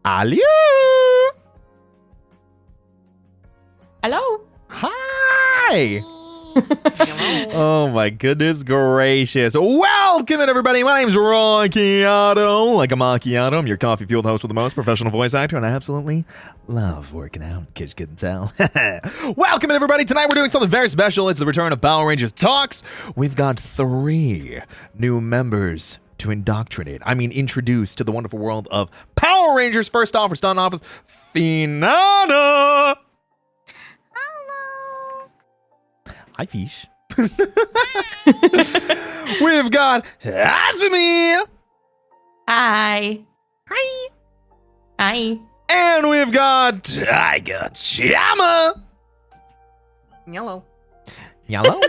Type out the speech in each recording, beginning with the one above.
Hello. Hello. Hi. Oh my goodness gracious. Welcome in everybody. My name's Ron Chiato. Like a macchiato. I'm your coffee fueled host with the most, professional voice actor, and I absolutely love working out, in case you couldn't tell. Welcome in everybody. Tonight we're doing something very special. It's the return of Power Rangers Talks. We've got 3 new members to introduce to the wonderful world of Power Rangers. First off, we're starting off with Finana. Hello. Hi, Fish. We've got Azumi. Hi. Hi. Hi. And we've got Chama. Yellow. Yellow.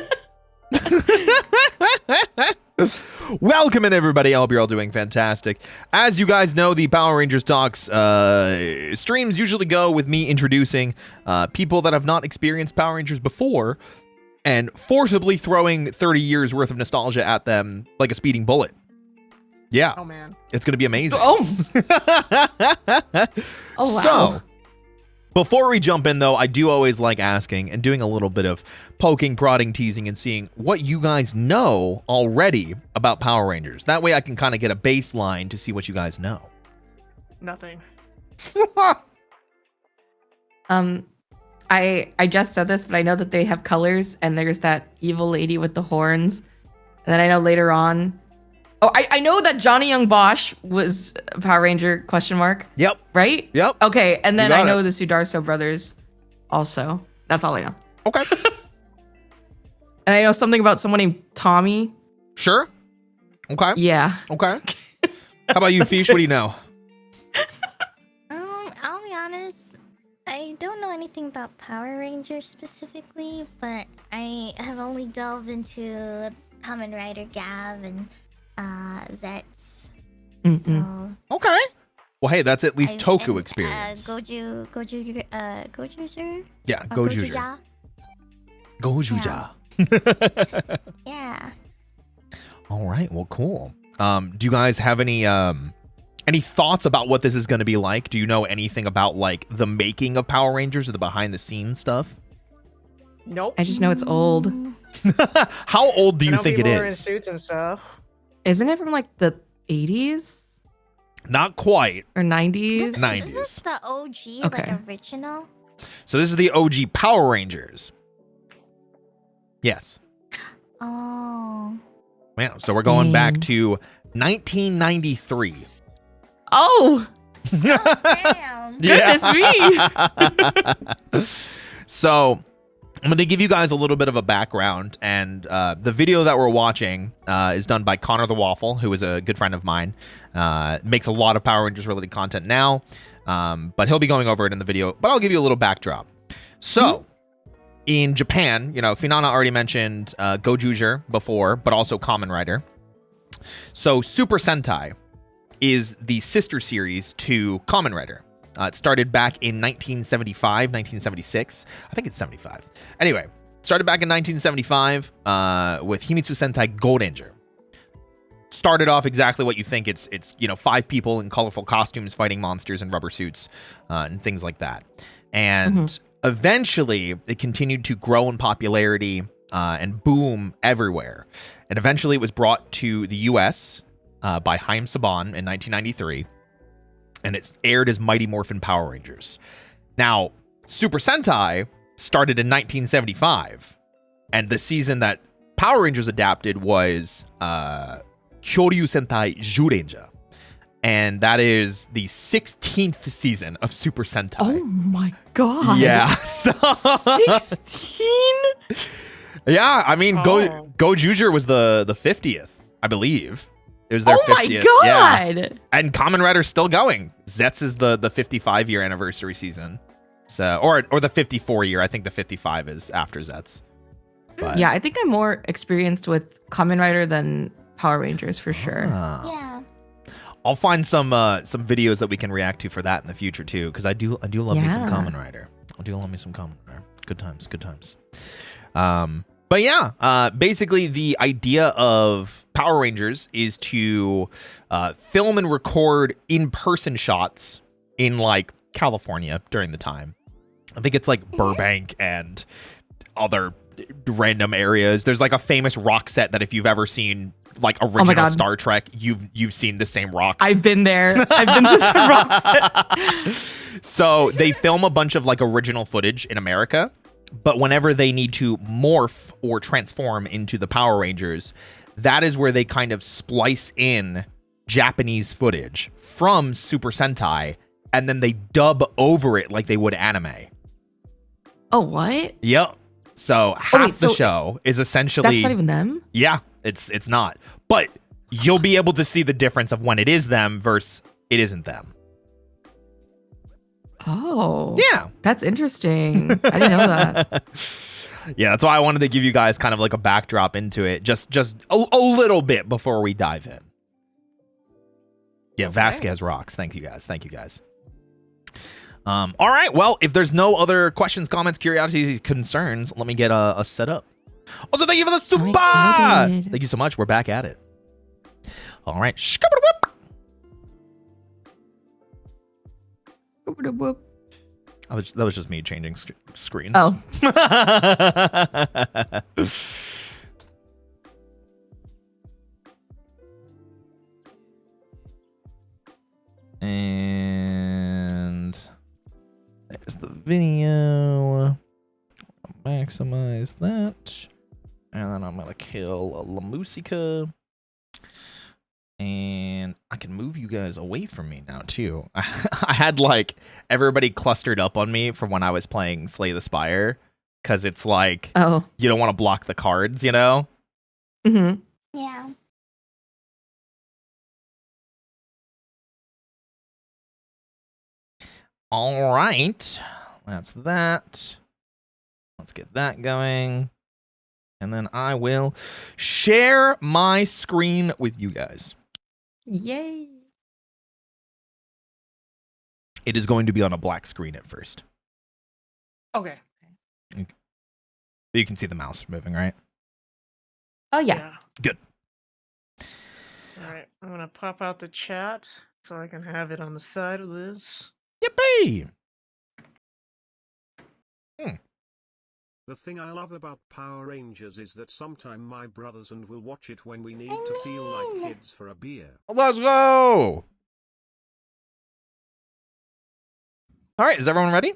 Welcome in everybody. I hope you're all doing fantastic. As you guys know, the Power Rangers Talks streams usually go with me introducing people that have not experienced Power Rangers before and forcibly throwing 30 years worth of nostalgia at them like a speeding bullet. Yeah. Oh man. It's going to be amazing. Oh. Oh, wow. So, before we jump in, though, I do always like asking and doing a little bit of poking, prodding, teasing, and seeing what you guys know already about Power Rangers. That way I can kind of get a baseline to see what you guys know. Nothing. I just said this, but I know that they have colors, and there's that evil lady with the horns. And then I know later on. Oh, I know that Johnny Young Bosch was a Power Ranger ? Yep. Right? Yep. Okay, and then You got I know it. the Sudarso brothers also. That's all I know. Okay. And I know something about someone named Tommy. Sure. Okay. Yeah. Okay. How about you, Fish? What do you know? I'll be honest. I don't know anything about Power Rangers specifically, but I have only delved into Kamen Rider Gav and Zets. So Okay. Well, hey, that's at least Toku and, experience. Gojuger. Yeah, Gojuja. Gojuja. Yeah. All right. Well, cool. Do you guys have any thoughts about what this is going to be like? Do you know anything about like the making of Power Rangers or the behind the scenes stuff? Nope. I just know it's old. How old do you think it People are in is? suits and stuff. Isn't it from like the 80s Not quite. or 90s? This 90s. is the OG, Okay. like original. So this is the OG Power Rangers. Yes. Oh. Yeah. So we're going back Dang. to 1993. Oh, Damn. goodness me. So I'm going to give you guys a little bit of a background, and the video that we're watching is done by Connor the Waffle, who is a good friend of mine. Makes a lot of Power Rangers related content now, but he'll be going over it in the video, but I'll give you a little backdrop. So in Japan, Finana already mentioned Gojuger before, but also Kamen Rider. So Super Sentai is the sister series to Kamen Rider. It started back in 1975, 1976. I think it's 75. Anyway, started back in 1975 with Himitsu Sentai Go Ranger. Started off exactly what you think. It's 5 people in colorful costumes fighting monsters in rubber suits and things like that. And eventually, it continued to grow in popularity and boom everywhere. And eventually, it was brought to the U.S. By Haim Saban in 1993. And it's aired as Mighty Morphin Power Rangers. Now, Super Sentai started in 1975, and the season that Power Rangers adapted was Kyoryu Sentai Zyuranger, and that is the 16th season of Super Sentai. Oh my god. Yeah. So, 16? yeah, I mean, Oh. Gojuger was the 50th, I believe. It was their Oh 50th. my Yeah. god. And Kamen Rider's still going. Zets is the 55-year anniversary season. So or the 54-year. I think the 55 is after Zets. But, Yeah, I think I'm more experienced with Kamen Rider than Power Rangers for sure. Ah. Yeah. I'll find some videos that we can react to for that in the future too, because I do love me some Yeah. Kamen Rider. I do love me some Kamen Rider. Good times, good times. But yeah, basically the idea of Power Rangers is to film and record in-person shots in like California during the time. I think it's like Burbank and other random areas. There's like a famous rock set that if you've ever seen like original God. Star Trek, you've seen the same rocks. I've been there. I've been to the rock set. So they film a bunch of like original footage in America, but whenever they need to morph or transform into the Power Rangers, that is where they kind of splice in Japanese footage from Super Sentai, and then they dub over it like they would anime. Oh, what? Yep. So half the so show is essentially That's not even them? yeah, it's not. But you'll be able to see the difference of when it is them versus it isn't them. Oh. Yeah. That's interesting. I didn't know that. Yeah, that's why I wanted to give you guys kind of like a backdrop into it, just a little bit before we dive in. Yeah, Vasquez rocks. Thank you guys. All right, well, if there's no other questions, comments, curiosities, concerns, let me get a setup. Also, thank you for the super. excited. Thank you so much. We're back at it. All right. That was just me changing screens. Oh. And there's the video. Maximize that. And then I'm going to kill a La Musica. And I can move you guys away from me now, too. I had, like, everybody clustered up on me from when I was playing Slay the Spire. Because it's like, you don't want to block the cards, you know? Mm-hmm. Yeah. All right. That's that. Let's get that going. And then I will share my screen with you guys. Yay. It is going to be on a black screen at first. Okay. You can see the mouse moving, right? Oh, yeah. Good. All right. I'm gonna pop out the chat so I can have it on the side of this. Yippee! The thing I love about Power Rangers is that sometime my brothers and will watch it when we need to feel like kids for a beer. Let's go! All right, is everyone ready?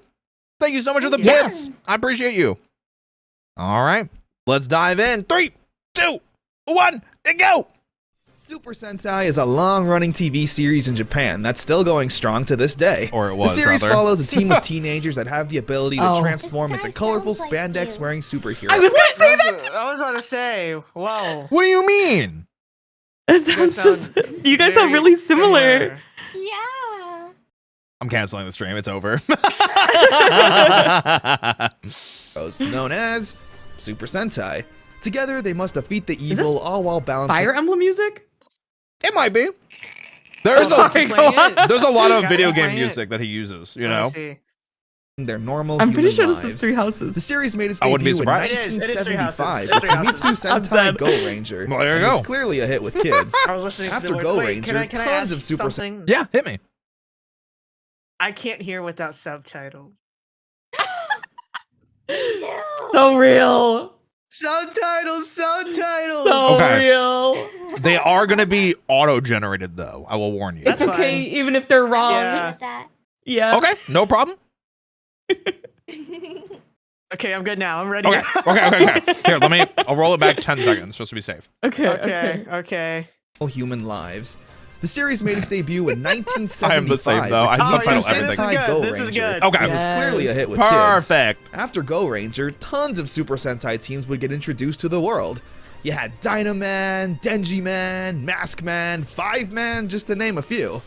Thank you so much for the bits. I appreciate you. All right, let's dive in. 3, 2, 1, and go! Super Sentai is a long-running TV series in Japan that's still going strong to this day. Or it was, The series rather. follows a team of teenagers that have the ability to transform This into guy colorful sounds like spandex-wearing superheroes. I was going to say that. I was about to say, whoa. What do you mean? It guys sounds sound just, you guys sound really similar. Yeah. I'm canceling the stream. It's over. known as Super Sentai. Together, they must defeat the evil, this all while balancing Fire Emblem music? It might be. There's Sorry, go on. there's a lot of Yeah, video I'm game playing it. music that he uses, you Let me know? see. their normal I'm pretty human sure this is lives. Three The Houses. series made its I wouldn't be debut in surprised. It is Three Houses. 1975 It's with Three the Houses. Mitsu I'm Sentai dead. Go Ranger. Well, there you and it go. was clearly a hit with kids. I was listening After to the Go wait, Ranger, can I tons ask of Super something? Yeah, hit me. I can't hear without subtitles. So real. Subtitles. So Okay. real. They are going to be auto-generated, though. I will warn you. It's That's okay, fine. even if they're wrong. Yeah. With that. Yeah. Okay, no problem. Okay, I'm good now. I'm ready. Okay. Here, I'll roll it back 10 seconds just to be safe. Okay. Human lives. The series made its debut in 1975. I am the same, though. I with subtitle Mitsu everything. Sentai Go This is Ranger. good. Okay. It was clearly a hit with Perfect. kids. After Go Ranger, tons of Super Sentai teams would get introduced to the world. You had Dynaman, Denji Man, Mask Man, 5-Man, just to name a few.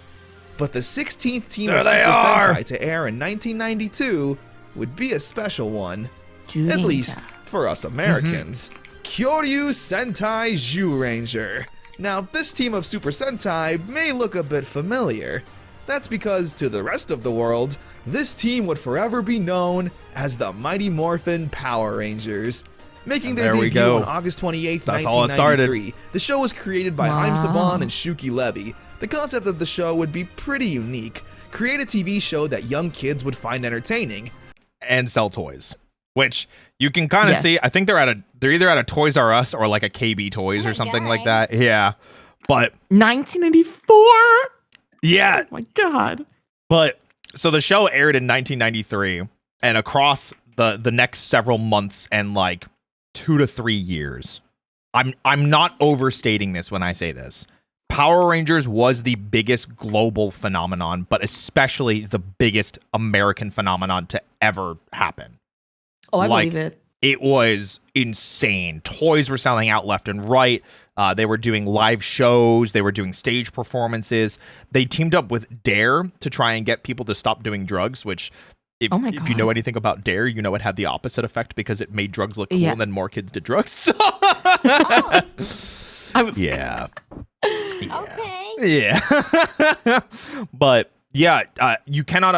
But the 16th team There of they Super are. Sentai to air in 1992 would be a special one. At Juringa. least for us Americans. Kyoryu Sentai Zyuranger. Now, this team of Super Sentai may look a bit familiar. That's because to the rest of the world, this team would forever be known as the Mighty Morphin Power Rangers. Making their There we debut go. on August 28th, That's all it started. 1993. The show was created by Haim Saban and Shuki Levy. The concept of the show would be pretty unique, create a TV show that young kids would find entertaining. And sell toys, which you can kind of Yes. see. I think they're either at a Toys R Us or like a KB Toys Oh or my something like God. that. Yeah, but 1994. yeah, Oh my God. but so the show aired in 1993, and across the next several months and like 2 to 3 years, I'm not overstating this when I say this. Power Rangers was the biggest global phenomenon, but especially the biggest American phenomenon to ever happen. Oh, I Like, believe it. It was insane. Toys were selling out left and right. They were doing live shows. They were doing stage performances. They teamed up with Dare to try and get people to stop doing drugs, which if, Oh my if you know God. anything about Dare, you know it had the opposite effect because it made drugs look cool Yeah. and then more kids did drugs. Oh, I was Yeah. okay. Yeah. But yeah, you cannot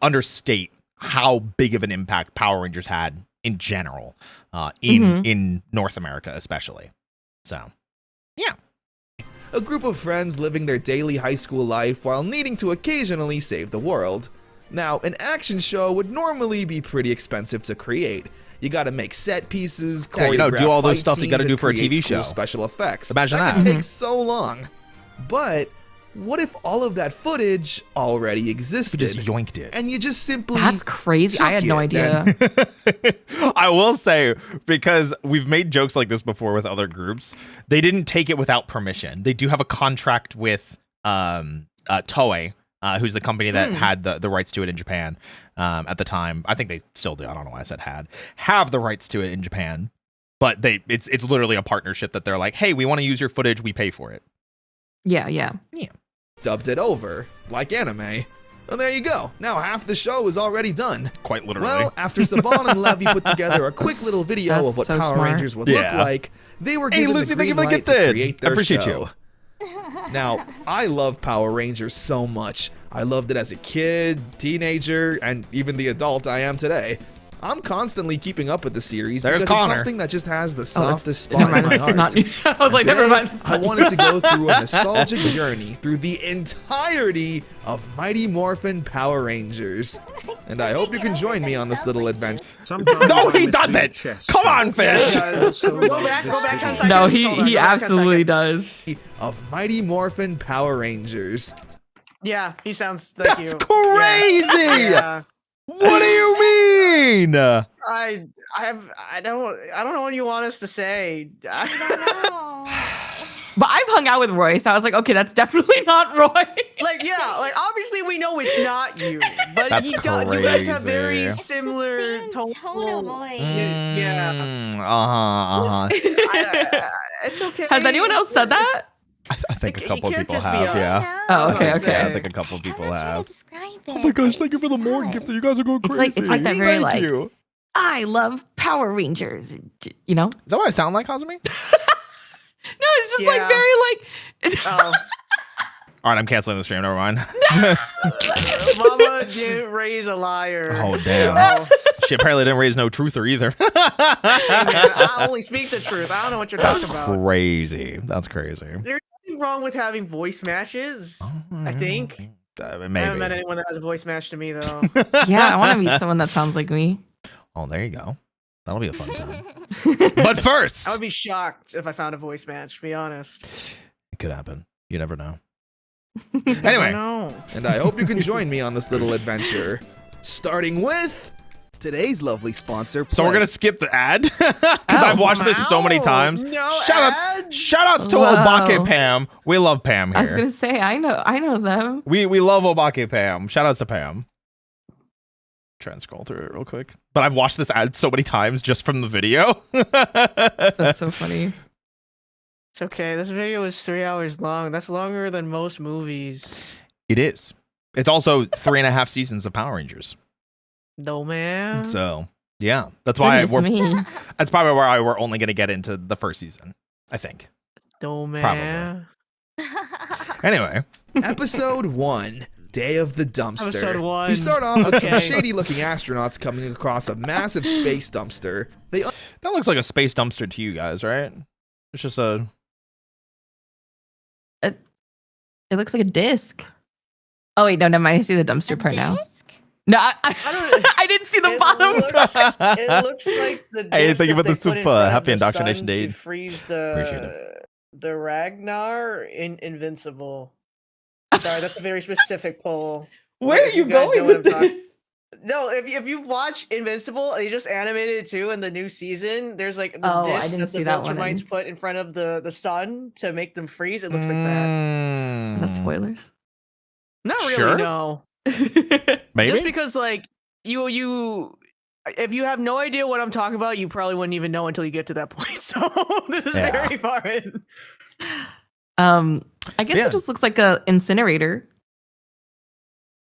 understate how big of an impact Power Rangers had in general, in North America especially. So, yeah. A group of friends living their daily high school life while needing to occasionally save the world. Now, an action show would normally be pretty expensive to create. You gotta make set pieces, Yeah, you know, do choreograph all those fight stuff you gotta scenes, do and for a TV create cool show. special effects. Imagine that that. could take so long. But what if all of that footage already We existed? just yoinked it. And you just simply That's crazy. I had took no it idea. I will say, because we've made jokes like this before with other groups, they didn't take it without permission. They do have a contract with Toei, who's the company that had the rights to it in Japan at the time. I think they still do. I don't know why I said had. Have the rights to it in Japan. But it's literally a partnership that they're like, hey, we want to use your footage. We pay for it. Yeah, yeah. dubbed it over, like anime. And there you go. Now half the show is already done. Quite literally. Well, after Saban and Levy put together a quick little video That's of what so Power smart. Rangers would Yeah. look like, they were Hey, given Lucy, the thank you green for the light to gifted. create I their appreciate show. Now, I love Power Rangers so much. I loved it as a kid, teenager, and even the adult I am today. I'm constantly keeping up with the series There's because Connor. it's something that just has the Oh, softest never spot in mind. my It's heart. not you. I was like, never Today, mind. It's I not wanted to you. go through a nostalgic journey through the entirety of Mighty Morphin Power Rangers. And I hope you can join me on this little adventure Sometimes No, I he miss my doesn't. chest Come on, tape. Fish. Go back 10 seconds. No, Hold on, he go back 10 absolutely seconds. does. of Mighty Morphin Power Rangers. Yeah, he sounds like That's you. crazy. Yeah. What do you mean? I don't know what you want us to say. I don't know. But I've hung out with Roy, so I was like, okay, that's definitely not Roy. Like, yeah, like obviously we know it's not you, but That's you guys have very crazy. It's the similar same tone of voice. Yeah. Uh-huh. It's okay. Has anyone else said that? I think a It couple can't people just be have, us. yeah. Oh, okay, Yeah, okay. Yeah, I think a couple people I'm not sure have. to describe it. Oh my gosh, but thank you for the it's more fun. gift. You guys are going It's crazy. like that very, Thank like- you. I love Power Rangers. You know? Is that what I sound like, Hazumi? No, it's just like Yeah. very like. Oh, All right, I'm canceling the stream. Never mind. Mama didn't raise a liar. Oh, damn. Oh, She apparently didn't raise no truther either. hey, man, I only speak the truth. I don't know what you're That's talking about. crazy. That's crazy. There's nothing wrong with having voice matches. I think. I haven't met Maybe. anyone that has a voice match to me though. Yeah, I want to meet someone that sounds like me. Oh, there you go. That'll be a fun time. But first, I would be shocked if I found a voice match. To be honest. it could happen. You never know. Anyway, Anyway, no. And I hope you can join me on this little adventure. Starting with today's lovely sponsor. so we're Play. gonna skip the ad because I've watched this so many times. No Shout outs to Whoa. Obake Pam. We love Pam I was here. gonna say, I know them. We love Obake Pam. Shout outs to Pam. Try and scroll through it real quick. But I've watched this ad so many times just from the video. That's so funny. It's okay. This video is 3 hours long. That's longer than most movies. It is. It's also 3.5 seasons of Power Rangers. No man. So yeah, that's why Goodness me. that's probably why we're only gonna get into the first season. I think. No man. Anyway, Episode 1. Day of the Dumpster. Episode 1. You start off with some Okay. shady-looking astronauts coming across a massive space dumpster. They that looks like a space dumpster to you guys, right? It's just a It looks like a disc. Oh wait, no, never mind. I see the dumpster part now. Disc? No, don't- I didn't see the It bottom. it looks like the Hey, disc thank you that for the they put in super. front of Happy the indoctrination sun day. to freeze Appreciate the Ragnar in Invincible. Sorry, that's a very specific poll. Where are If you guys know going what with I'm talking- this? No, if you watch Invincible, they just animated it too in the new season. There's like this Oh, I disc didn't that the see that one Viltrumites in- put in front of the sun to make them freeze. It looks like that. Is that Mm, spoilers? Not really, Sure. no. Maybe. Just because like you if you have no idea what I'm talking about, you probably wouldn't even know until you get to that point. So this is Yeah. very far in. I guess Yeah. it just looks like a incinerator.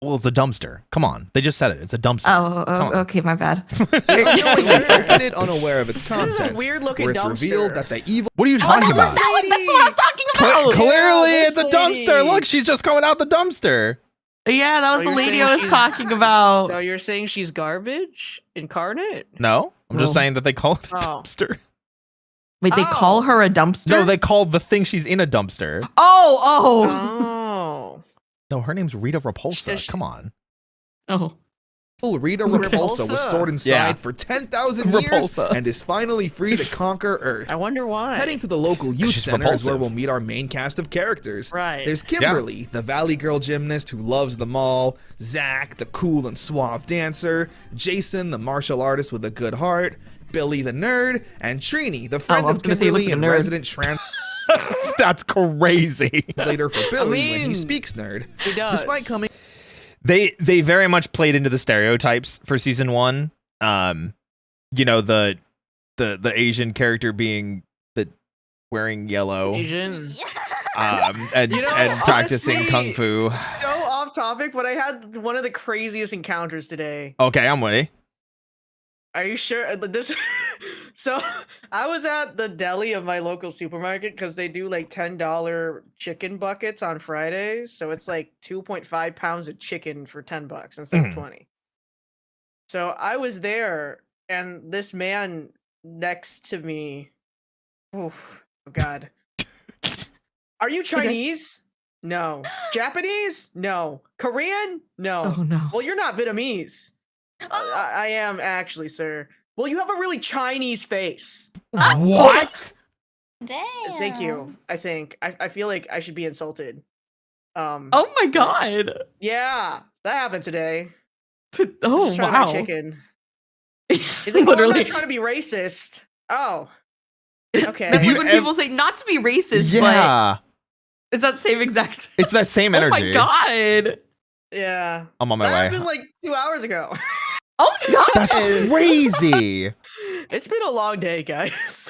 Well, it's a dumpster. Come on. They just said it. It's a dumpster. Oh, Come on. okay, my bad. Unknowingly open it unaware of its This contents. is a weird-looking where it's revealed dumpster. that the evil What are you Oh, talking that's about? what I was talking about. Clearly, Yeah, it's a this dumpster. lady. Look, she's just coming out the dumpster. Yeah, that was Oh, the you're lady saying I was she's- talking So about. you're saying she's garbage incarnate? No, I'm just No. saying that they call it a Oh. dumpster. Wait, they call Oh. her a dumpster? No, they called the thing she's in a dumpster. Oh. Oh. No, her name's Rita Repulsa. Does she- Come on. Oh. Rita Repulsa was Repulsa. stored inside Yeah. for 10,000 years Repulsa. and is finally free to conquer Earth. I wonder why. Heading to the local youth she's center is where repulsive. we'll meet our main cast of characters. Right. There's Kimberly, the Valley Girl gymnast who loves them all, Zach, the cool and suave dancer, Jason, the martial artist with a good heart, Billy, the nerd, and Trini, the friend I was of gonna say he looks Kimberly like a and nerd. resident That's crazy. translator for Billy when he mean, speaks nerd. he does. Despite coming They very much played into the stereotypes for season 1. You know, the Asian character being the wearing yellow, Asian. and You know, and practicing honestly, kung fu. So off topic, but I had one of the craziest encounters today. Okay, I'm ready. Are you sure? This. So I was at the deli of my local supermarket because they do like $10 chicken buckets on Fridays. So it's like 2.5 pounds of chicken for $10 instead Mhm. of 20. So I was there, and this man next to me. Oh God. Are you Chinese? No. Japanese? No. Korean? No. Oh no. Well, you're not Vietnamese. I am actually, sir. Well, you have a really Chinese face. What? Damn. Thank you. I think I feel like I should be insulted. Oh my god. Yeah, that happened today. Oh Just trying to buy wow. chicken. He's like, oh, I'm Literally. not trying to be racist. Oh, okay. That's you like when ev- people say not to be racist, Yeah, but it's that same exact. it's that same Oh energy. my god. Yeah, I'm on my that way. happened like 2 hours ago. Oh my god. That's crazy. It's been a long day, guys.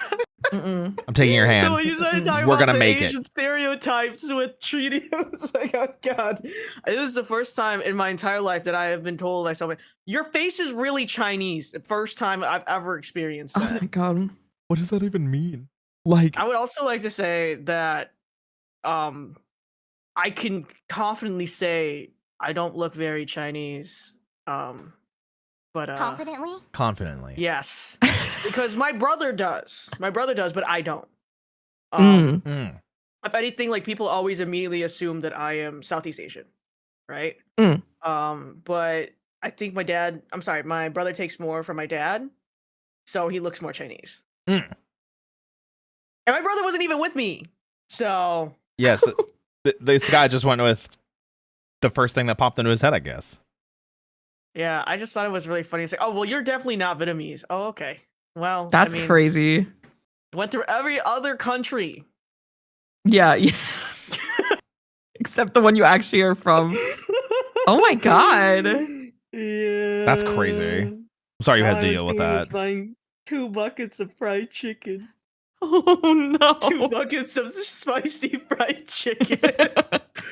Mm-mm. I'm taking your hand. So when you started talking We're about gonna the make it. Asian stereotypes with treating, I was like, oh god, this is the first time in my entire life that I have been told by someone, your face is really Chinese. The first time I've ever experienced Oh that. my god. What does that even mean? Like, I would also like to say that, I can confidently say I don't look very Chinese. But Confidently? yes, because my brother does. My brother does, but I don't. mm, If anything, like people always immediately assume that I am Southeast Asian, right? Mm. But I think my brother takes more from my dad, so he looks more Chinese. Mm. And my brother wasn't even with me, so yes, this guy just went with the first thing that popped into his head, I guess. yeah, I just thought it was really funny. It's like, oh well, you're definitely not Vietnamese. Oh, okay. Well, That's crazy. Went through every other country. Yeah. Except the one you actually are from. Oh my god. Yeah. That's crazy. I'm sorry you had to deal with that. Buying 2 buckets of fried chicken. Oh no. 2 buckets of spicy fried chicken.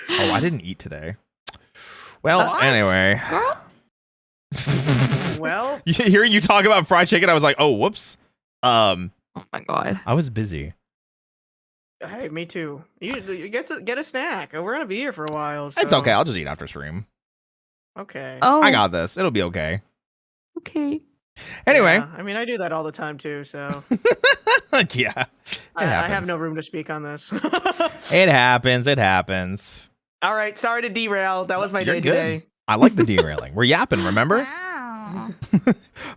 Oh, I didn't eat today. Well, What? anyway. Girl? Well, Hearing you talk about fried chicken, I was like, oh, whoops. Oh my god. I was busy. hey, me too. You get a snack. We're gonna be here for a while. It's so- okay. I'll just eat after stream. Okay. Oh. I got this. It'll be okay. Okay. Anyway. Yeah, I mean, I do that all the time too. So Yeah. I have happens. no room to speak on this. It happens. It happens. All right, sorry to derail. That was my You're day good. today. I like the derailing. We're yapping, remember? Wow.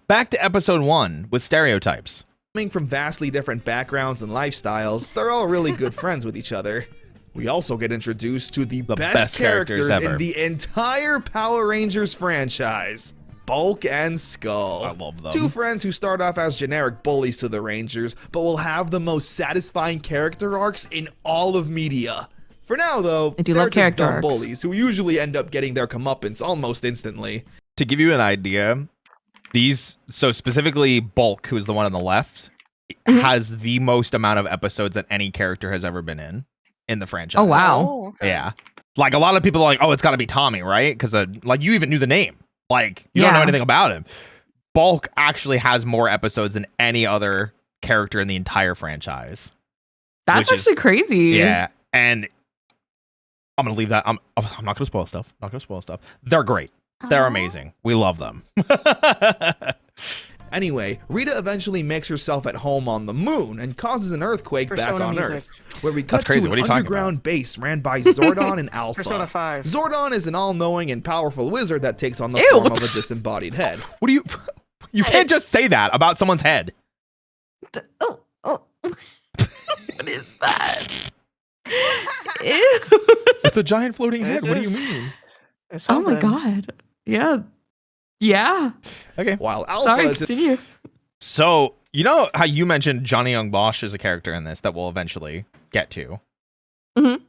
Back to episode 1 with stereotypes. Coming from vastly different backgrounds and lifestyles, they're all really good friends with each other. We also get introduced to the best characters ever. in the entire Power Rangers franchise. Bulk and Skull. I love them. Two friends who start off as generic bullies to the Rangers, but will have the most satisfying character arcs in all of media. For now, though, I do they're love just character dumb arcs. bullies who usually end up getting their comeuppance almost instantly. To give you an idea, so specifically Bulk, who is the one on the left, Mhm. has the most amount of episodes that any character has ever been in the franchise. Oh, wow. Oh, okay. Yeah. Like a lot of people are like, oh, it's got to be Tommy, right? Because like you even knew the name. Like you don't know Yeah. anything about him. Bulk actually has more episodes than any other character in the entire franchise. That's which is- actually crazy. Yeah, and I'm gonna leave that. I'm not gonna spoil stuff. Not gonna spoil stuff. They're great. They're Oh. amazing. We love them. Anyway, Rita eventually makes herself at home on the moon and causes an earthquake back Persona on music. Earth, where we cut That's crazy. to What are an you talking underground base ran by Zordon and Alpha. Persona 5. Zordon is an all-knowing and powerful wizard that takes on the Ew, form what of the- a disembodied head. What do you? You can't just say that about someone's head. Oh, what is that? Ew. It's a giant floating It head. What do you is. mean? It's Oh my something. god. Yeah. Yeah. Okay. While Alpha Sorry, is continue. So you know how you mentioned Johnny Young Bosch is a character in this that we'll eventually get to. Mhm.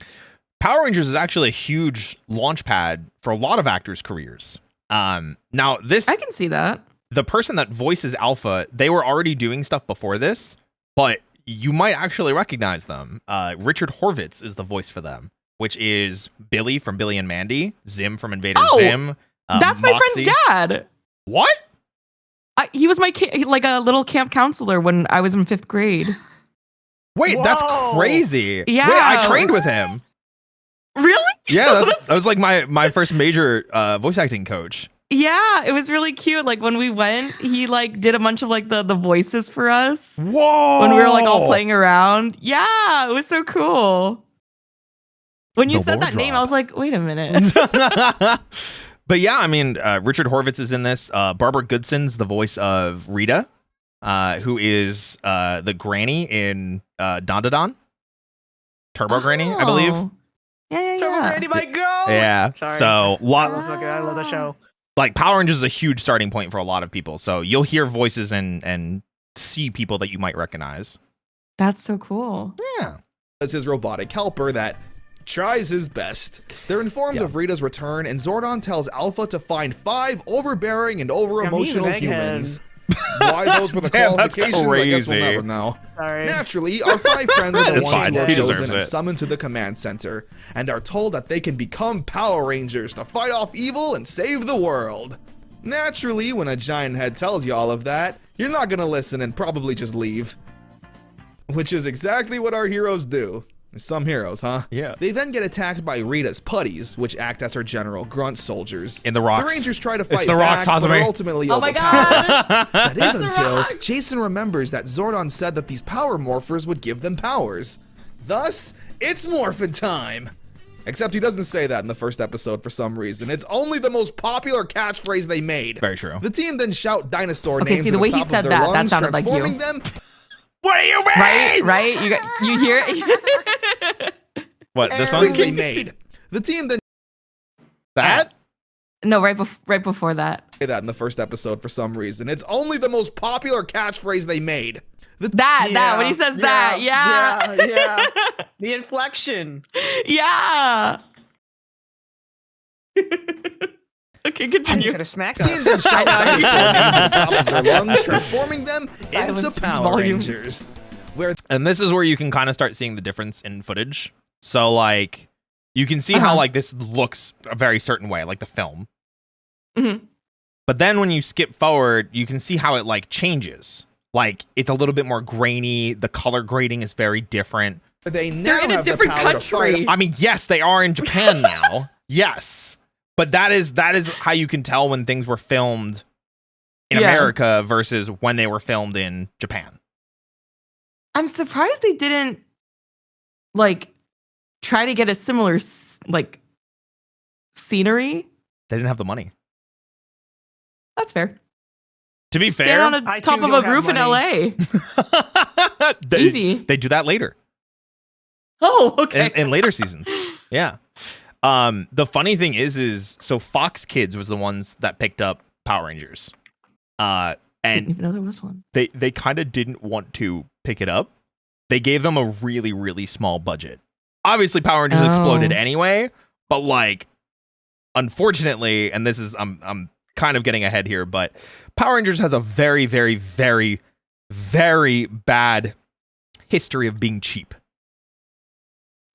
Power Rangers is actually a huge launch pad for a lot of actors' careers. Now this I can see that. the person that voices Alpha, they were already doing stuff before this, but you might actually recognize them. Richard Horvitz is the voice for them, which is Billy from Billy and Mandy, Zim from Invader Oh, Zim. That's my Moxie. friend's dad. What? He was my like a little camp counselor when I was in 5th grade. Wait, that's Whoa. crazy. Yeah. Wait, I trained with him. Really? Yeah, that was like my first major voice acting coach. Yeah, it was really cute. Like when we went, he like did a bunch of like the voices for us Whoa! when we were like all playing around. Yeah, it was so cool. When you The said lore that name, I drop. was like, wait a minute. But yeah, I mean, Richard Horvitz is in this. Barbara Goodson's the voice of Rita, who is the granny in Don Da Don. Turbo Granny, I believe. Oh. Yeah, Turbo yeah. Granny might go. Yeah. Sorry. So, I love the show. like Power Rangers is a huge starting point for a lot of people. So you'll hear voices and see people that you might recognize. That's so cool. Yeah. as his robotic helper that tries his best. They're informed Yeah. of Rita's return, and Zordon tells Alpha to find 5 overbearing and over-emotional Yeah, he's an egghead. humans. Why those were the Damn, that's qualifications, I guess we'll crazy. never know. Sorry. Naturally, our 5 friends are the It's ones fine. who are He chosen deserves and it. summoned to the command center, and are told that they can become Power Rangers to fight off evil and save the world. Naturally, when a giant head tells you all of that, you're not gonna listen and probably just leave. Which is exactly what our heroes do. Some heroes, huh? Yeah. They then get attacked by Rita's putties, which act as her general grunt soldiers. In the rocks. The Rangers try to It's fight the rocks, back, but are Hazami. ultimately Oh my overpowered. god. That is It's the until Rock. Jason remembers that Zordon said that these power morphers would give them powers. Thus, it's Morphin time! Except he doesn't say that in the first episode for some reason. It's only the most popular catchphase they made. Very true. The team then shout dinosaur Okay, names see, at the way top he of said their that lungs, sounded like you. transforming them. What do you mean? Right? You hear it? What, this Catchphrase one? they made. The team then That? No, right before that. say that in the first episode for some reason. It's only the most popular catchphrase they made. That when he says that, yeah. Yeah. The inflection. Yeah. Okay, You continue. should have smacked Team us. then shout I know. dinosaur names at the top of their lungs, transforming them Silence into speaks Power volumes. Rangers. Where And this is where you can kind of start seeing the difference in footage. So, like, you can see how, Uh-huh. like, this looks a very certain way, like the film. Mhm. But then when you skip forward, you can see how it, like, changes. Like, it's a little bit more grainy. The color grading is very different. they now They're in a have the different power to fight country. I mean, yes, they are in Japan now. Yes. But that is how you can tell when things were filmed in Yeah. America versus when they were filmed in Japan. I'm surprised they didn't like try to get a similar like scenery. They didn't have the money. That's fair. To be Stand fair, on I a top too of don't a have roof in money. LA. Easy. They do that later Oh, okay. in later seasons. Yeah. The funny thing is so Fox Kids was the ones that picked up Power Rangers. Didn't And even know there was one. they kind of didn't want to pick it up. They gave them a really, really small budget. Obviously, Power Rangers exploded Oh. anyway, but like, unfortunately, and this is I'm kind of getting ahead here, but Power Rangers has a very, very, very, very bad history of being cheap.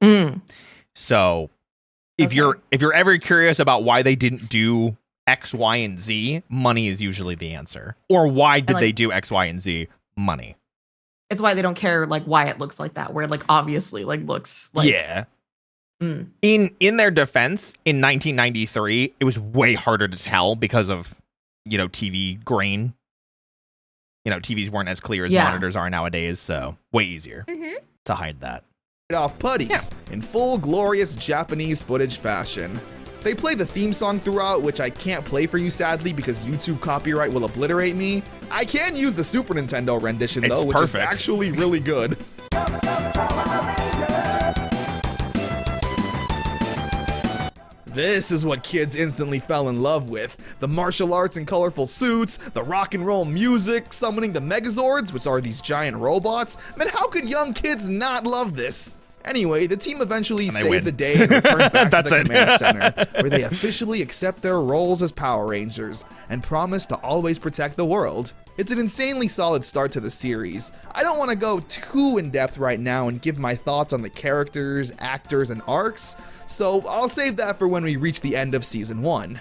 Mm. So if Okay. you're ever curious about why they didn't do X, Y, and Z, money is usually the answer. Or why did like- they do X, Y, and Z? Money. It's why they don't care like why it looks like that, where it, like obviously like looks like Yeah. Mm. In their defense, in 1993, it was way harder to tell because of, TV grain. TVs weren't as clear as Yeah. monitors are nowadays, so way easier to hide that. Off putties Yeah. in full glorious Japanese footage fashion. They play the theme song throughout, which I can't play for you sadly because YouTube copyright will obliterate me. I can use the Super Nintendo rendition It's though, which perfect. is actually really good. This is what kids instantly fell in love with. The martial arts and colorful suits, the rock and roll music, summoning the Megazords, which are these giant robots. Man, how could young kids not love this? Anyway, the team eventually And they win. saved the day and returned back to That's the it. command center, where they officially accept their roles as Power Rangers and promise to always protect the world. It's an insanely solid start to the series. I don't want to go too in-depth right now and give my thoughts on the characters, actors, and arcs, so I'll save that for when we reach the end of Season 1.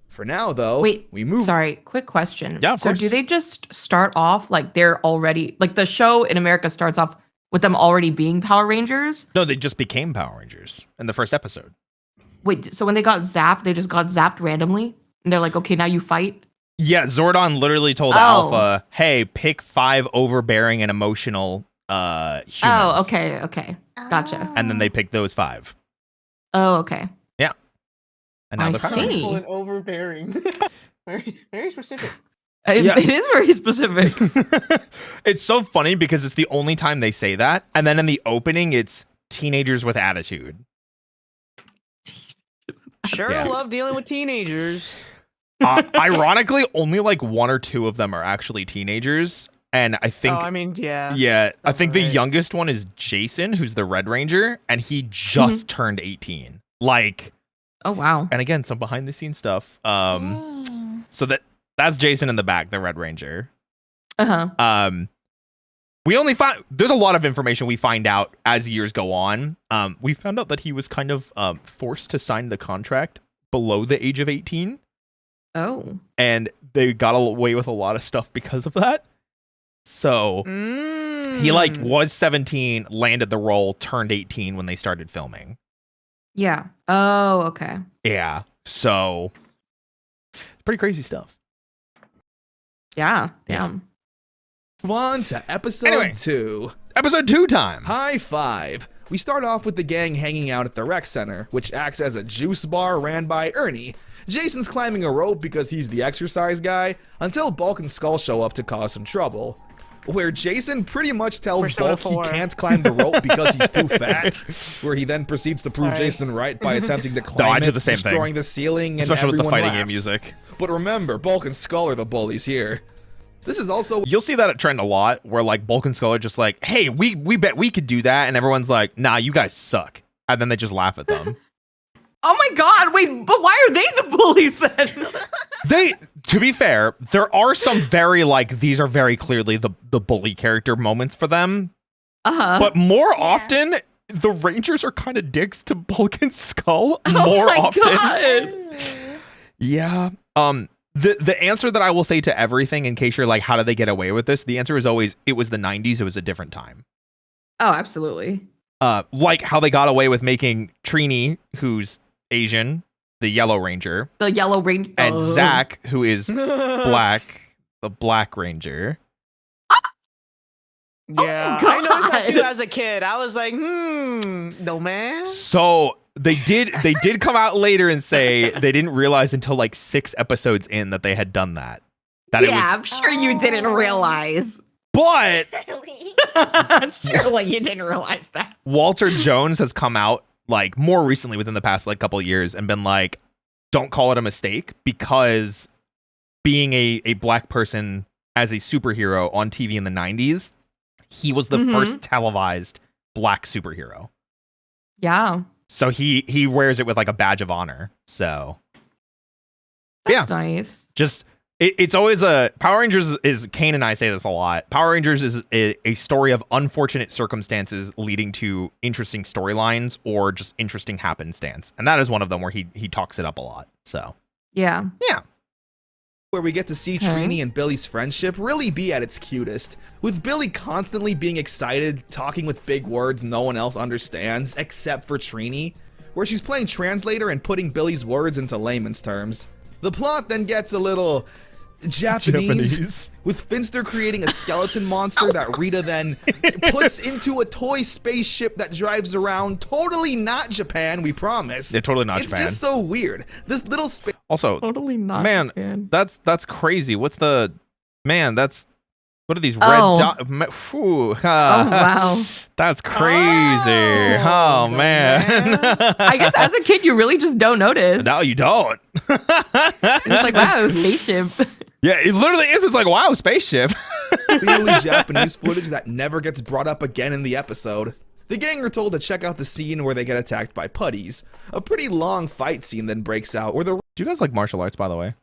For now, though, Wait, we move... Sorry, quick question. Yeah, of so course. do they just start off like they're already like the show in America starts off with them already being Power Rangers? No, they just became Power Rangers in the first episode. Wait, so when they got zapped, they just got zapped randomly? And they're like, okay, now you fight? Yeah, Zordon literally told Oh. Alpha, "Hey, pick 5 overbearing and emotional humans." Oh, okay. Gotcha. And then they picked those 5. Oh, okay. And now I they're Power see. Rangers. Beautiful and overbearing. very, very specific. Yeah. It is very specific. It's so funny because it's the only time they say that. And then in the opening, it's teenagers with attitude. Sure Yeah. love dealing with teenagers. Ironically, only like 1 or 2 of them are actually teenagers. And I think, Oh, I mean, yeah. yeah, I think the right. youngest one is Jason, who's the Red Ranger, and he just turned 18. Like, Oh, wow. and again, some behind the scenes stuff. Dang. So that's Jason in the back, the Red Ranger. Uh-huh. We only find there's a lot of information we find out as years go on. We found out that he was kind of forced to sign the contract below the age of 18, Oh. and they got away with a lot of stuff because of that. So he like was 17, landed the role, turned 18 when they started filming. Yeah. Oh, okay. Yeah. So pretty crazy stuff. Yeah. Yeah. Damn. Move on to episode Anyway. 2. Episode 2 time. High five. We start off with the gang hanging out at the rec center, which acts as a juice bar ran by Ernie. Jason's climbing a rope because he's the exercise guy, until Bulk and Skull show up to cause some trouble. Where Jason pretty much tells Persona Bulk 4. he can't climb the rope because he's too fat, where he then proceeds to prove Sorry. Jason right by attempting to climb I do it, the same thing. destroying the ceiling, and Especially with the everyone fighting game laughs. music. But remember, Bulk and Skull are the bullies here. This is also You'll see that trend a lot where like Bulk and Skull are just like, hey, we bet we could do that. And everyone's like, nah, you guys suck. And then they just laugh at them. Oh my god, wait, but why are they the bullies then? To be fair, there are some very like, these are very clearly the bully character moments for them. Uh-huh. But more often, the Rangers are kind of dicks to Bulk and Skull. Oh More my often. God. Yeah. The answer that I will say to everything, in case you're like, how did they get away with this? The answer is always, it was the 90s. It was a different time. Oh, absolutely. Like how they got away with making Trini, who's Asian, the Yellow Ranger, The Yellow Ranger. and Zach, who is black, the Black Ranger. Yeah, Oh, I noticed that too God. as a kid. I was like, no man. So they did come out later and say they didn't realize until like 6 episodes in that they had done that. That it was, I'm sure you didn't realize. but Surely you didn't realize that. Walter Jones has come out like more recently within the past like couple of years and been like, don't call it a mistake, because being a black person as a superhero on TV in the 90s, he was the first televised black superhero. Yeah. So he wears it with like a badge of honor. So That's nice. just it's always a Power Rangers is Kane and I say this a lot. Power Rangers is a story of unfortunate circumstances leading to interesting storylines or just interesting happenstance, and that is one of them where he talks it up a lot. So Yeah. Where we get to see Trini and Billy's friendship really be at its cutest, with Billy constantly being excited, talking with big words no one else understands except for Trini, where she's playing translator and putting Billy's words into layman's terms. The plot then gets a little Japanese, with Finster creating a skeleton monster that Rita then puts into a toy spaceship that drives around. Totally not Japan, we promise. Yeah, totally not It's Japan. just so weird. This little space. Also, Totally not. man, Japan. that's crazy. What's the man? That's what are these red Oh. dots? Oh, wow. That's crazy. Oh, man. I guess as a kid, you really just don't notice. No, you don't. You're just like, wow, spaceship. Yeah, it literally is. It's like, wow, spaceship. Clearly Japanese footage that never gets brought up again in the episode. The gang are told to check out the scene where they get attacked by putties. A pretty long fight scene then breaks out where the Do you guys like martial arts, by the way?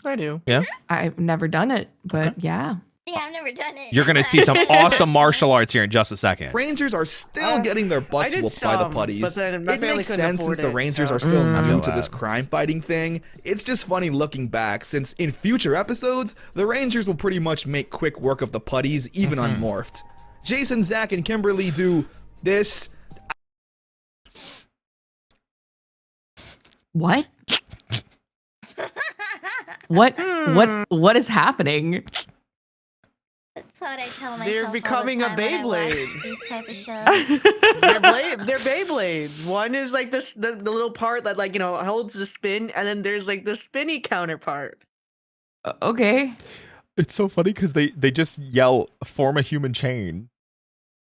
I do. Yeah. I've never done it, but yeah. Yeah, I've never done it. You're going to see some awesome martial arts here in just a second. Rangers are still getting their butts I did whooped by the some, putties. but then my It family makes couldn't sense since afford the it, Rangers so- are still I new feel to this that. crime fighting thing. It's just funny looking back, since in future episodes, the Rangers will pretty much make quick work of the putties, even unmorphed. Jason, Zach, and Kimberly do this. What? What is happening? That's what I tell myself. They're all the becoming a time when I watch Beyblade. These type of shows. They're Beyblades. One is like this the little part that like holds the spin, and then there's like the spinny counterpart. Okay. It's so funny because they just yell, form a human chain.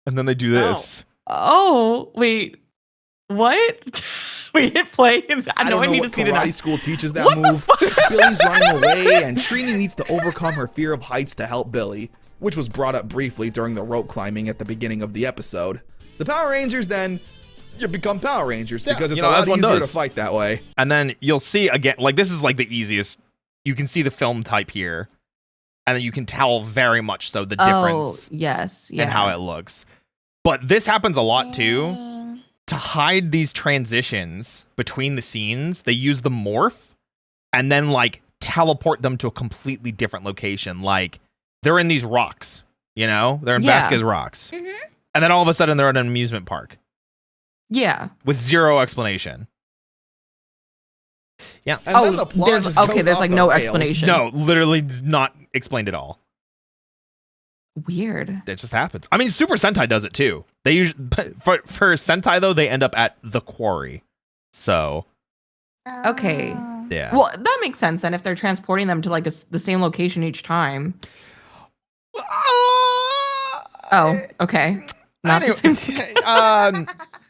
And then they do this. Oh, wait. What? We didn't play. I know I need to what see it karate now. school teaches that move. Billy's running away, and Trini needs to overcome her fear of heights to help Billy, which was brought up briefly during the rope climbing at the beginning of the episode. The Power Rangers then become Power Rangers because it's a lot as one easier to does. fight that way. And then you'll see again, like this is like the easiest. You can see the film type here. And then you can tell very much so the difference yes. Yeah. in how it looks. But this happens a lot too. Dang. To hide these transitions between the scenes, they use the morph and then like teleport them to a completely different location. Like they're in these rocks, they're in Vasquez rocks. Mhm. And then all of a sudden they're at an amusement park Yeah. with zero explanation. Yeah. And then the plot just goes there's off like the no rails. explanation. No, literally not explained at all. Weird. It just happens. I mean, Super Sentai does it too. They usually for Sentai though, they end up at the quarry. So Okay. Oh. yeah. Well, that makes sense then if they're transporting them to like the same location each time. Oh, okay. Not the same.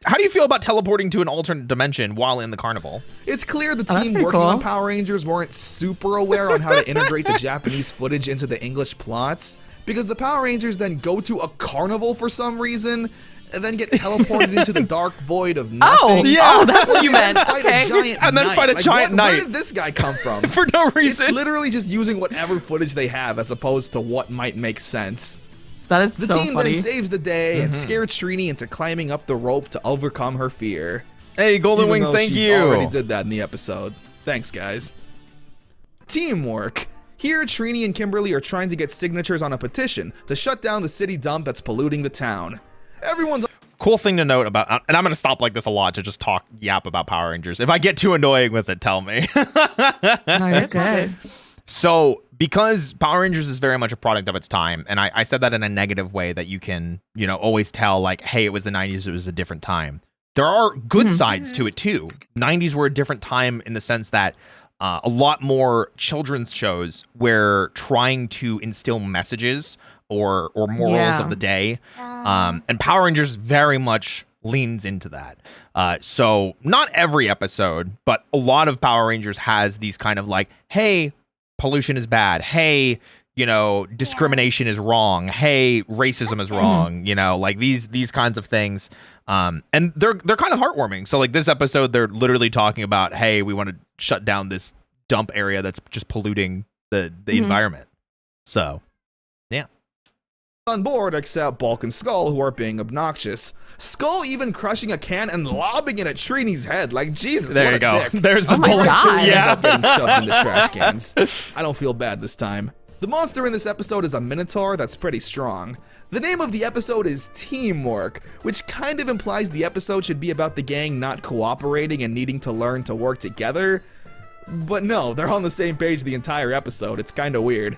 How do you feel about teleporting to an alternate dimension while in the carnival? It's clear the Oh, that's team pretty working on cool. Power Rangers weren't super aware on how to integrate the Japanese footage into the English plots, because the Power Rangers then go to a carnival for some reason, and then get teleported into the dark void of nothing. yeah. That's what you And then meant. fight Okay. a giant And then knight. fight a giant Where knight. did this guy come from? For no It's reason. literally just using whatever footage they have as opposed to what might make sense. That is The so team funny. then saves the day and scares Trini into climbing up the rope to overcome her fear. Hey, Golden Even Wings, though thank she you. already did that in the episode. Thanks, guys. Teamwork. Here, Trini and Kimberly are trying to get signatures on a petition to shut down the city dump that's polluting the town. Everyone's Cool thing to note about, and I'm going to stop like this a lot to just yap about Power Rangers. If I get too annoying with it, tell me. No, you're good. So, because Power Rangers is very much a product of its time, and I said that in a negative way that you can, always tell, like, hey, it was the 90s, it was a different time. there are good sides to it too. 90s were a different time in the sense that a lot more children's shows were trying to instill messages or morals of the day. And Power Rangers very much leans into that. So not every episode, but a lot of Power Rangers has these kind of like, hey, pollution is bad. Hey, discrimination is wrong. Hey, racism is wrong. Like these kinds of things. And they're kind of heartwarming. So like this episode, they're literally talking about, hey, we want to shut down this dump area that's just polluting the environment. So, yeah. On board except Bulk and Skull, who are being obnoxious. Skull even crushing a can and lobbing it at Trini's head. Like, Jesus, There what you a go. dick. There's the Oh my bullet. God. Yeah. Getting shoved into trash cans. I don't feel bad this time. The monster in this episode is a Minotaur that's pretty strong. The name of the episode is Teamwork, which kind of implies the episode should be about the gang not cooperating and needing to learn to work together. But no, they're on the same page the entire episode. It's kind of weird.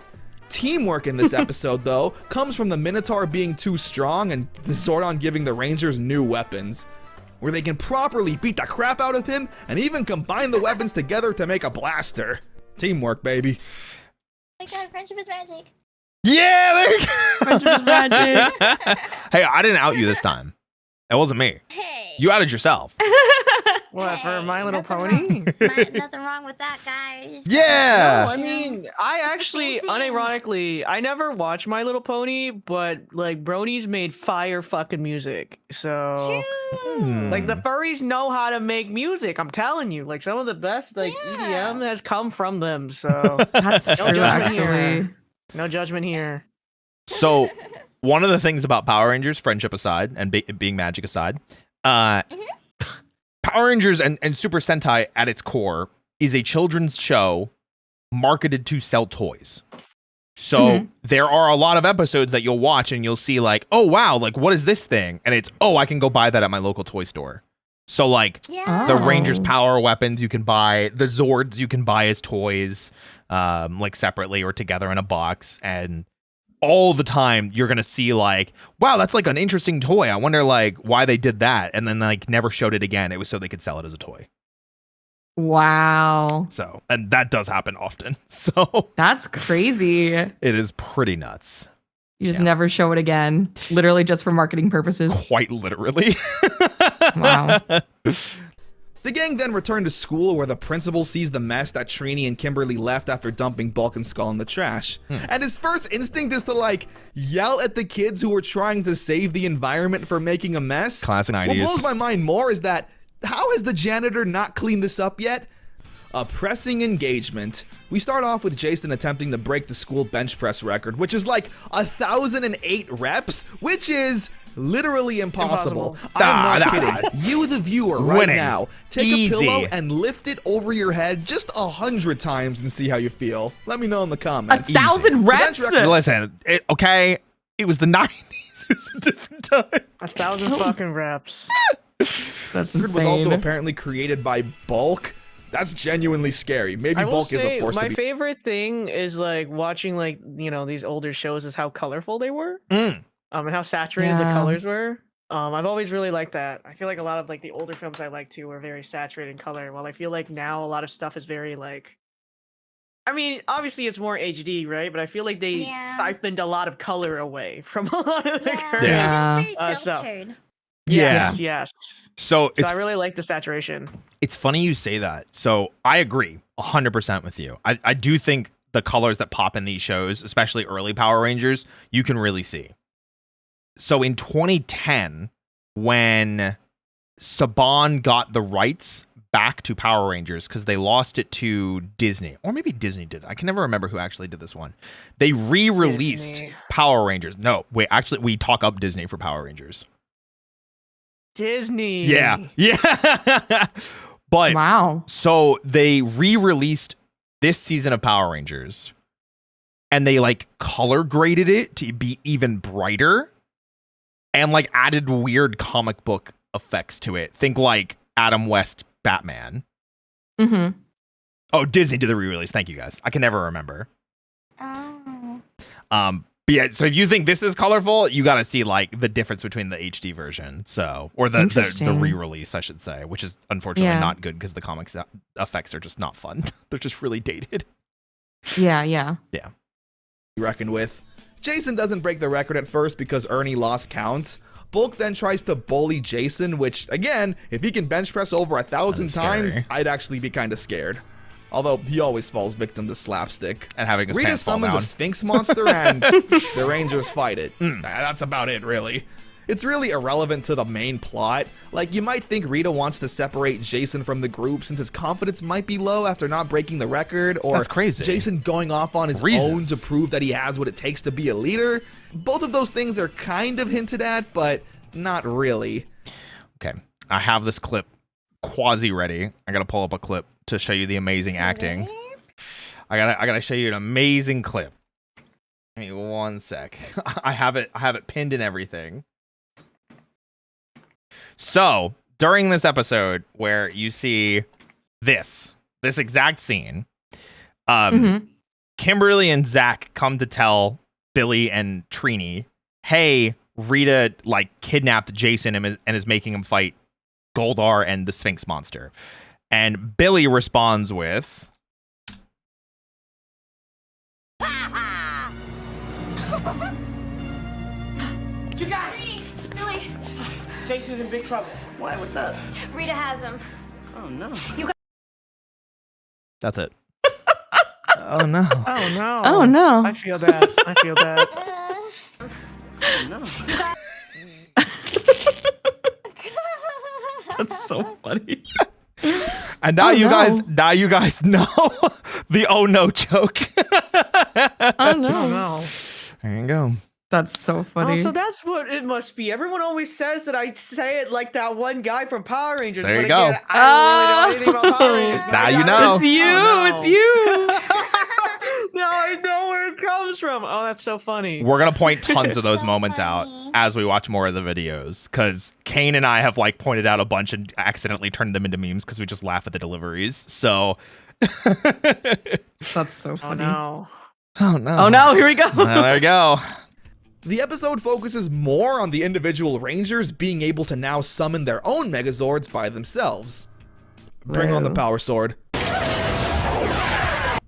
Teamwork in this episode, though, comes from the Minotaur being too strong and the Zordon giving the Rangers new weapons, where they can properly beat the crap out of him and even combine the weapons together to make a blaster. Teamwork, baby. Oh my god, friendship is magic. Yeah, there you go. Friendship is magic. Hey, I didn't out you this time. It wasn't me. Hey. You outed yourself. What, for My Little nothing Pony? Nothing wrong with that, guys. Yeah. No, I mean, I actually, thing. unironically, I never watched My Little Pony, but like bronies made fire fucking music. So, like the furries know how to make music. I'm telling you, like some of the best like EDM has come from them. So, That's true, judgment actually. here. No judgment here. So, one of the things about Power Rangers, friendship aside, and being magic aside, Power Rangers and Super Sentai at its core is a children's show marketed to sell toys. So there are a lot of episodes that you'll watch and you'll see like, oh wow, like what is this thing? And it's, oh, I can go buy that at my local toy store. So like Yeah. the Oh. Rangers power weapons you can buy, the Zords you can buy as toys, like separately or together in a box, and all the time you're gonna see like, wow, that's like an interesting toy. I wonder like why they did that, and then like never showed it again. It was so they could sell it as a toy. Wow. So, and that does happen often. So That's crazy. it is pretty nuts. You just never show it again. Literally just for marketing purposes. Quite literally. Wow. The gang then return to school where the principal sees the mess that Trini and Kimberly left after dumping Bulk and Skull in the trash. And his first instinct is to like yell at the kids who were trying to save the environment for making a mess. Classic What 90s. blows my mind more is that how has the janitor not cleaned this up yet? A pressing engagement. We start off with Jason attempting to break the school bench press record, which is like 1,008 reps, which is literally impossible. I'm not kidding. You, the viewer, right Winning. now, take Easy. a pillow and lift it over your head just 100 times and see how you feel. Let me know in the comments. 1,000 The bench reps? record- Listen, it was the 90s. It was a different time. 1,000 fucking reps. That's was also insane. apparently created by Bulk. That's genuinely scary. Maybe I will Bulk is say a force my to be. favorite thing is like watching like these older shows is how colorful they were. And how saturated the Yeah. colors were. I've always really liked that. I feel like a lot of like the older films I like too were very saturated in color. While I feel like now a lot of stuff is very like, I mean, obviously it's more HD, right? But I feel like they Yeah. siphoned a lot of color away from a lot of the Yeah. current. Yeah. It's very stuff. filtered. Yes, yes. So So it's I really like the saturation. it's funny you say that. So I agree 100% with you. I do think the colors that pop in these shows, especially early Power Rangers, you can really see. So in 2010, when Saban got the rights back to Power Rangers because they lost it to Disney, or maybe Disney did. I can never remember who actually did this one. They re-released Disney. Power Rangers. No, wait, actually, we talk up Disney for Power Rangers. Disney. Yeah. But Wow. so they re-released this season of Power Rangers and they like color graded it to be even brighter and like added weird comic book effects to it. Think like Adam West Batman. Mm-hmm. Oh, Disney did the re-release. Thank you guys. I can never remember. Oh. But yeah, so if you think this is colorful, you got to see like the difference between the HD version, or the re-release, I should say, which is unfortunately not good because the comics effects are just not fun. They're just really dated. Yeah. Reckoned with. Jason doesn't break the record at first because Ernie lost counts. Bulk then tries to bully Jason, which, again, if he can bench press over 1,000 times, I'd actually be kind of scared. Although he always falls victim to slapstick. And having his Rita pants fall summons down. a Sphinx monster and the Rangers fight it. That's about it, really. It's really irrelevant to the main plot. Like, you might think Rita wants to separate Jason from the group since his confidence might be low after not breaking the record, or That's crazy. Jason going off on his own to prove that he has what it takes to be a leader. Both of those things are kind of hinted at, but not really. Okay, I have this clip quasi ready. I gotta pull up a clip to show you the amazing acting. I gotta show you an amazing clip. Give me 1 sec. I have it pinned and everything. So during this episode where you see this exact scene, Kimberly and Zach come to tell Billy and Trini, hey, Rita like kidnapped Jason and is making him fight Goldar and the Sphinx monster. And Billy responds with, You guys! Billy, Jason's in big trouble. Why? What's up? Rita has him. Oh no. that's it. Oh no. Oh no. Oh no. I feel that. Oh no. That's so funny. And now you guys know the oh no joke. Oh no. Oh no. There you go. That's so funny. Oh, so that's what it must be. Everyone always says that I say it like that one guy from Power Rangers. There but you go. again, I don't really know anything about Power Rangers. but Now I you got know. It's you. Oh, no. It's you. Now I know where it comes from. Oh, that's so funny. We're gonna point tons of those So moments out funny. as we watch more of the videos, because Kane and I have like pointed out a bunch and accidentally turned them into memes because we just laugh at the deliveries. So That's so Oh funny. no. oh no. Oh no, here we go. Well, there you go. The episode focuses more on the individual Rangers being able to now summon their own Megazords by themselves. Bring on the Whoa. power sword.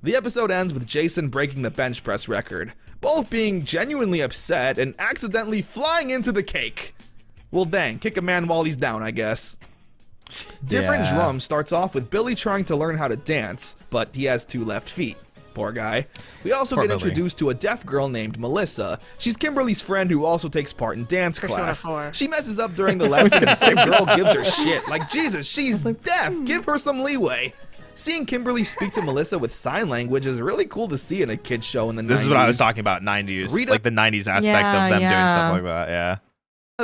The episode ends with Jason breaking the bench press record, both being genuinely upset and accidentally flying into the cake. Well dang, kick a man while he's down, I guess. Different Yeah. Drum starts off with Billy trying to learn how to dance, but he has 2 left feet. Poor guy. We also Poor get Billy. introduced to a deaf girl named Melissa. She's Kimberly's friend who also takes part in dance Persona class. 4. She messes up during the lesson and some girl gives her shit. Like, Jesus, she's deaf. Give her some leeway. Seeing Kimberly speak to Melissa with sign language is really cool to see in a kid's show in the 90s. This is what I was talking about, 90s. Rita- like the 90s aspect Yeah, of them doing yeah. stuff like that, yeah.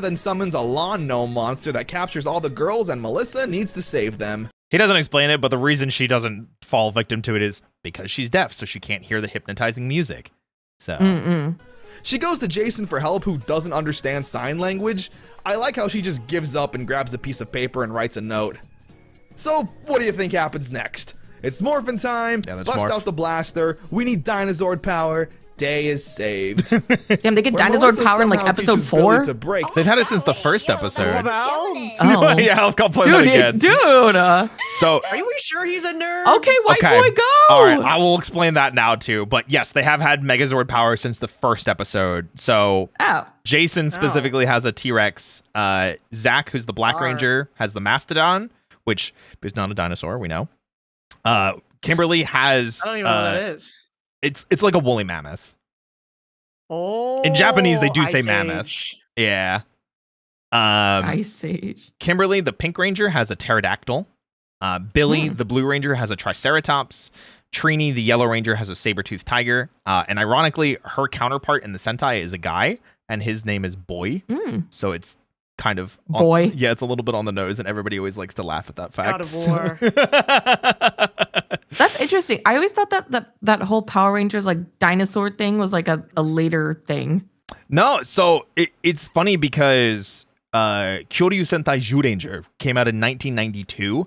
Then summons a lawn gnome monster that captures all the girls, and Melissa needs to save them. He doesn't explain it, but the reason she doesn't fall victim to it is because she's deaf, so she can't hear the hypnotizing music. So Mm-mm. She goes to Jason for help, who doesn't understand sign language. I like how she just gives up and grabs a piece of paper and writes a note. So, what do you think happens next? It's Morphin time. Yeah, let's Bust morph. out the blaster. We need dinosaur power. Day is saved. Damn, they get Where dinosaur Melissa power in like somehow episode teaches Billy 4. to break. they've had it since the first episode. Val? Oh. Yeah, I'll play that Dude, again. dude. So Are you sure he's a nerd? Okay, white Okay. boy, go. all right, I will explain that now too. But yes, they have had Megazord power since the first episode. So Oh. Jason specifically has a T-Rex. Zach, who's the Black Arr. Ranger, has the Mastodon, which is not a dinosaur, we know. Kimberly has I don't even know what that is. it's like a woolly mammoth. Oh. in Japanese, they do say Ice mammoth. Age. Yeah. Ice Age. Kimberly, the Pink Ranger, has a pterodactyl. Billy, Hmm. the Blue Ranger, has a triceratops. Trini, the Yellow Ranger, has a saber-toothed tiger. And ironically, her counterpart in the Sentai is a guy, and his name is Boy. Mm. So it's kind of Boy. Yeah, it's a little bit on the nose, and everybody always likes to laugh at that fact. God of War. That's interesting. I always thought that whole Power Rangers like dinosaur thing was like a later thing. No, so it's funny because Kyoryu Sentai Zyuranger came out in 1992,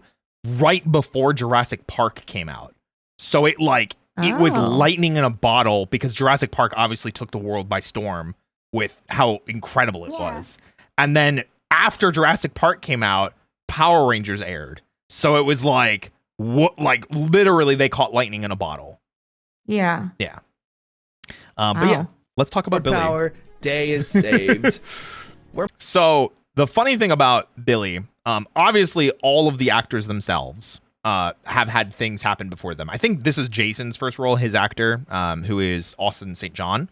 right before Jurassic Park came out. So it like It was Oh. lightning in a bottle because Jurassic Park obviously took the world by storm with how incredible it Yeah. was. And then after Jurassic Park came out, Power Rangers aired. So it was like, what? Like literally, they caught lightning in a bottle. Yeah. Yeah. But yeah, Wow. let's talk about Billy. Power, day is saved. So the funny thing about Billy, obviously all of the actors themselves have had things happen before them. I think this is Jason's first role, his actor, who is Austin St. John.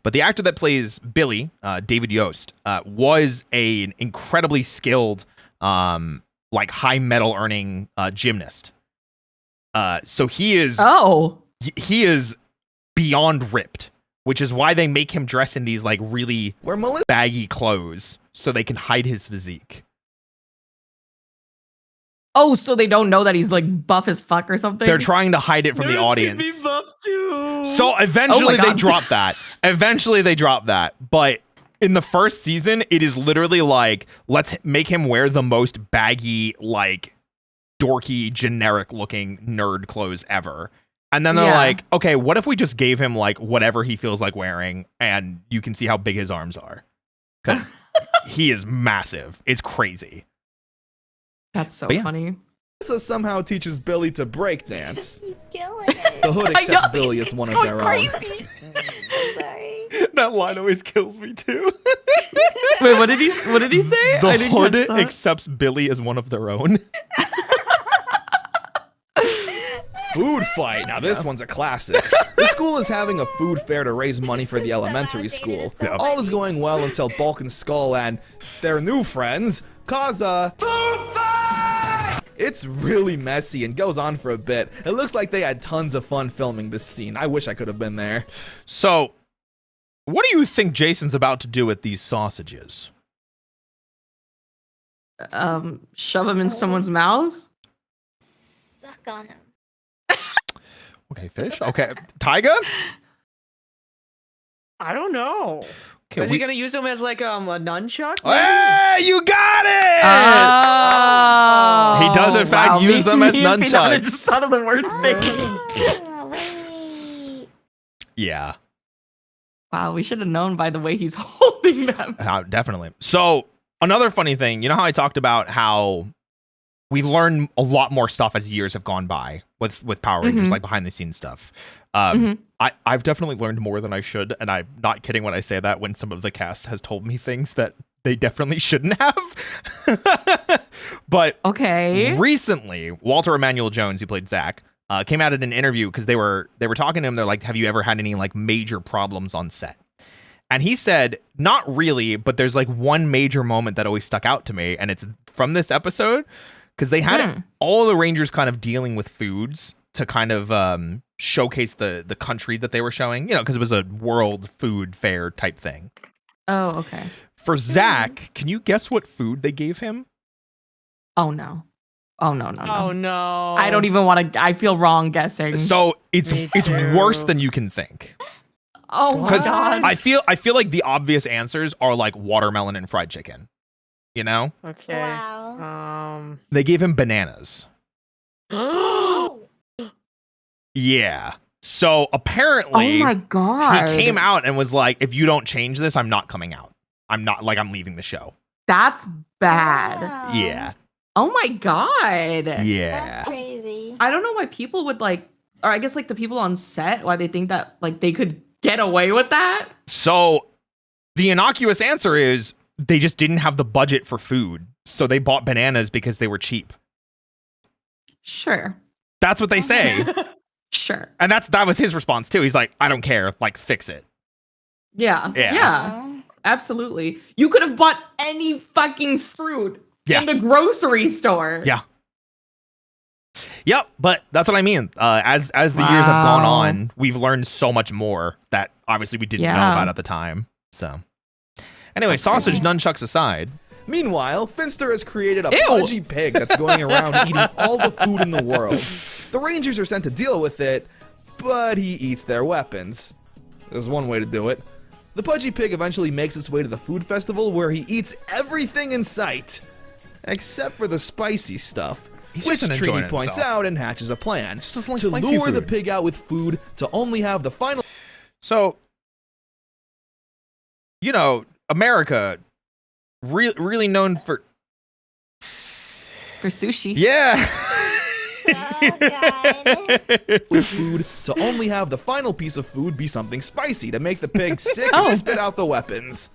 But the actor that plays Billy, David Yost, was an incredibly skilled, like high medal earning gymnast. So he is Oh. he is beyond ripped, which is why they make him dress in these like really Where Melissa baggy clothes so they can hide his physique. Oh, so they don't know that he's like buff as fuck or something? They're trying to hide it from the Nerds can audience. be buff too. So eventually Oh my they God. drop that. Eventually they drop that. But in the first season, it is literally like, let's make him wear the most baggy, like dorky, generic looking nerd clothes ever. And then they're Yeah. like, okay, what if we just gave him like whatever he feels like wearing and you can see how big his arms are? Because he is massive. It's crazy. That's so But yeah. funny. somehow teaches Billy to break dance. He's killing it. The hood I know, accepts Billy as one of going their own. crazy. I'm sorry. That line always kills me too. Wait, what did he say? The I didn't hood catch that. accepts Billy as one of their own. Food fight. Now this one's a classic. The school is having a food fair to raise money for the elementary school. Yeah. All is going well until Bulk and Skull and their new friends cause a food fight! It's really messy and goes on for a bit. It looks like they had tons of fun filming this scene. I wish I could have been there. So, what do you think Jason's about to do with these sausages? Shove him in someone's mouth? Suck on him. Okay, fish. Okay, Tyga. I don't know. Okay, Is he gonna use them as like a nunchuck? maybe? Hey, you got it! Oh, He does, in fact, use them as me and Pinata nunchucks. just thought of the worst thing. Oh, wait. Yeah, Wow, we should have known by the way he's holding them. definitely. So, another funny thing, you know how I talked about how we learn a lot more stuff as years have gone by with Power Rangers, Mhm. like behind the scenes stuff. Mhm. I've definitely learned more than I should, and I'm not kidding when I say that when some of the cast has told me things that they definitely shouldn't have. But Okay. recently, Walter Emmanuel Jones, who played Zach, came out in an interview because they were talking to him. They're like, "Have you ever had any like major problems on set?" And he said, "Not really, but there's like one major moment that always stuck out to me, and it's from this episode because they had all the Rangers kind of dealing with foods to kind of showcase the country that they were showing, you know, because it was a world food fair type thing." Oh, okay. For Zach, can you guess what food they gave him? Oh no. Oh no. Oh no! I don't even want to. I feel wrong guessing. So it's Me worse too. than you can think. Oh my Because god. I feel like the obvious answers are like watermelon and fried chicken. You know, Okay. Wow. they gave him bananas. Oh. Yeah. So Oh apparently, my god. he came out and was like, "If you don't change this, I'm not coming out. I'm I'm leaving the show." That's bad. Wow. Yeah. Oh my god. Yeah. That's crazy. I don't know why people would like, or I guess like the people on set, why they think that like they could get away with that. So the innocuous answer is they just didn't have the budget for food, so they bought bananas because they were cheap. Sure. That's what they say. Sure. And that was his response too. He's like, "I don't care, like fix it." Yeah. Yeah. Yeah. Absolutely. You could have bought any fucking fruit Yeah. in the grocery store. Yeah. Yep, but that's what I mean. As the years have gone Wow. on, we've learned so much more that obviously we didn't know Yeah. about at the time. So anyway, sausage nunchucks aside. Meanwhile, Finster has created a Ew. pudgy pig that's going around eating all the food in the world. The Rangers are sent to deal with it, but he eats their weapons. There's one way to do it. The pudgy pig eventually makes its way to the food festival where he eats everything in sight, except for the spicy stuff. He's which just enjoying Trini points himself. out and hatches a plan Just doesn't like to spicy lure the food. pig out with food to only have the final. So, you know, America, really known for sushi. yeah. Oh, God. with food to only have the final piece of food be something spicy to make the pig sick Oh. and spit out the weapons.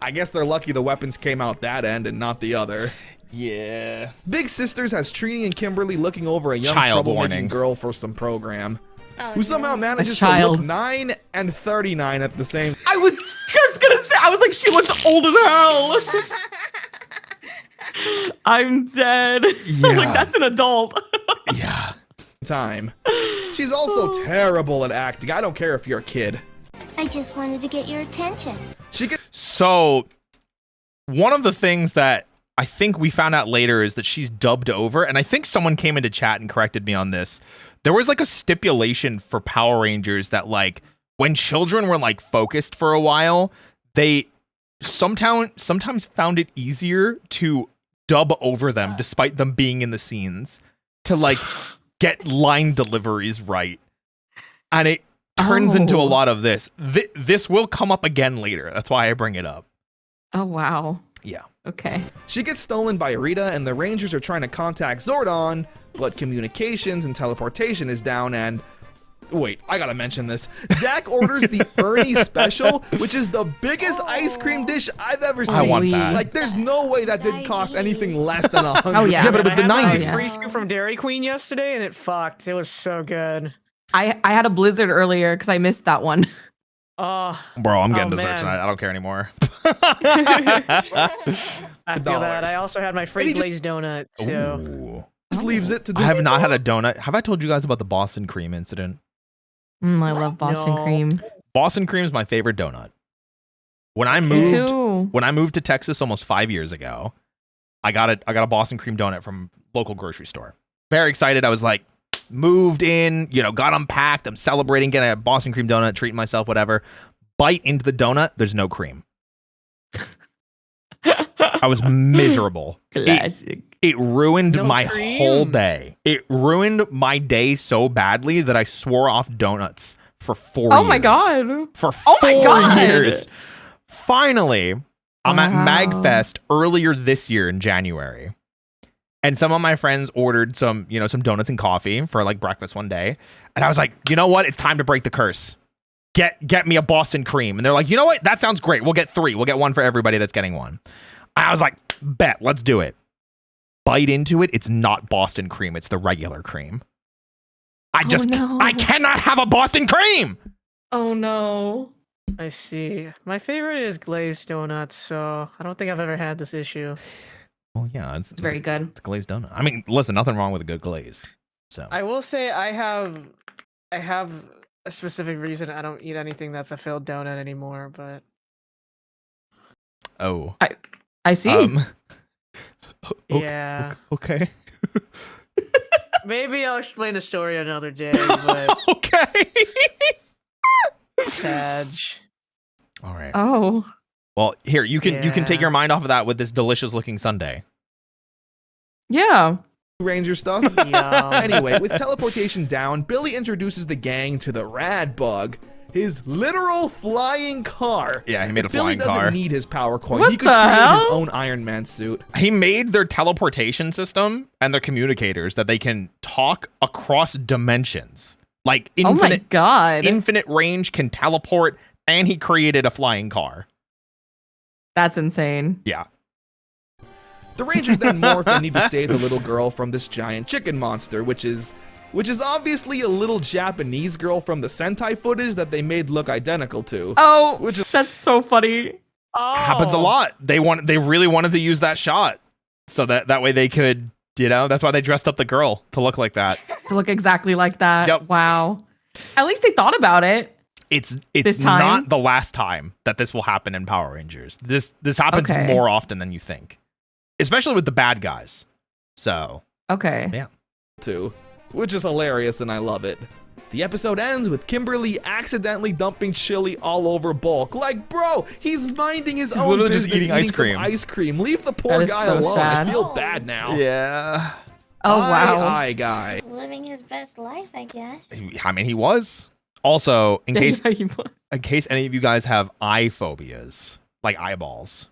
I guess they're lucky the weapons came out that end and not the other. Yeah. Big Sisters has Trini and Kimberly looking over a young Child troublemaking warning. girl for some program, Oh, who somehow no. manages to child. look 9 and 39 at the same. I was just gonna say, I was like, she looks old as hell. I'm dead. I was Yeah. like, that's an adult. Yeah. time. She's also terrible at acting. I don't care if you're a kid. I just wanted to get your attention. She gets So, one of the things that I think we found out later is that she's dubbed over, and I think someone came into chat and corrected me on this. There was like a stipulation for Power Rangers that like when children were like focused for a while, they sometimes found it easier to dub over them despite them being in the scenes to like get line deliveries right. And it turns into a Oh. lot of this. This will come up again later. That's why I bring it up. Oh, wow. Yeah. Okay. She gets stolen by Rita, and the Rangers are trying to contact Zordon, but communications and teleportation is down, and... Wait, I gotta mention this. Zach orders the Ernie Special, which is the biggest ice cream dish I've ever seen. I want that. Like, there's no way that didn't cost anything less than $100. Oh, yeah. Yeah, but it was the I had 90s. my free scoop from Dairy Queen yesterday, and it fucked. It was so good. I had a blizzard earlier because I missed that one. Oh, Bro, I'm getting Oh, dessert man. tonight. I don't care anymore. I feel that. I $1. also had my free And he just- glazed donut, so... Ooh. Just leaves it to do I have not had a donut. Have I told you guys about the Boston cream incident? I love Boston No. cream. Boston cream is my favorite donut. When I Me moved too. when I moved to Texas almost 5 years ago, I got a Boston cream donut from local grocery store. Very excited. I was like, moved in, got unpacked. I'm celebrating getting a Boston cream donut, treating myself, whatever. Bite into the donut, there's no cream. I was miserable. Classic. It ruined No my cream? whole day. It ruined my day so badly that I swore off donuts for 4 years. Oh my god. For Oh my 4 God. years. Finally, I'm at Wow. MagFest earlier this year in January. And some of my friends ordered some donuts and coffee for like breakfast one day. And I was like, you know what? It's time to break the curse. Get me a Boston cream. And they're like, you know what? That sounds great. We'll get 3. We'll get 1 for everybody that's getting 1. I was like, bet, let's do it. Bite into it. It's not Boston cream. It's the regular cream. I cannot have a Boston cream. Oh no. I see. My favorite is glazed donuts, so I don't think I've ever had this issue. Well, yeah, It's very good. It's a glazed donut. I mean, listen, nothing wrong with a good glazed. So I will say I have a specific reason I don't eat anything that's a filled donut anymore, but oh, I see. yeah. Okay. Maybe I'll explain the story another day, but Okay. Sag. All right. Oh. Well, here you can take Yeah. your mind off of that with this delicious looking sundae. Yeah. Ranger stuff. Yum. Anyway, with teleportation down, Billy introduces the gang to the Rad Bug, his literal flying car. Yeah, he made a Billy flying doesn't car. need his power coin. What He could the create his hell? own Iron Man suit. He made their teleportation system and their communicators that they can talk across dimensions, like Oh my infinite god. infinite range, can teleport, and he created a flying car. That's insane. Yeah. The Rangers then morph and need to save the little girl from this giant chicken monster, which is obviously a little Japanese girl from the Sentai footage that they made look identical to. Oh, Which is- that's so funny. Oh, Happens a lot. They really wanted to use that shot so that way they could, that's why they dressed up the girl to look like that. To look exactly like that. Yep. Wow. At least they thought about it. It's This time? not the last time that this will happen in Power Rangers. This happens Okay. more often than you think, especially with the bad guys. So Okay. too, which is hilarious and I love it. The episode ends with Kimberly accidentally dumping chili all over Bulk. Like, bro, he's minding his own literally just business, eating ice some cream. ice cream. Leave the poor That is guy so alone. sad. I feel bad now. yeah. Oh wow. I guy. He's living his best life, I guess. I mean, he was. Also, in case Yeah, you- in case any of you guys have eye phobias, like eyeballs,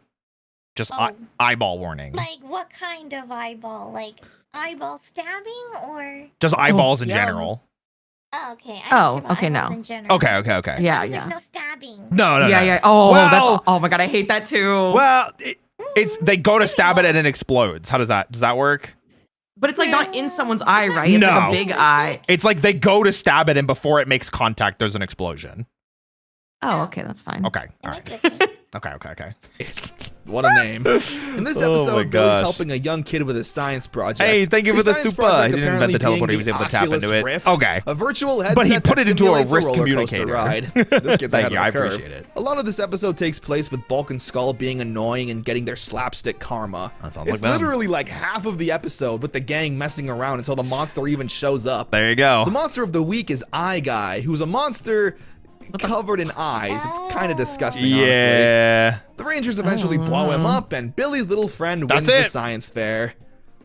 just Oh. eyeball warning. Like, what kind of eyeball? Like, eyeball stabbing or? Just eyeballs in yeah. general. Oh, okay. Oh, care about okay, eyeballs no. in general. Okay. As Yeah, long as yeah. There's no stabbing. No. Yeah, yeah. Oh, Well- that's. Oh my god, I hate that too. Well, it's they go to stab it and it explodes. How does that work? But it's like not in someone's eye, right? It's like No. a big eye. It's like they go to stab it and before it makes contact, there's an explosion. Oh, okay, that's fine. Okay. All It right. might be okay. Okay. What a name. In this Oh my episode, Billy's gosh. helping a young kid with a science project. Hey, thank you His for the science super. project He didn't invent the apparently teleporter. He being was able the to tap into Oculus it. Rift, Okay. a virtual headset But he put that it into a simulates wrist roller coaster communicator. ride. This kid's Thank ahead you. of I the curve. appreciate it. A lot of this episode takes place with Bulk and Skull being annoying and getting their slapstick karma. That sounds It's like them. literally like half of the episode with the gang messing around until the monster even shows up. There you go. The monster of the week is Eye Guy, who's a monster covered in eyes. It's kind of disgusting, honestly. Yeah. The Rangers eventually blow him up, and Billy's little friend That's wins the it. science fair.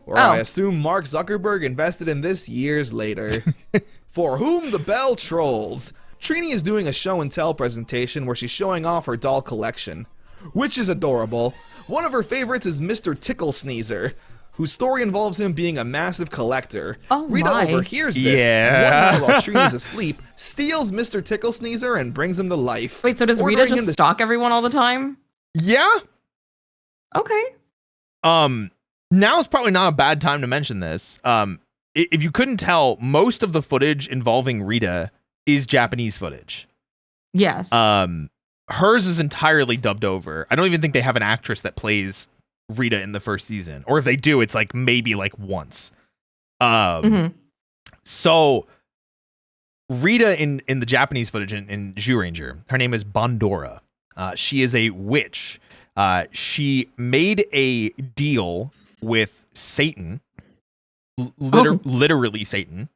Or Oh. I assume Mark Zuckerberg invested in this years later. For whom the bell trolls. Trini is doing a show and tell presentation where she's showing off her doll collection, which is adorable. One of her favorites is Mr. Tickle Sneezer, whose story involves him being a massive collector. Oh Rita my. overhears this, Yeah. and one night while Trini's asleep, steals Mr. Tickle Sneezer and brings him to life. Wait, so does Rita ordering just him to stalk everyone all the time? Yeah. Okay. Now is probably not a bad time to mention this. If you couldn't tell, most of the footage involving Rita is Japanese footage. Yes. Hers is entirely dubbed over. I don't even think they have an actress that plays Rita in the first season, or if they do, it's like maybe like once. Mhm. So Rita in the Japanese footage in Zyuranger, her name is Bandora. She is a witch. She made a deal with Satan, literally Satan,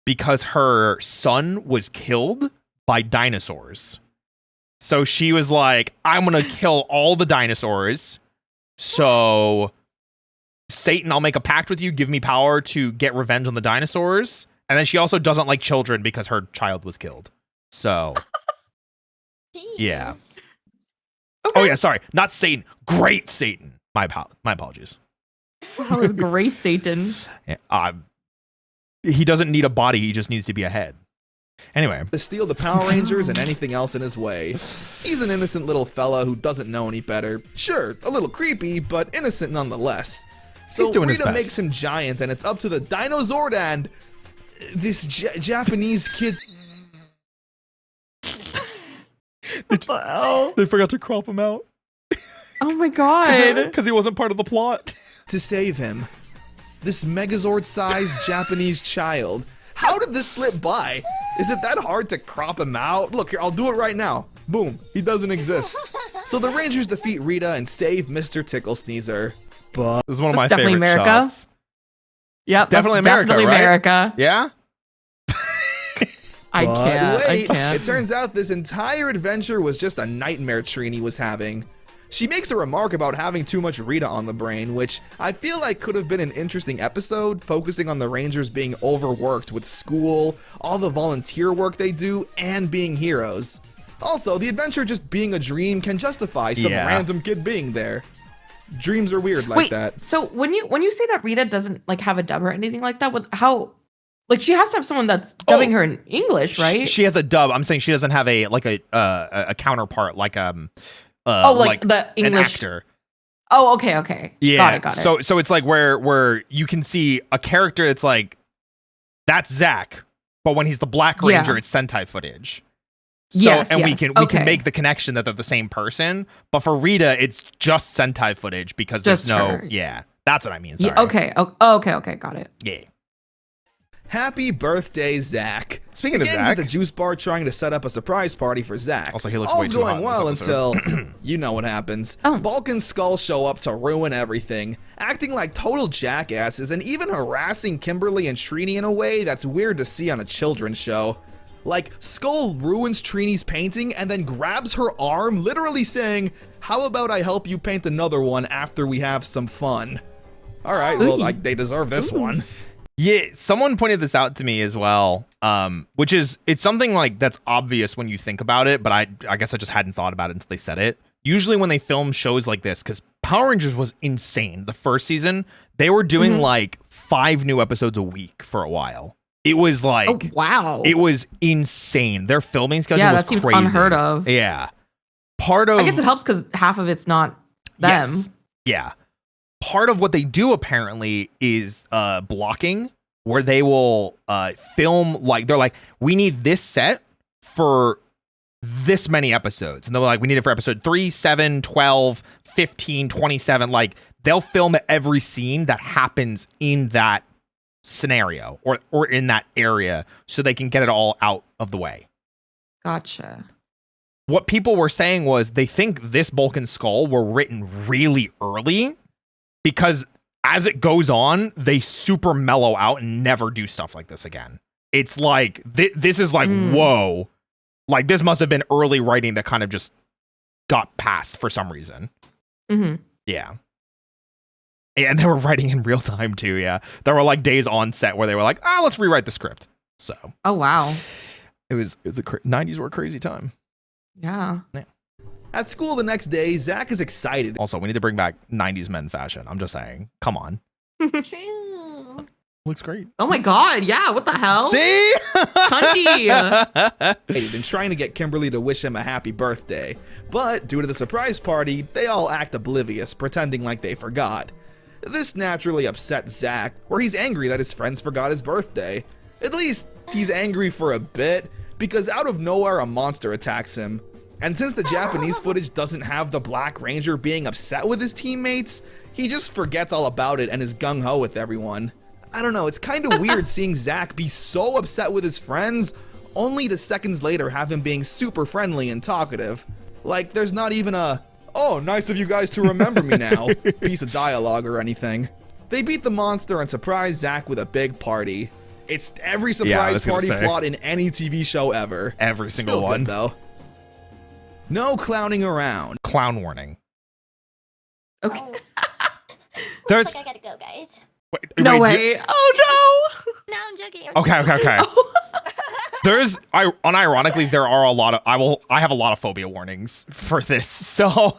because her son was killed by dinosaurs. So she was like, I'm going to kill all the dinosaurs. So Satan, I'll make a pact with you. Give me power to get revenge on the dinosaurs. And then she also doesn't like children because her child was killed. So, yeah. Jeez. Oh, yeah, sorry. Not Satan. Great Satan. My apologies. That was great, Satan. Yeah, he doesn't need a body. He just needs to be a head. Anyway. to steal the Power Rangers and anything else in his way. He's an innocent little fella who doesn't know any better. Sure, a little creepy, but innocent nonetheless. So He's doing his Rita best. makes him giant, and it's up to the Dinozord and this Japanese kid What the hell? They forgot to crop him out Oh my god. because he wasn't part of the plot. to save him. This Megazord-sized Japanese child. How did this slip by? Is it that hard to crop him out? Look, here, I'll do it right now. Boom, he doesn't exist. So the Rangers defeat Rita and save Mr. Tickle Sneezer. But This is one of my That's definitely favorite America. shots. Yep, Definitely that's America, definitely right? America. Yeah? I But can't. wait, I can't. It turns out this entire adventure was just a nightmare Trini was having. She makes a remark about having too much Rita on the brain, which I feel like could have been an interesting episode, focusing on the Rangers being overworked with school, all the volunteer work they do, and being heroes. Also, the adventure just being a dream can justify some Yeah. random kid being there. Dreams are weird like Wait, that. so when you say that Rita doesn't like have a dub or anything like that, with how like she has to have someone that's dubbing her in English, right? She has a dub. I'm saying she doesn't have a counterpart like like the an English actor. Oh, okay. Yeah. Got it. So it's like where you can see a character. It's like that's Zach, but when he's the Black Yeah. Ranger, it's Sentai footage. So Yes, and we yes. can Okay. make the connection that they're the same person. But for Rita, it's just Sentai footage because Just there's no. her. Yeah, that's what I mean. Sorry. Yeah, okay. Okay, got it. Yeah. Happy birthday, Zach. Speaking the of gang's Zach- at the juice bar trying to set up a surprise party for Zach. Also, he looks All's way too going hot in this well episode. until you know what happens. Oh. Bulk and Skull show up to ruin everything, acting like total jackasses and even harassing Kimberly and Trini in a way that's weird to see on a children's show. Like, Skull ruins Trini's painting and then grabs her arm, literally saying, "How about I help you paint another one after we have some fun?" All right, well, Ooh. they deserve this one. Yeah, someone pointed this out to me as well, which is, it's something like that's obvious when you think about it, but I guess I just hadn't thought about it until they said it. Usually when they film shows like this, because Power Rangers was insane. The first season, they were doing like 5 new episodes a week for a while. It was like, Oh, wow. it was insane. Their filming schedule was that seems crazy. unheard of. Yeah. Part of, I guess it helps because half of it's not them. Yes. Yeah. Part of what they do apparently is blocking, where they will film, like, they're like, we need this set for this many episodes. And they're like, we need it for episode 3, 7, 12, 15, 27. Like, they'll film every scene that happens in that scenario or in that area so they can get it all out of the way. Gotcha. What people were saying was they think this Bulk and Skull were written really early because as it goes on, they super mellow out and never do stuff like this again. It's like, this is like, whoa. Like, this must have been early writing that kind of just got passed for some reason. Yeah. And they were writing in real time too, yeah. There were like days on set where they were like, let's rewrite the script. So. Oh, wow. It was 90s were a crazy time. Yeah. At school the next day, Zach is excited. Also, we need to bring back 90s men fashion. I'm just saying. Come on. True. Looks great. Oh my god, yeah, what the hell? See? Cunty. And trying to get Kimberly to wish him a happy birthday. But due to the surprise party, they all act oblivious, pretending like they forgot. This naturally upsets Zach, where he's angry that his friends forgot his birthday. At least, he's angry for a bit, because out of nowhere a monster attacks him. And since the Japanese footage doesn't have the Black Ranger being upset with his teammates, he just forgets all about it and is gung-ho with everyone. I don't know, it's kind of weird seeing Zach be so upset with his friends, only to seconds later have him being super friendly and talkative. Like, there's not even a, oh, nice of you guys to remember me now, piece of dialogue or anything. They beat the monster and surprise Zach with a big party. It's every surprise party plot in any TV show ever. Every single Still one. Good, though. No clowning around. Clown warning. Okay. Oh. There's Looks like I gotta go, guys. No wait, way. Oh No, I'm joking. Okay. There's unironically there are a lot of I have a lot of phobia warnings for this. So no.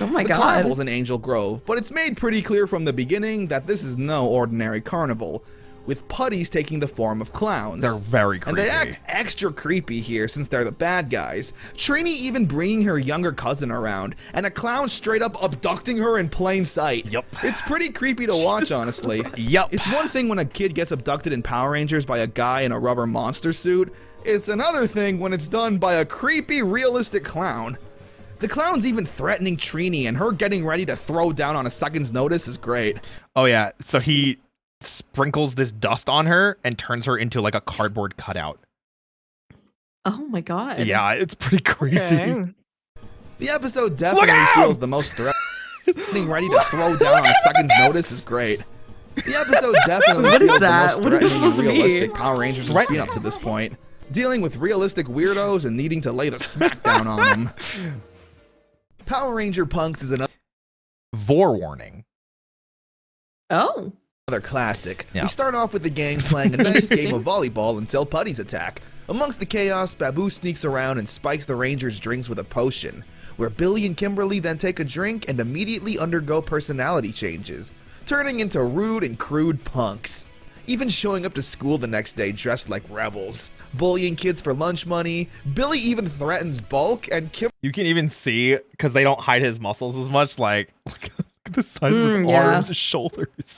Oh my The god. carnival's in Angel Grove, but it's made pretty clear from the beginning that this is no ordinary carnival, with putties taking the form of clowns. they're very creepy. And they act extra creepy here since they're the bad guys. Trini even bringing her younger cousin around, and a clown straight up abducting her in plain sight. Yep. It's pretty creepy to watch, honestly. Yep. It's one thing when a kid gets abducted in Power Rangers by a guy in a rubber monster suit. It's another thing when it's done by a creepy, realistic clown. The clown's even threatening Trini, and her getting ready to throw down on a second's notice is great. Oh yeah. So he sprinkles this dust on her and turns her into like a cardboard cutout. Oh my god. Yeah, it's pretty crazy. Okay. The episode definitely feels the most threatening. Ready to throw down on a second's notice is great. The episode definitely What is feels that? the most What is this threatening and supposed to be? realistic Power Rangers has been up to this point. Dealing with realistic weirdos and needing to lay the smackdown on them. Power Ranger Punks is another Vor warning. Oh. classic. Yeah. We start off with the gang playing a nice game of volleyball until putties attack. Amongst the chaos, Babu sneaks around and spikes the Rangers' drinks with a potion, where Billy and Kimberly then take a drink and immediately undergo personality changes, turning into rude and crude punks. Even showing up to school the next day dressed like rebels, bullying kids for lunch money. Billy even threatens Bulk, and You can even see, because they don't hide his muscles as much, like look at the size of his yeah. arms, his shoulders.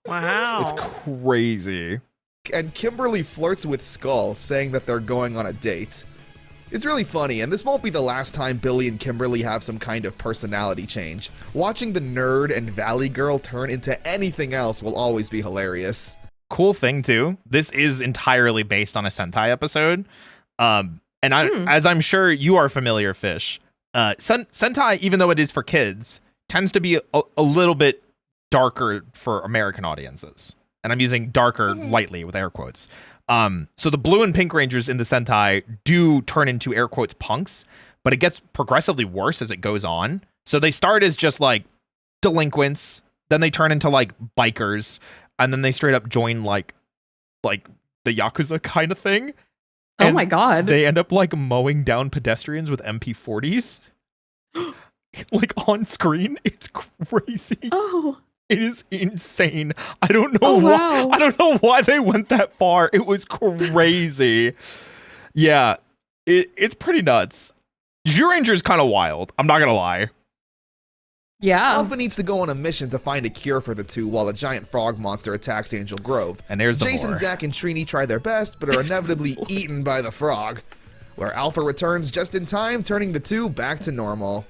Wow. It's crazy. Kimberly flirts with Skull, saying that they're going on a date. It's really funny, and this won't be the last time Billy and Kimberly have some kind of personality change. Watching the nerd and valley girl turn into anything else will always be hilarious. Cool thing too, this is entirely based on a Sentai episode. And as I'm sure you are familiar, Fish, Sentai, even though it is for kids, tends to be a little bit darker for American audiences. And I'm using darker lightly with air quotes. So the blue and pink Rangers in the Sentai do turn into air quotes punks, but it gets progressively worse as it goes on. So they start as just like delinquents, then they turn into like bikers, and then they straight up join like the Yakuza kind of thing. Oh And my god. They end up like mowing down pedestrians with MP40s. Like on screen. It's crazy. Oh. It is insane. I don't know Oh, why. wow. I don't know why they went that far. It was crazy. Yeah, it's pretty nuts. Zyuranger is kind of wild. I'm not gonna lie. Yeah. Alpha needs to go on a mission to find a cure for the two while a giant frog monster attacks Angel Grove. And there's the Jason, more. Zack, and Trini try their best, but are inevitably eaten by the frog, where Alpha returns just in time, turning the two back to normal.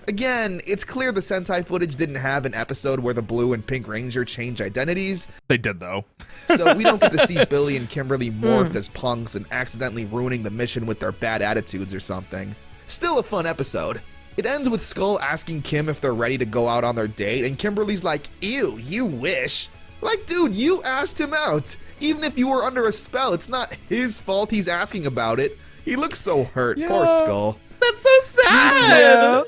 Again, it's clear the Sentai footage didn't have an episode where the Blue and Pink Ranger change identities, They did though. so we don't get to see Billy and Kimberly morphed as punks and accidentally ruining the mission with their bad attitudes or something. Still a fun episode. It ends with Skull asking Kim if they're ready to go out on their date, and Kimberly's like, ew, you wish. Like, dude, you asked him out. Even if you were under a spell, it's not his fault he's asking about it. He looks so hurt. Poor Yeah. Skull. That's so sad.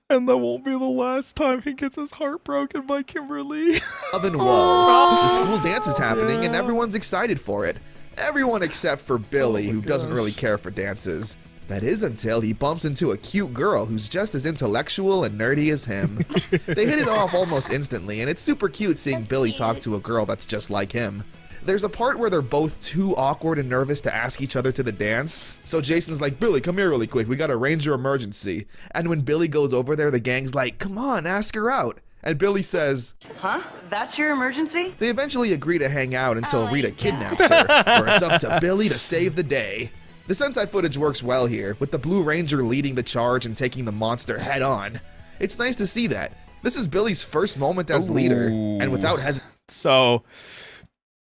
And that won't be the last time he gets his heart broken by Kimberly. Oven Wall. The school dance is happening, and everyone's excited for it. Everyone except for Billy, who doesn't really care for dances. That is until he bumps into a cute girl who's just as intellectual and nerdy as him. They hit it off almost instantly, and it's super cute seeing That's Billy cute. talk to a girl that's just like him. There's a part where they're both too awkward and nervous to ask each other to the dance, so Jason's like, Billy, come here really quick, we got a ranger emergency. And when Billy goes over there, the gang's like, come on, ask her out. And Billy says, Huh? That's your emergency? they eventually agree to hang out until Oh my Rita God. kidnaps her, where it's up to Billy to save the day. The Sentai footage works well here, with the Blue Ranger leading the charge and taking the monster head on. It's nice to see that. This is Billy's first moment as leader, and without hesitation, So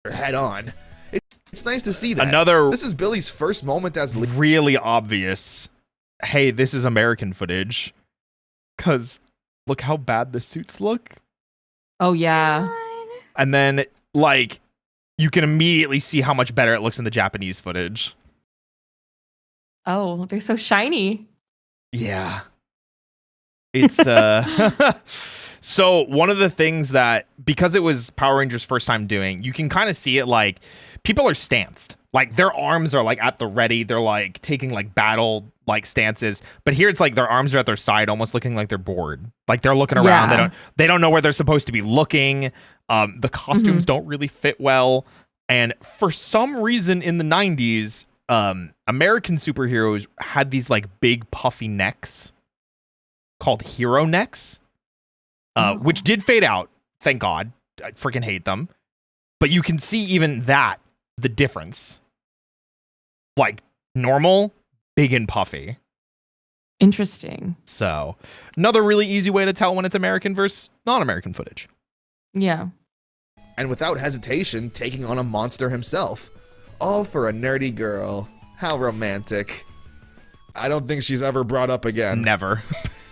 head on. It's nice to see that. Another- This is Billy's first moment as leader. really obvious. Hey, this is American footage. Cause look how bad the suits look. Oh yeah. God. And then like you can immediately see how much better it looks in the Japanese footage. Oh, they're so shiny. Yeah. It's so one of the things that, because it was Power Rangers' first time doing, you can kind of see it like people are stanced. Like their arms are like at the ready. They're like taking like battle like stances. But here it's like their arms are at their side, almost looking like they're bored. Like they're looking around. Yeah. They don't know where they're supposed to be looking. The costumes don't really fit well. And for some reason in the 90s, American superheroes had these like big puffy necks called hero necks, which did fade out. Thank God. I freaking hate them. But you can see even that, the difference. Like normal, big and puffy. Interesting. So another really easy way to tell when it's American versus non-American footage. Yeah. And without hesitation, taking on a monster himself. All for a nerdy girl. How romantic. I don't think she's ever brought up again. Never.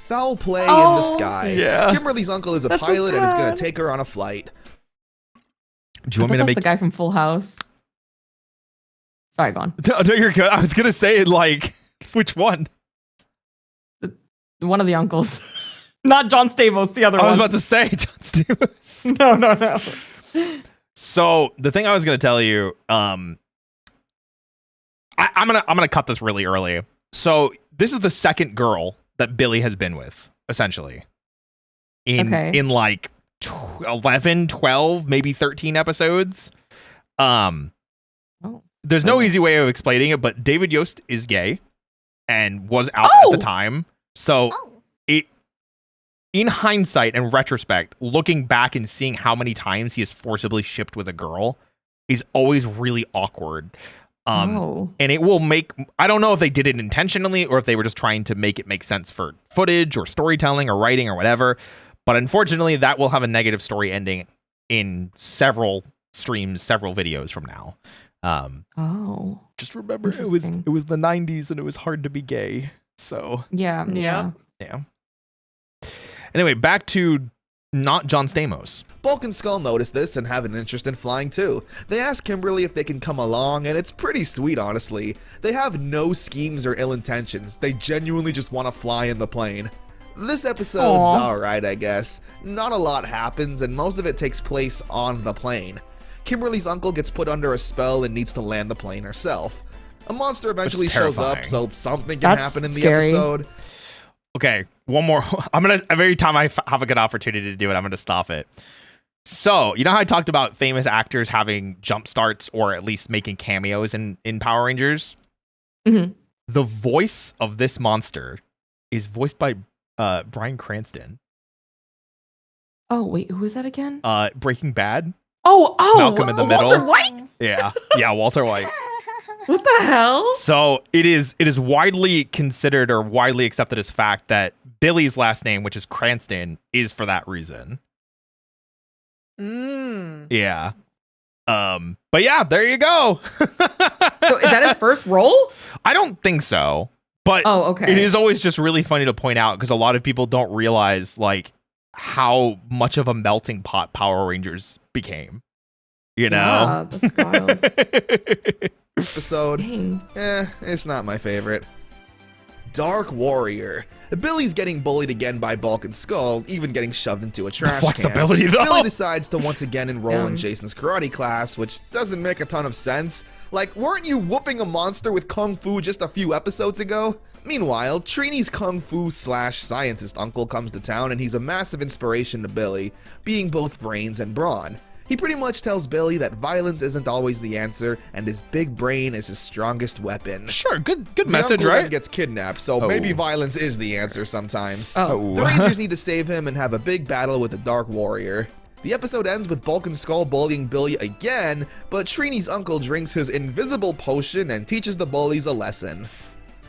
Foul play in Oh, the sky. yeah. Kimberly's uncle is a That's so pilot and is going sad. to take her on a flight. Do you want me to That's make the guy from Full House? Sorry, go on. No, you're good. I was gonna say like which one? One of the uncles. Not John Stamos, the other I was one. about to say John Stamos. No. So the thing I was gonna tell you, I'm gonna cut this really early. So this is the second girl that Billy has been with, essentially. In like 11, 12, maybe 13 episodes. There's no easy way of explaining it, but David Yost is gay and was out at the time. So it, in hindsight and retrospect, looking back and seeing how many times he is forcibly shipped with a girl is always really awkward. And it will make, I don't know if they did it intentionally or if they were just trying to make it make sense for footage or storytelling or writing or whatever. But unfortunately, that will have a negative story ending in several streams, several videos from now. Just remember, it was the 90s and it was hard to be gay. So Yeah. Anyway, back to not John Stamos. Bulk and Skull notice this and have an interest in flying too. They ask Kimberly if they can come along, and it's pretty sweet, honestly. They have no schemes or ill intentions. They genuinely just want to fly in the plane. This episode's alright, I guess. Not a lot happens, and most of it takes place on the plane. Kimberly's uncle gets put under a spell and needs to land the plane herself. A monster eventually shows up, so something can happen in the episode. Okay, one more. Every time I have a good opportunity to do it, I'm gonna stop it. So, you know how I talked about famous actors having jump starts or at least making cameos in Power Rangers? Mm-hmm. The voice of this monster is voiced by Bryan Cranston. Oh, wait, who is that again? Breaking Bad. Oh, Malcolm in the Middle. Walter White? Yeah, Walter White. What the hell? So it is widely considered or widely accepted as fact that Billy's last name, which is Cranston, is for that reason. Yeah. But yeah, there you go. So is that his first role? I don't think so. But okay. It is always just really funny to point out because a lot of people don't realize like how much of a melting pot Power Rangers became. You know? Yeah, that's wild. Episode. It's not my favorite. Dark Warrior. Billy's getting bullied again by Bulk and Skull, even getting shoved into a trash flexibility, can. though. Billy decides to once again enroll in Jason's karate class, which doesn't make a ton of sense. Like, weren't you whooping a monster with Kung Fu just a few episodes ago? Meanwhile, Trini's Kung Fu / scientist uncle comes to town and he's a massive inspiration to Billy, being both brains and brawn. He pretty much tells Billy that violence isn't always the answer, and his big brain is his strongest weapon. Sure, good The message, uncle right? then gets kidnapped, so maybe violence is the answer sometimes. Oh. The Rangers need to save him and have a big battle with the Dark Warrior. The episode ends with Bulk and Skull bullying Billy again, but Trini's uncle drinks his invisible potion and teaches the bullies a lesson.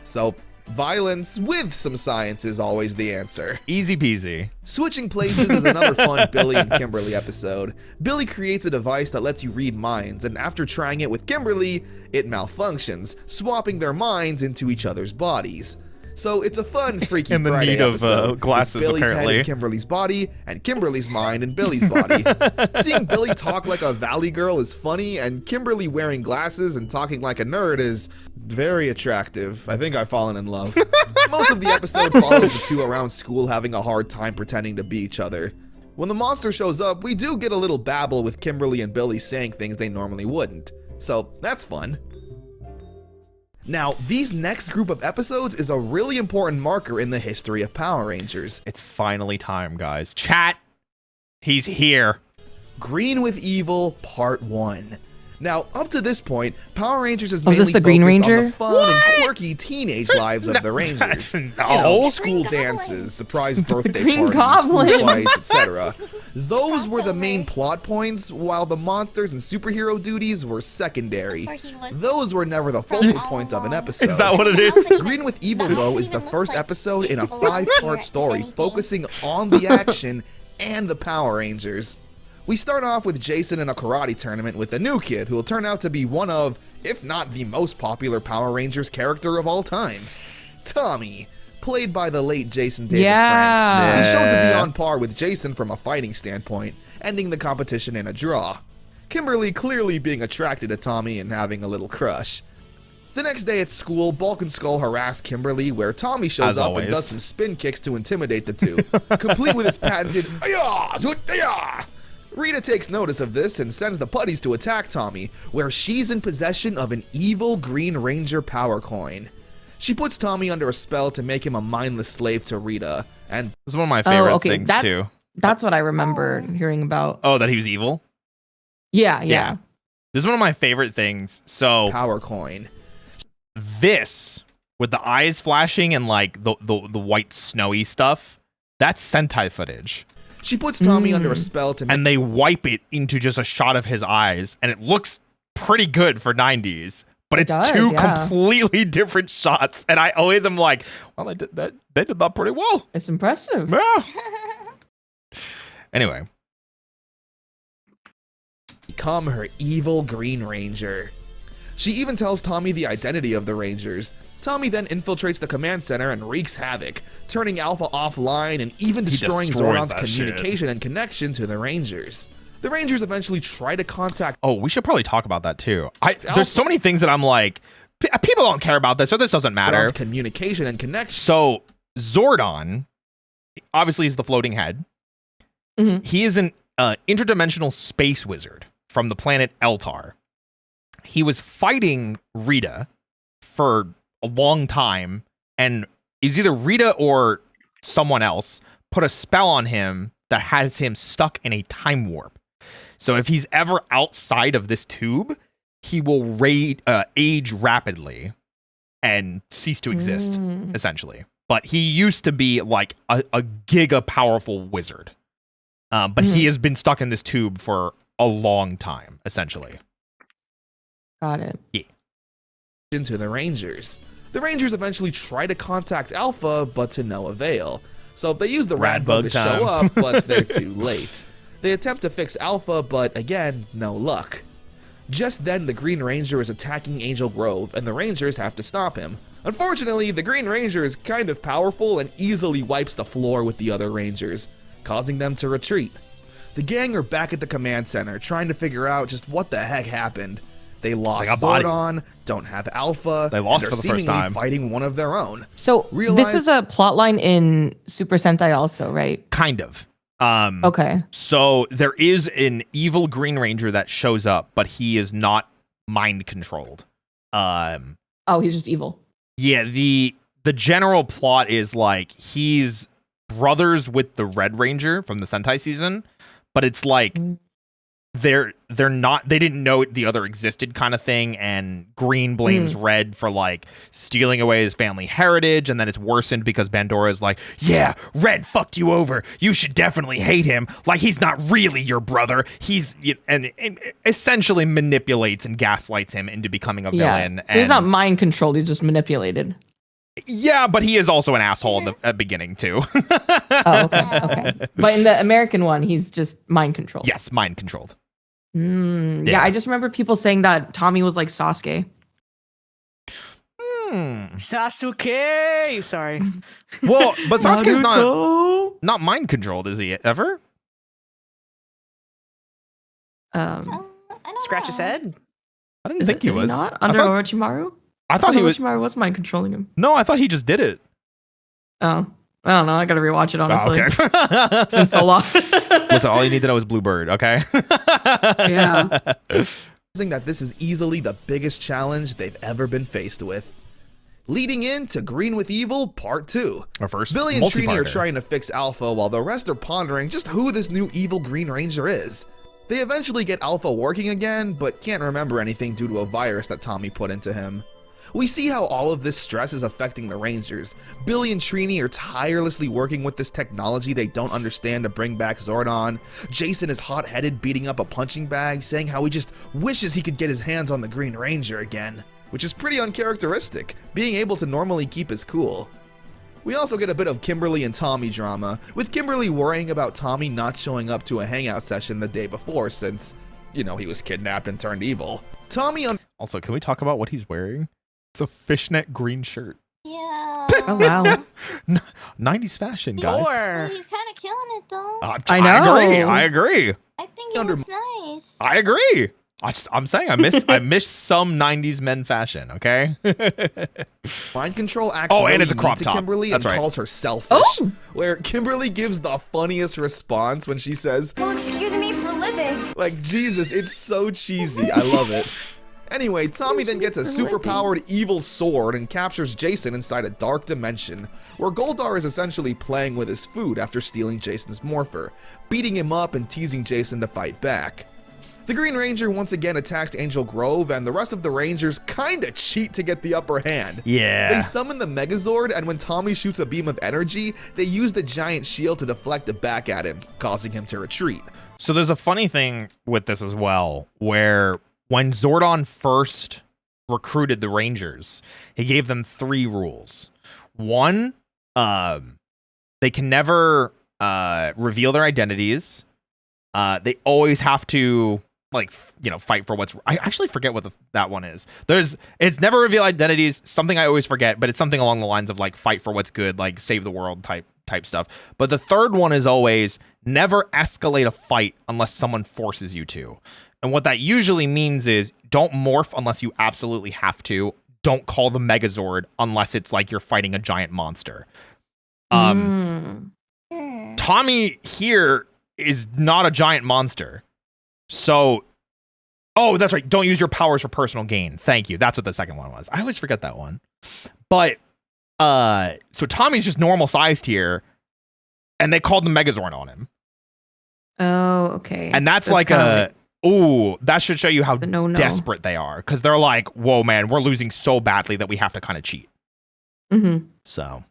So, violence with some science is always the answer. Easy peasy. Switching places is another fun Billy and Kimberly episode. Billy creates a device that lets you read minds, and after trying it with Kimberly, it malfunctions, swapping their minds into each other's bodies. So it's a fun Freaky In the Friday need of, episode. glasses, with Billy's apparently. head in Kimberly's body, and Kimberly's mind in Billy's body. Seeing Billy talk like a valley girl is funny, and Kimberly wearing glasses and talking like a nerd is very attractive. I think I've fallen in love. Most of the episode follows the two around school having a hard time pretending to be each other. When the monster shows up, we do get a little babble with Kimberly and Billy saying things they normally wouldn't. So that's fun. Now, these next group of episodes is a really important marker in the history of Power Rangers. It's finally time, guys. Chat, he's here. Green with Evil Part 1. Now, up to this point, Power Rangers has Oh, is mainly this the Green focused on Ranger? the fun and quirky teenage lives of the Rangers. You know, school dances, surprise birthday Green parties, school Goblin. fights, etc. Those were the main plot points, while the monsters and superhero duties were secondary. Those were never the focal point of an episode. Is that what it is? Green with Evil, though, is the first episode in a 5-part story focusing on the action and the Power Rangers. We start off with Jason in a karate tournament with a new kid who will turn out to be one of, if not the most popular Power Rangers character of all time, Tommy, played by the late Jason David Frank. He's shown to be on par with Jason from a fighting standpoint, ending the competition in a draw. Kimberly clearly being attracted to Tommy and having a little crush. The next day at school, Bulk and Skull harass Kimberly, where Tommy shows As up always. and does some spin kicks to intimidate the two, complete with his patented "Ayah! Zoot, ayah!" Rita takes notice of this and sends the putties to attack Tommy, where she's in possession of an evil Green Ranger power coin. She puts Tommy under a spell to make him a mindless slave to Rita, and This is one of my favorite okay, things, that- too. That's what I remember hearing about. Oh, that he was evil? Yeah. This is one of my favorite things. So, power coin. this, with the eyes flashing and, like, the white snowy stuff, that's Sentai footage. She puts Tommy under a spell to make And they wipe it into just a shot of his eyes, and it looks pretty good for 90s. But It it's does, two yeah. completely different shots, and I always am like, well, they did that pretty well. It's impressive. Yeah. Anyway, become her evil Green Ranger. She even tells Tommy the identity of the Rangers. Tommy then infiltrates the command center and wreaks havoc, turning Alpha offline and even destroying destroys Zordon's that shit. communication and connection to the Rangers. The Rangers eventually try to contact oh, we should probably talk about that too. There's so many things that I'm like, people don't care about this, or this doesn't matter. Zordon's communication and connection. So Zordon obviously he's the floating head. Mhm. He is an interdimensional space wizard from the planet Eltar. He was fighting Rita for a long time, and it's either Rita or someone else put a spell on him that has him stuck in a time warp. So if he's ever outside of this tube, he will age rapidly and cease to exist, essentially. But he used to be like a giga powerful wizard. But he has been stuck in this tube for a long time, essentially. Got it. Yeah. Into the Rangers. The Rangers eventually try to contact Alpha, but to no avail. So they use the Rad Rad Bug to Bug show time. up, but they're too late. They attempt to fix Alpha, but again, no luck. Just then, the Green Ranger is attacking Angel Grove, and the Rangers have to stop him. Unfortunately, the Green Ranger is kind of powerful and easily wipes the floor with the other Rangers, causing them to retreat. The gang are back at the command center, trying to figure out just what the heck happened. They lost got bodied. Zordon, don't have Alpha, They lost and for are the first seemingly time. fighting one of their own. So this is a plotline in Super Sentai also, right? Kind of. Okay. So there is an evil Green Ranger that shows up, but he is not mind controlled. Oh, he's just evil. Yeah, the general plot is like he's brothers with the Red Ranger from the Sentai season, but it's like they're not, they didn't know the other existed kind of thing, and Green blames Red for like stealing away his family heritage, and then it's worsened because Bandora's like, yeah, Red fucked you over, you should definitely hate him, like he's not really your brother, and essentially manipulates and gaslights him into becoming a villain. So he's not mind controlled, he's just manipulated. Yeah, but he is also an asshole in the beginning too. Oh, okay. But in the American one, he's just mind controlled. Yes, mind controlled. Yeah, I just remember people saying that Tommy was like Sasuke. Sasuke! Sorry. Well, but Sasuke's Naruto. not mind controlled, is he ever? I don't Scratch know. his head? I didn't think he Is was. he not? I Under thought, Orochimaru? I thought he was. Orochimaru was mind controlling him. No, I thought he just did it. Oh. I don't know. I gotta rewatch it, honestly. Oh, okay. It's been so long. Listen, all you need to know is Bluebird, okay? Yeah. That this is easily the biggest challenge they've ever been faced with. Leading into Green with Evil Part 2. Our first Billy and Trini are multi-parter. trying to fix Alpha while the rest are pondering just who this new evil Green Ranger is. They eventually get Alpha working again, but can't remember anything due to a virus that Tommy put into him. We see how all of this stress is affecting the Rangers. Billy and Trini are tirelessly working with this technology they don't understand to bring back Zordon. Jason is hot-headed, beating up a punching bag, saying how he just wishes he could get his hands on the Green Ranger again, which is pretty uncharacteristic, being able to normally keep his cool. We also get a bit of Kimberly and Tommy drama, with Kimberly worrying about Tommy not showing up to a hangout session the day before since, he was kidnapped and turned evil. Tommy Also, can we talk about what he's wearing? It's a fishnet green shirt. Yeah. Oh, wow. 90s fashion, guys. Or He's kind of killing it though. I know. I agree. I think it under- looks nice. I agree. I'm saying I miss some 90s men fashion, okay? Mind control acts Oh, and really it's a crop mean to top. Kimberly That's and right. calls her selfish. Oh! Where Kimberly gives the funniest response when she says, Well, excuse me for living. like, Jesus, it's so cheesy. I love it. Anyway, Tommy then gets a super-powered evil sword and captures Jason inside a dark dimension, where Goldar is essentially playing with his food after stealing Jason's morpher, beating him up and teasing Jason to fight back. The Green Ranger once again attacks Angel Grove, and the rest of the Rangers kinda cheat to get the upper hand. Yeah. They summon the Megazord, and when Tommy shoots a beam of energy, they use the giant shield to deflect it back at him, causing him to retreat. So there's a funny thing with this as well, where when Zordon first recruited the Rangers, he gave them 3 rules. One, they can never reveal their identities. They always have to fight for what's. I actually forget what that one is. It's never reveal identities. Something I always forget, but it's something along the lines of like fight for what's good, like save the world type stuff. But the third one is always never escalate a fight unless someone forces you to. And what that usually means is don't morph unless you absolutely have to. Don't call the Megazord unless it's like you're fighting a giant monster. You're Tommy here is not a giant monster. So, oh, that's right. Don't use your powers for personal gain. Thank you. That's what the second one was. I always forget that one. But, so Tommy's just normal sized here, and they called the Megazord on him. Oh, okay. And that's like ooh, that should show you how desperate they are. Because they're like, whoa, man, we're losing so badly that we have to kind of cheat. Mm-hmm. So,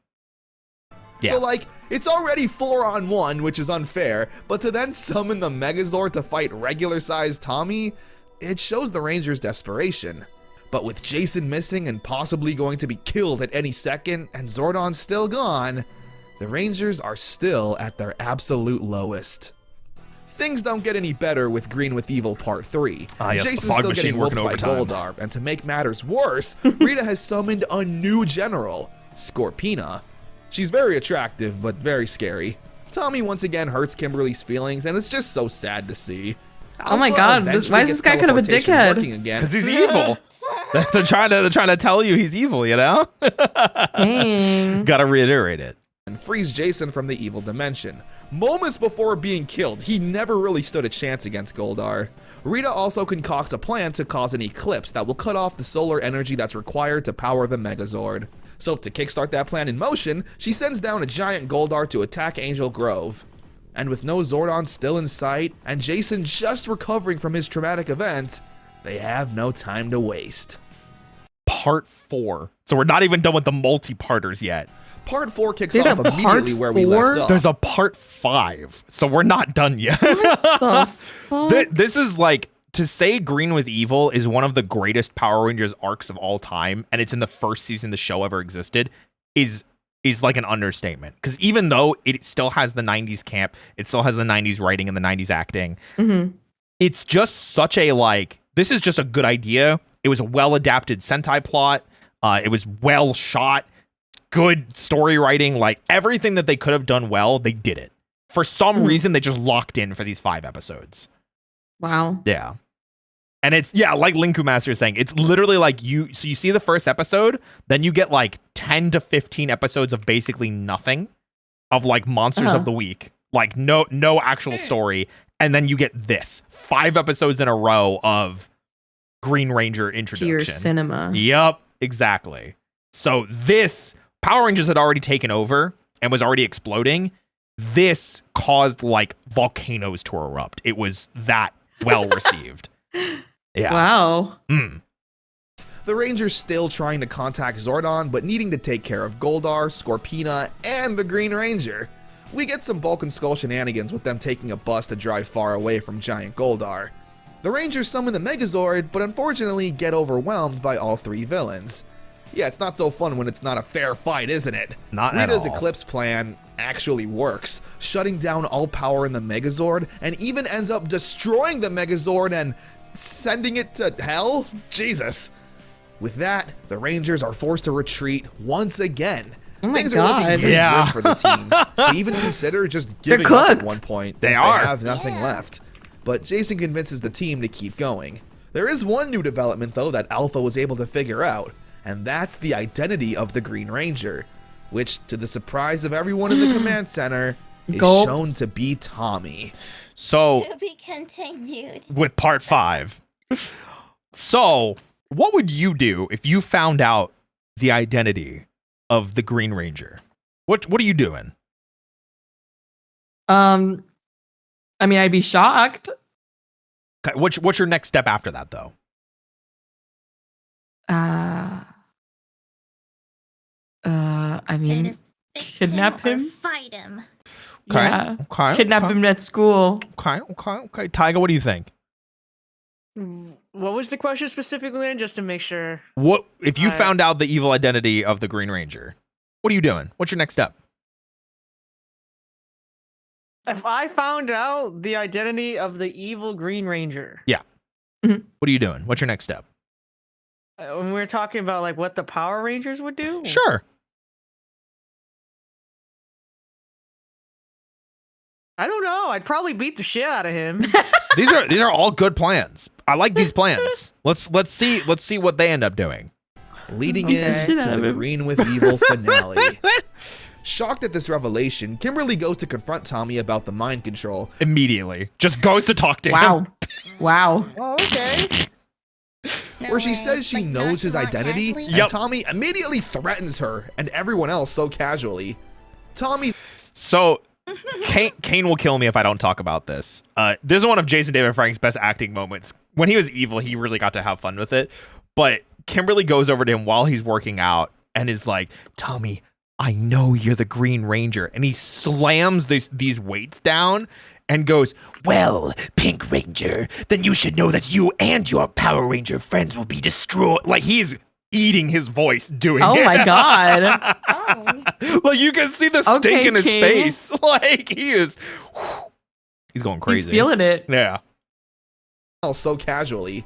yeah. So, like, it's already 4-on-1, which is unfair, but to then summon the Megazord to fight regular-sized Tommy, it shows the Rangers' desperation. But with Jason missing and possibly going to be killed at any second, and Zordon still gone, the Rangers are still at their absolute lowest. Things don't get any better with Green with Evil Part 3. Yes, Jason's still getting whooped by Goldar, and to make matters worse, Rita has summoned a new general, Scorpina. She's very attractive, but very scary. Tommy once again hurts Kimberly's feelings, and it's just so sad to see. Oh my god, why is this guy kind of a dickhead? Because he's evil. they're trying to tell you he's evil, you know? Dang. Gotta reiterate it. And frees Jason from the evil dimension. Moments before being killed, he never really stood a chance against Goldar. Rita also concocts a plan to cause an eclipse that will cut off the solar energy that's required to power the Megazord. So to kickstart that plan in motion, she sends down a giant Goldar to attack Angel Grove. And with no Zordon still in sight, and Jason just recovering from his traumatic event, they have no time to waste. Part 4. So we're not even done with the multi-parters yet. Part 4 kicks off immediately where we left off. There's a part 5, so we're not done yet. This is like, to say Green with Evil is one of the greatest Power Rangers arcs of all time, and it's in the first season the show ever existed, is like an understatement. Because even though it still has the 90s camp, it still has the 90s writing and the 90s acting, it's just such a, like, this is just a good idea. It was a well-adapted Sentai plot. It was well shot. Good story writing, like everything that they could have done well, they did it. For some reason, they just locked in for these 5 episodes. Wow. Yeah. And it's, yeah, like Linku Master is saying, it's literally like you see the first episode, then you get like 10 to 15 episodes of basically nothing, of like monsters of the week, like no actual story. And then you get this 5 episodes in a row of Green Ranger introduction. Pure cinema. Yep, exactly. So this, Power Rangers had already taken over and was already exploding. This caused like volcanoes to erupt. It was that well received. Yeah. Wow. The Rangers still trying to contact Zordon, but needing to take care of Goldar, Scorpina, and the Green Ranger. We get some Bulk and Skull shenanigans with them taking a bus to drive far away from Giant Goldar. The Rangers summon the Megazord, but unfortunately get overwhelmed by all 3 villains. Yeah, it's not so fun when it's not a fair fight, isn't it? Not at Rita's all. Eclipse plan actually works, shutting down all power in the Megazord, and even ends up destroying the Megazord and sending it to hell? Jesus. With that, the Rangers are forced to retreat once again. Oh my Things are God. looking pretty grim for the team. They even consider just giving up at cooked. one point. They since are. They have nothing left. But Jason convinces the team to keep going. There is one new development, though, that Alpha was able to figure out, and that's the identity of the Green Ranger, which, to the surprise of everyone in the command center, is Gulp. shown to be Tommy. So, To be continued. with part 5. So, what would you do if you found out the identity of the Green Ranger? What are you doing? I mean, I'd be shocked. Okay, what's your next step after that, though? I mean, Either fix kidnap him. Or him? fight him. Okay. Yeah. Okay. Kidnap okay. him at school. Okay. Tyga, what do you think? What was the question specifically, Lynn? Just to make sure. What if you I- found out the evil identity of the Green Ranger? What are you doing? What's your next step? If I found out the identity of the evil Green Ranger, What are you doing? What's your next step? when we were talking about like what the Power Rangers would do, Sure. I don't know. I'd probably beat the shit out of him. These are all good plans. I like these plans. Let's see what they end up doing. Leading Beat the in shit to out of the him. Green with Evil finale. Shocked at this revelation, Kimberly goes to confront Tommy about the mind control. Immediately. Just goes to talk to him. Wow. Wow. Oh, okay. Where she says she knows his identity, and Tommy immediately threatens her and everyone else so casually. Tommy... So, Kane will kill me if I don't talk about this. This is one of Jason David Frank's best acting moments. When he was evil, he really got to have fun with it. But Kimberly goes over to him while he's working out and is like, Tommy, I know you're the Green Ranger. And he slams these weights down and goes, well, Pink Ranger, then you should know that you and your Power Ranger friends will be destroyed. Like, he's eating his voice doing it. Oh my god. Oh. Like, you can see the stink in his King. face. Like, he's going crazy. He's feeling it. Yeah. So casually.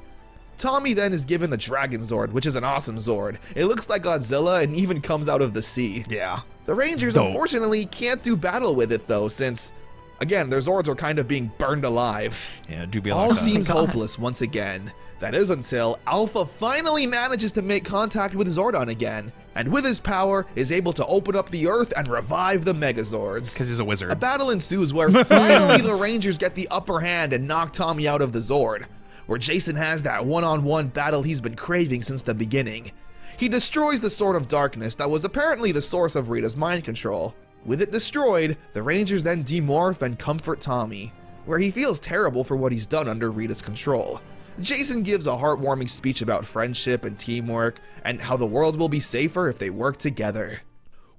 Tommy then is given the Dragon Zord, which is an awesome Zord. It looks like Godzilla and even comes out of the sea. Yeah. The Rangers Dope. unfortunately can't do battle with it though, since, again, their Zords are kind of being burned alive. Yeah, do be All like that. seems God. hopeless once again. That is until Alpha finally manages to make contact with Zordon again, and with his power is able to open up the Earth and revive the Megazords. Because he's a wizard. A battle ensues where finally the Rangers get the upper hand and knock Tommy out of the Zord, where Jason has that one-on-one battle he's been craving since the beginning. He destroys the Sword of Darkness that was apparently the source of Rita's mind control. With it destroyed, the Rangers then demorph and comfort Tommy, where he feels terrible for what he's done under Rita's control. Jason gives a heartwarming speech about friendship and teamwork, and how the world will be safer if they work together.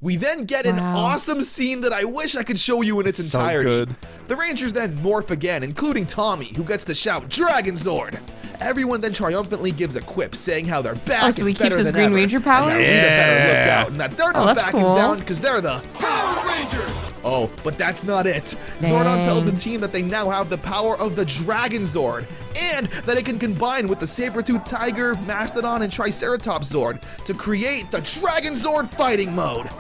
We then get an awesome scene that I wish I could show you in its So entirety. good. The Rangers then morph again, including Tommy, who gets to shout, Dragon Zord! Everyone then triumphantly gives a quip saying how they're back Oh, and so he better keeps his than Green ever, Ranger and powers? that Rita better look Yeah. out, and that they're Oh, not that's backing cool. down because they're the Power Rangers! Oh, but that's not it. Zordon tells the team that they now have the power of the Dragon Zord, and that it can combine with the Saber-Tooth Tiger, Mastodon, and Triceratops Zord to create the Dragon Zord fighting mode.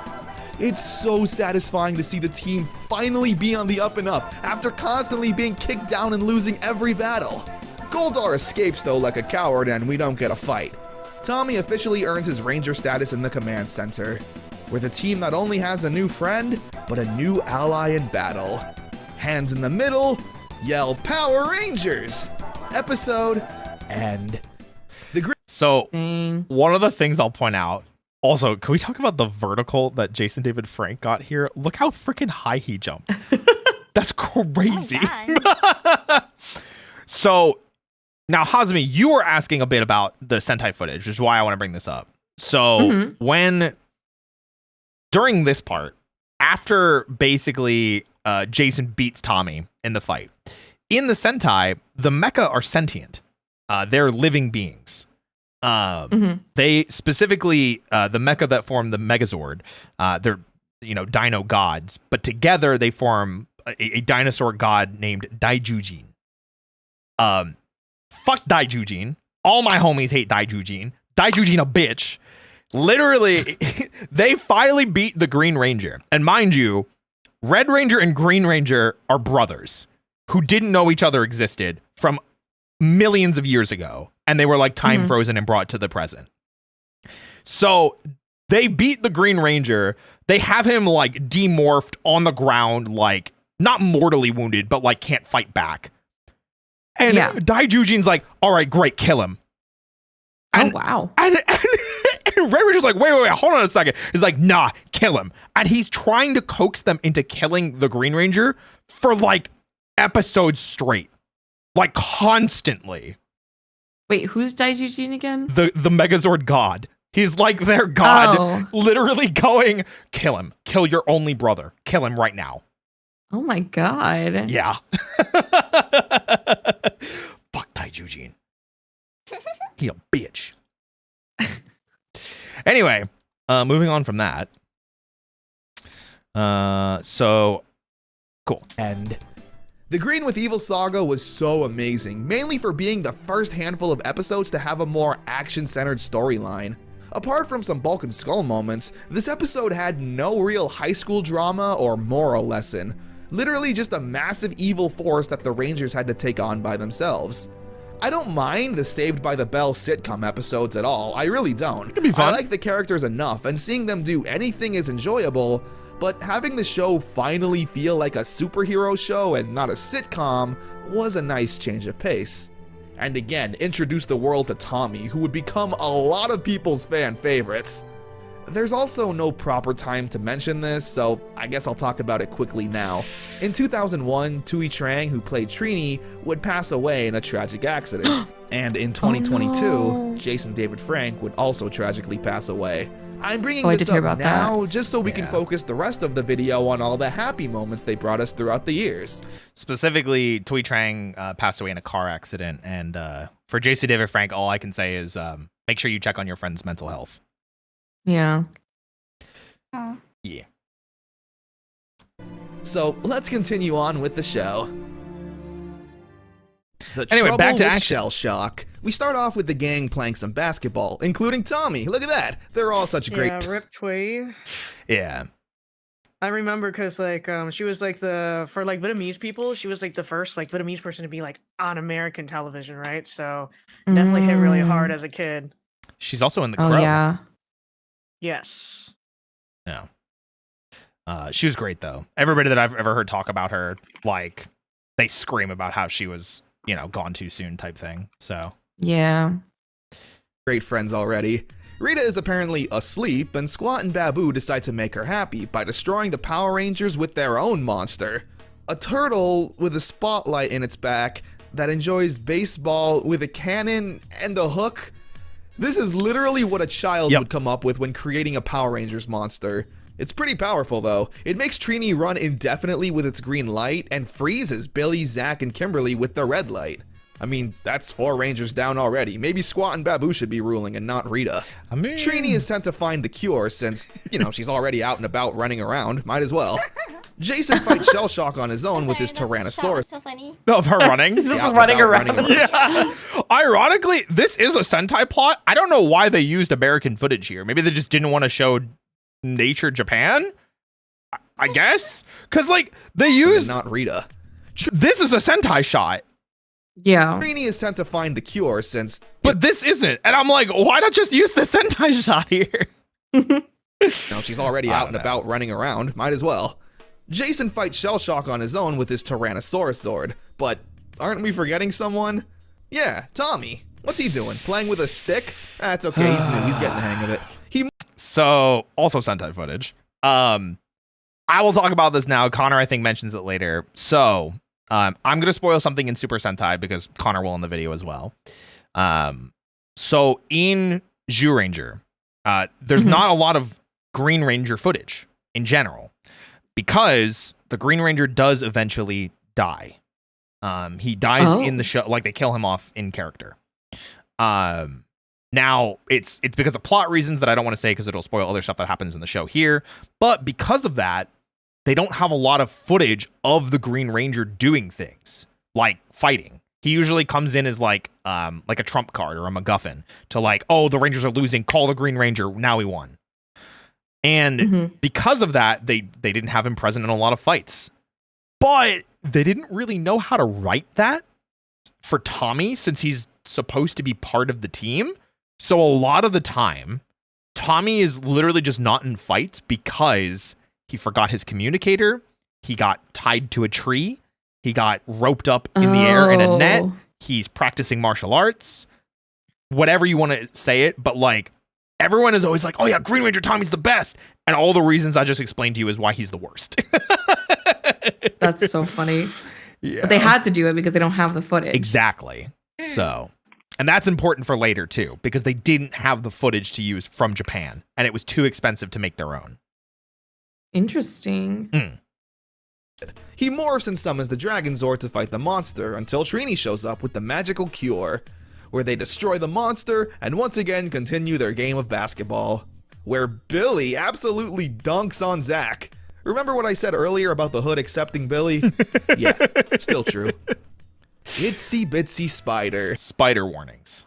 It's so satisfying to see the team finally be on the up and up after constantly being kicked down and losing every battle. Goldar escapes though like a coward and we don't get a fight. Tommy officially earns his Ranger status in the command center, where the team not only has a new friend, but a new ally in battle. Hands in the middle, yell Power Rangers! Episode end. So, Dang. one of the things I'll point out, also, can we talk about the vertical that Jason David Frank got here? Look how freaking high he jumped. That's crazy. Oh, So, now, Hazmi, you were asking a bit about the Sentai footage, which is why I want to bring this up. So, during this part, after basically Jason beats Tommy in the fight, in the Sentai, the mecha are sentient. They're living beings. They specifically, the mecha that form the Megazord, they're, dino gods, but together they form a dinosaur god named Daijujin. Fuck Daijujin. All my homies hate Daijujin. Daijujin a bitch. Literally, they finally beat the Green Ranger. And mind you, Red Ranger and Green Ranger are brothers who didn't know each other existed from millions of years ago. And they were like time frozen and brought to the present. So they beat the Green Ranger. They have him like demorphed on the ground, like not mortally wounded, but like can't fight back. And Daijujin's like, all right, great, kill him. And, oh, wow. And Red Ranger's like, wait, hold on a second. He's like, nah, kill him. And he's trying to coax them into killing the Green Ranger for like episodes straight. Like constantly. Wait, who's Daijujin again? The Megazord god. He's like their god, literally going, kill him. Kill your only brother. Kill him right now. Oh my god. Yeah. Fuck Daijujin. He a bitch. Anyway, moving on from that. So, cool. End. The Green with Evil saga was so amazing, mainly for being the first handful of episodes to have a more action-centered storyline. Apart from some Bulk and Skull moments, this episode had no real high school drama or moral lesson. Literally just a massive evil force that the Rangers had to take on by themselves. I don't mind the Saved by the Bell sitcom episodes at all, I really don't. It could be fun. I like the characters enough, and seeing them do anything is enjoyable, but having the show finally feel like a superhero show and not a sitcom was a nice change of pace. And again, introduce the world to Tommy, who would become a lot of people's fan favorites. There's also no proper time to mention this, so I guess I'll talk about it quickly now. In 2001, Tui Trang, who played Trini, would pass away in a tragic accident. And in 2022, Jason David Frank would also tragically pass away. I'm bringing this up now just so we can focus the rest of the video on all the happy moments they brought us throughout the years. Specifically, Tui Trang passed away in a car accident, and for Jason David Frank, all I can say is make sure you check on your friend's mental health. Yeah. Oh. Yeah. So let's continue on with the show. Anyway, back to action. Shell Shock. We start off with the gang playing some basketball, including Tommy. Look at that. They're all such great. Yeah, Rip Tway. Yeah. I remember because like she was like for Vietnamese people, she was like the first like Vietnamese person to be like on American television, right? So definitely hit really hard as a kid. She's also in The Crow. Oh yeah. Yes. Yeah. She was great though. Everybody that I've ever heard talk about her, like, they scream about how she was, you know, gone too soon type thing. So yeah. Great friends already. Rita is apparently asleep, and Squat and Babu decide to make her happy by destroying the Power Rangers with their own monster. A turtle with a spotlight in its back that enjoys baseball with a cannon and a hook. This is literally what a child would come up with when creating a Power Rangers monster. It's pretty powerful though. It makes Trini run indefinitely with its green light and freezes Billy, Zach, and Kimberly with the red light. I mean, that's 4 Rangers down already. Maybe Squat and Babu should be ruling and not Rita. I mean, Trini is sent to find the cure since, you know, she's already out and about running around. Might as well. Jason fights Shell Shock on his own with his Tyrannosaurus. So funny. of her running. She's just running around. Yeah. Ironically, this is a Sentai plot. I don't know why they used American footage here. Maybe they just didn't want to show nature Japan. I guess because like they used not Rita. This is a Sentai shot. Yeah. Trini is sent to find the cure since. But this isn't, and I'm like, why not just use the Sentai shot here? No, she's already out and about running around. Might as well. Jason fights Shell Shock on his own with his Tyrannosaurus sword. But aren't we forgetting someone? Yeah, Tommy. What's he doing? Playing with a stick? That's okay. He's new. He's getting the hang of it. So, also Sentai footage. I will talk about this now. Connor, I think, mentions it later. So, I'm going to spoil something in Super Sentai because Connor will in the video as well. So, in Zyuranger, there's not a lot of Green Ranger footage in general because the Green Ranger does eventually die. He dies in the show, like they kill him off in character. Now, it's because of plot reasons that I don't want to say because it'll spoil other stuff that happens in the show here. But because of that, they don't have a lot of footage of the Green Ranger doing things like fighting. He usually comes in as like a trump card or a MacGuffin to like, oh, the Rangers are losing, call the Green Ranger, now we won. And because of that, they didn't have him present in a lot of fights. But they didn't really know how to write that for Tommy since he's supposed to be part of the team. So a lot of the time, Tommy is literally just not in fights because he forgot his communicator. He got tied to a tree. He got roped up in the air in a net. He's practicing martial arts. Whatever you want to say it, but like everyone is always like, oh yeah, Green Ranger Tommy's the best. And all the reasons I just explained to you is why he's the worst. That's so funny. Yeah. But they had to do it because they don't have the footage. Exactly. So, and that's important for later too, because they didn't have the footage to use from Japan and it was too expensive to make their own. Interesting. He morphs and summons the Dragon Zord to fight the monster until Trini shows up with the magical cure, where they destroy the monster and once again continue their game of basketball, where Billy absolutely dunks on Zach. Remember what I said earlier about the hood accepting Billy? Yeah, still true. Itsy bitsy spider. Spider warnings.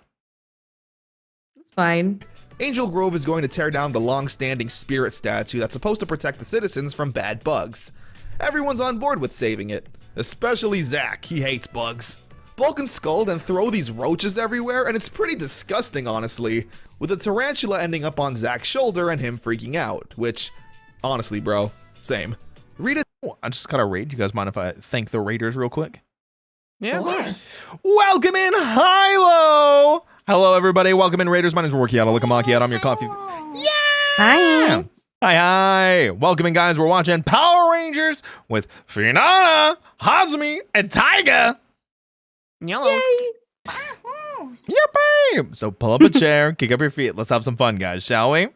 It's fine. Angel Grove is going to tear down the long-standing spirit statue that's supposed to protect the citizens from bad bugs. Everyone's on board with saving it, especially Zach. He hates bugs. Bulk and Skull then throw these roaches everywhere, and it's pretty disgusting, honestly, with a tarantula ending up on Zach's shoulder and him freaking out, which, honestly, bro, Same. Rita Oh, I just got a raid. You guys mind if I thank the raiders real quick? Yeah, of course. Welcome in, Hilo! Hello, everybody. Welcome in, Raiders. My name is Chiato. Look at Macchiato. I'm your coffee. Hi. Hi. Welcome in, guys. We're watching Power Rangers with Fiona, Hazmi, and Taiga. Yellow. Yippee! So pull up a chair, kick up your feet. Let's have some fun, guys, shall we?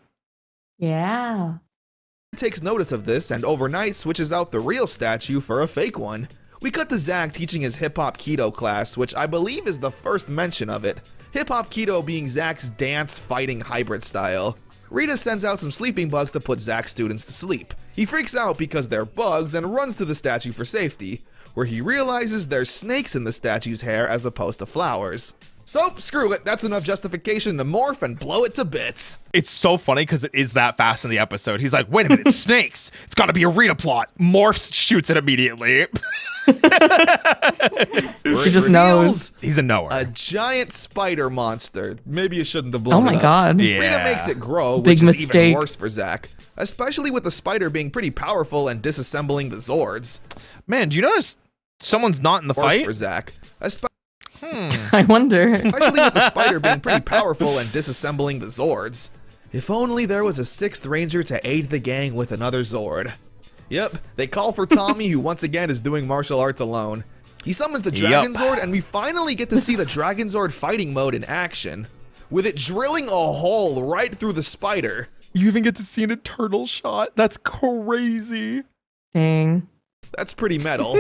Yeah. takes notice of this and overnight switches out the real statue for a fake one. We cut to Zach teaching his hip-hop keto class, which I believe is the first mention of it. Hip-hop keto being Zach's dance-fighting hybrid style. Rita sends out some sleeping bugs to put Zach's students to sleep. He freaks out because they're bugs and runs to the statue for safety, where he realizes there's snakes in the statue's hair as opposed to flowers. So, screw it, that's enough justification to morph and blow it to bits. It's so funny because it is that fast in the episode. He's like, wait a minute, it's snakes. It's got to be a Rita plot. Morphs shoots it immediately. He just knows. He's a knower. A giant spider monster. Maybe you shouldn't have blown Oh it my up. god. Yeah. Rita makes it grow, Big which is mistake. even worse for Zach. Especially with the spider being pretty powerful and disassembling the Zords. Man, do you notice someone's not in the Worse fight? for Zach. I wonder. Especially with the spider being pretty powerful and disassembling the Zords. If only there was a 6th Ranger to aid the gang with another Zord. Yep, they call for Tommy, who once again is doing martial arts alone. He summons the Dragon Zord, and we finally get to see the Dragon Zord fighting mode in action, with it drilling a hole right through the spider. You even get to see an eternal shot. That's crazy. Dang. That's pretty metal.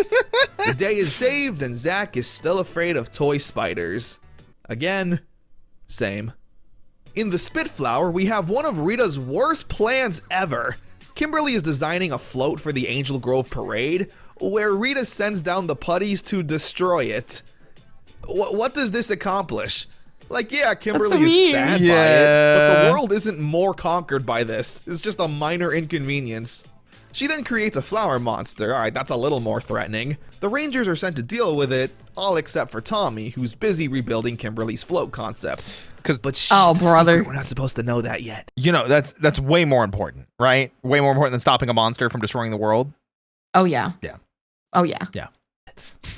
The day is saved, and Zach is still afraid of toy spiders. Again, same. In the Spitflower, we have one of Rita's worst plans ever. Kimberly is designing a float for the Angel Grove Parade, where Rita sends down the putties to destroy it. What does this accomplish? Like, yeah, Kimberly That's so is sad by it, but Yeah. the world isn't more conquered by this. It's just a minor inconvenience. She then creates a flower monster. Alright, that's a little more threatening. The Rangers are sent to deal with it, all except for Tommy, who's busy rebuilding Kimberly's float concept. But shh, Oh, it's a brother. secret, we're not supposed to know that yet. You know, that's way more important, right? Way more important than stopping a monster from destroying the world. Oh yeah. Yeah. Oh yeah.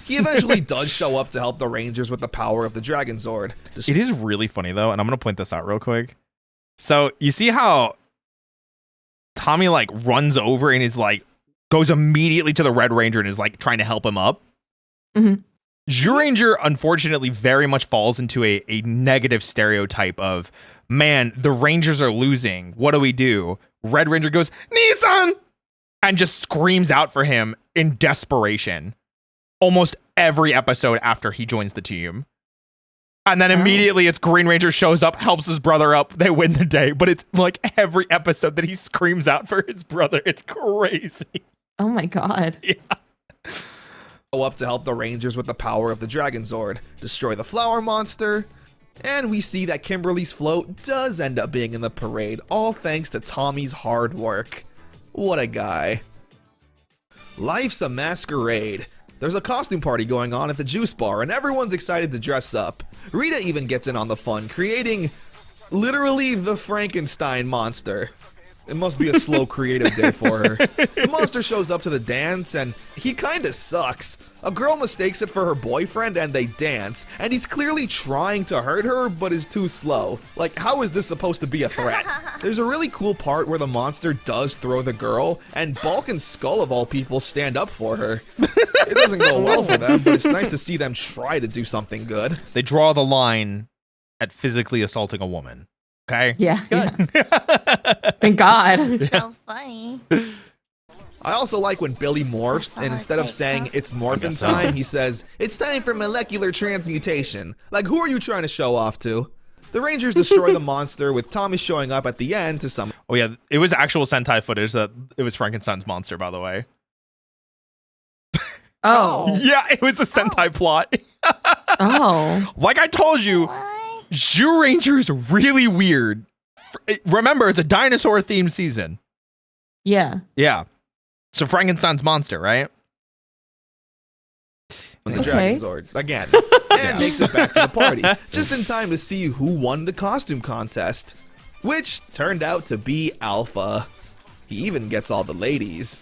He eventually does show up to help the Rangers with the power of the Dragon Zord. It is really funny, though, and I'm going to point this out real quick. So, you see how Tommy, like, runs over and is, like, goes immediately to the Red Ranger and is, like, trying to help him up? Mhm. Ranger, unfortunately, very much falls into a negative stereotype of, man, the Rangers are losing. What do we do? Red Ranger goes, Nissan! And just screams out for him in desperation. Almost every episode after he joins the team. And then immediately it's Green Ranger shows up, helps his brother up, they win the day. But it's like every episode that he screams out for his brother. It's crazy. Oh my god. Yeah. Go up to help the Rangers with the power of the Dragon Zord, destroy the flower monster, and we see that Kimberly's float does end up being in the parade, all thanks to Tommy's hard work. What a guy. Life's a masquerade. There's a costume party going on at the juice bar, and everyone's excited to dress up. Rita even gets in on the fun, creating literally the Frankenstein monster. It must be a slow creative day for her. The monster shows up to the dance, and he kinda sucks. A girl mistakes it for her boyfriend, and they dance, and he's clearly trying to hurt her, but is too slow. Like, how is this supposed to be a threat? There's a really cool part where the monster does throw the girl, and Bulk and Skull, of all people, stand up for her. It doesn't go well for them, but it's nice to see them try to do something good. They draw the line at physically assaulting a woman. Okay? Yeah. Yeah. Thank God. So funny. I also like when Billy morphs, and instead of saying it's Morphin time, he says, it's time for molecular transmutation. Like, who are you trying to show off to? The Rangers destroy the monster, with Tommy showing up at the end to some. Oh, yeah. It was actual Sentai footage. That it was Frankenstein's monster, by the way. Oh. Yeah, it was a Sentai plot. Oh. Like I told you, What? Zhu Ranger is really weird. Remember, it's a dinosaur-themed season. Yeah. Yeah. So Frankenstein's monster, right? The Okay. Dragon Zord again, and makes it back to the party, just in time to see who won the costume contest, which turned out to be Alpha. He even gets all the ladies.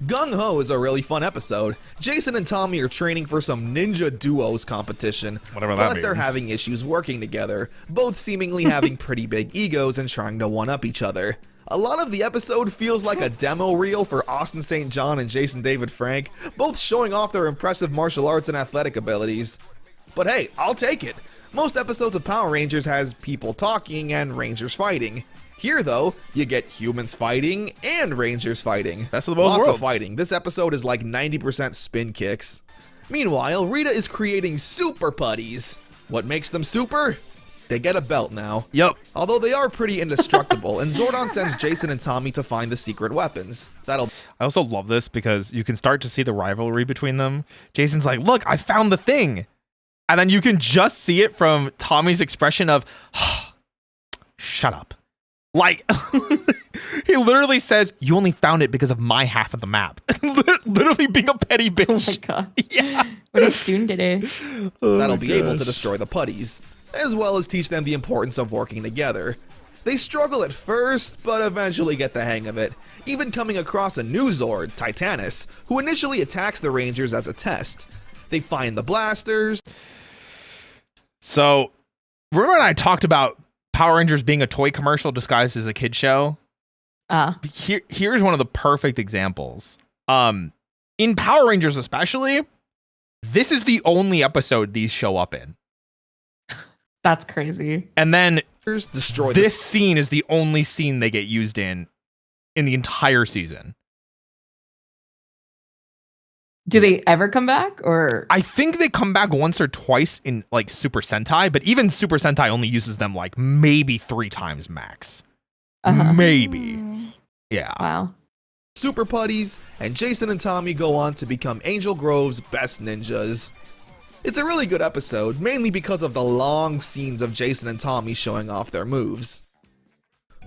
Gung Ho is a really fun episode. Jason and Tommy are training for some ninja duos competition, Whatever that but they're means. having issues working together, both seemingly having pretty big egos and trying to one-up each other. A lot of the episode feels like a demo reel for Austin St. John and Jason David Frank, both showing off their impressive martial arts and athletic abilities. But hey, I'll take it. Most episodes of Power Rangers has people talking and Rangers fighting. Here, though, you get humans fighting and Rangers fighting. Best of both Lots worlds. of fighting. This episode is like 90% spin kicks. Meanwhile, Rita is creating super putties. What makes them super? They get a belt now. Yep. Although they are pretty indestructible, and Zordon sends Jason and Tommy to find the secret weapons. I also love this because you can start to see the rivalry between them. Jason's like, look, I found the thing. And then you can just see it from Tommy's expression of, shut up. Like, he literally says, you only found it because of my half of the map. Literally being a petty bitch. Oh my god. Yeah. What soon today? That'll be able to destroy the putties, as well as teach them the importance of working together. They struggle at first, but eventually get the hang of it, even coming across a new Zord, Titanus, who initially attacks the Rangers as a test. They find the blasters. So, remember when I talked about Power Rangers being a toy commercial disguised as a kid show? Here's one of the perfect examples. In Power Rangers especially, this is the only episode these show up in. That's crazy. And then Destroy this scene is the only scene they get used in the entire season. Do they ever come back, or? I think they come back once or twice in like Super Sentai, but even Super Sentai only uses them like maybe 3 times max. Maybe. Yeah. Wow. super putties, and Jason and Tommy go on to become Angel Grove's best ninjas. It's a really good episode, mainly because of the long scenes of Jason and Tommy showing off their moves.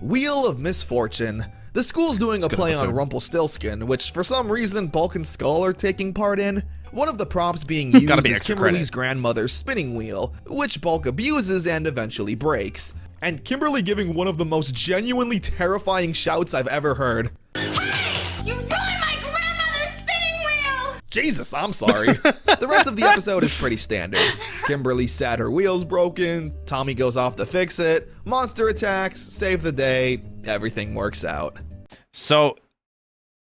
Wheel of Misfortune. The school's doing a play on Rumpelstiltskin, which for some reason Bulk and Skull are taking part in. One of the props being used is Kimberly's grandmother's spinning wheel, which Bulk abuses and eventually breaks. And Kimberly giving one of the most genuinely terrifying shouts I've ever heard. Hey! You ruined my grandmother's spinning wheel! Jesus, I'm sorry. The rest of the episode is pretty standard. Kimberly's sad her wheel's broken, Tommy goes off to fix it, monster attacks, save the day, everything works out. So,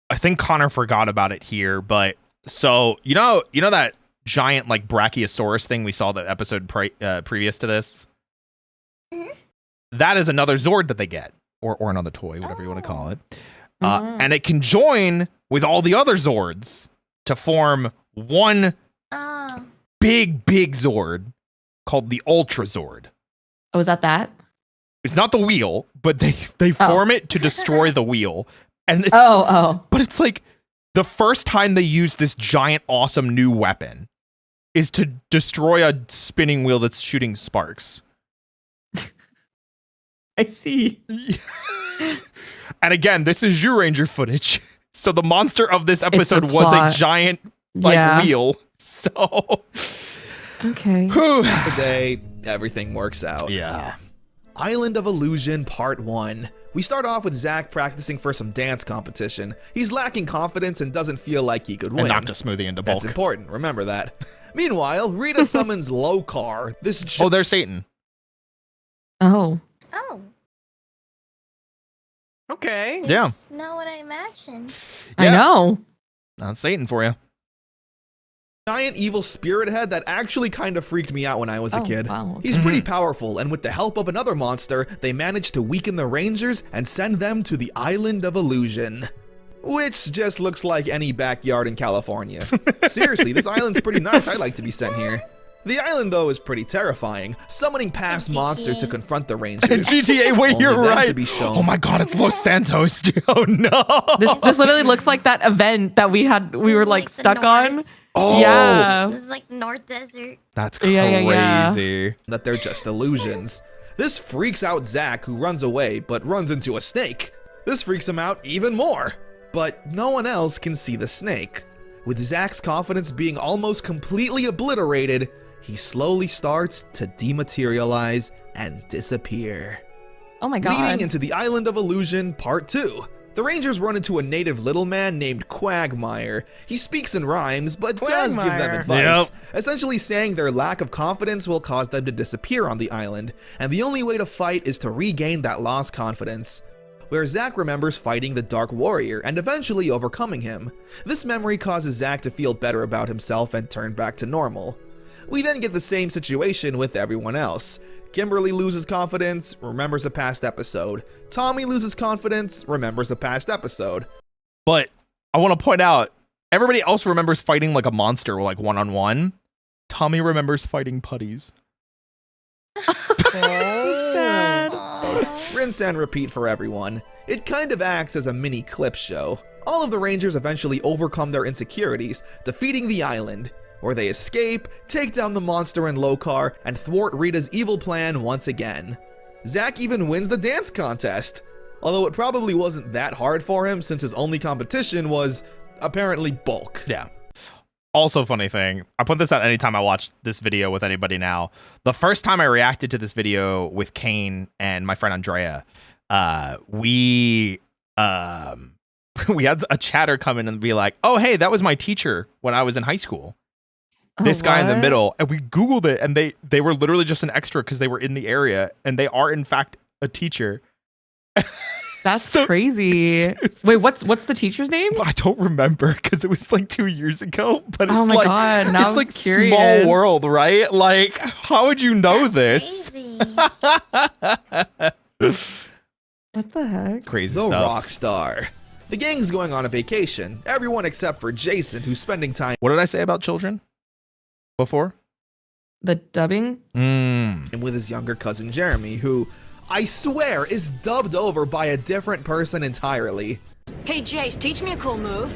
I think Connor forgot about it here, but so you know that giant like Brachiosaurus thing we saw the episode previous to this? Mhm. That is another Zord that they get, or another toy, whatever you want to call it. And it can join with all the other Zords to form one big Zord called the Ultra Zord. Oh, is that? It's not the wheel, but they form it to destroy the wheel. And it's, but it's like the first time they use this giant, awesome new weapon is to destroy a spinning wheel that's shooting sparks. I see. And again, this is Ranger footage. So the monster of this episode was a giant wheel. So okay. Today, everything works out. Yeah. Island of Illusion Part 1. We start off with Zach practicing for some dance competition. He's lacking confidence and doesn't feel like he could win. And not to smoothie into Bulk. That's important, remember that. Meanwhile, Rita summons Lokar. There's Satan. Oh. Okay. Yeah. That's not what I imagined. I know. That's Satan for you. Giant evil spirit head that actually kind of freaked me out when I was a kid. Wow. He's pretty powerful, and with the help of another monster, they manage to weaken the Rangers and send them to the Island of Illusion. Which just looks like any backyard in California. Seriously, this island's pretty nice. I'd like to be sent here. The island, though, is pretty terrifying, summoning past monsters to confront the Rangers. GTA, wait, Only you're them right. to be shown. Oh my god, it's Los Santos. Oh no. This literally looks like that event that we were like stuck on. Oh. Yeah. This is like North Desert. That's crazy. Yeah. That they're just illusions. This freaks out Zach, who runs away, but runs into a snake. This freaks him out even more. But no one else can see the snake. With Zach's confidence being almost completely obliterated, he slowly starts to dematerialize and disappear. Oh my god. Leading into the Island of Illusion Part 2. The Rangers run into a native little man named Quagmire. He speaks in rhymes, but does give them Quagmire. advice, essentially saying their lack of confidence will cause them to disappear on the island, and the only way to fight is to regain that lost confidence. Where Zack remembers fighting the Dark Warrior and eventually overcoming him. This memory causes Zack to feel better about himself and turn back to normal. We then get the same situation with everyone else. Kimberly loses confidence, remembers a past episode. Tommy loses confidence, remembers a past episode. But I want to point out, everybody else remembers fighting like a monster, like one-on-one. Tommy remembers fighting putties. So sad. Rinse and repeat for everyone. It kind of acts as a mini clip show. All of the Rangers eventually overcome their insecurities, defeating the island, where they escape, take down the monster in Lokar, and thwart Rita's evil plan once again. Zack even wins the dance contest, although it probably wasn't that hard for him since his only competition was apparently bulk. Yeah. Also, funny thing, I put this out anytime I watch this video with anybody now. The first time I reacted to this video with Kane and my friend Andrea, we had a chatter come in and be like, oh, hey, that was my teacher when I was in high school. This guy in the middle, and we Googled it, and they were literally just an extra because they were in the area, and they are in fact a teacher. That's So- crazy. it's Wait, just- what's the teacher's name? I don't remember because it was like 2 years ago. But it's Oh my like, God, now it's I'm like curious. small world, right? Like, how would you know this? Crazy. What the heck? Crazy The stuff. rock star. The gang's going on a vacation, everyone except for Jason, who's spending time What did I say about children before? The dubbing? with his younger cousin Jeremy, who, I swear, is dubbed over by a different person entirely. Hey, Jace, teach me a cool move.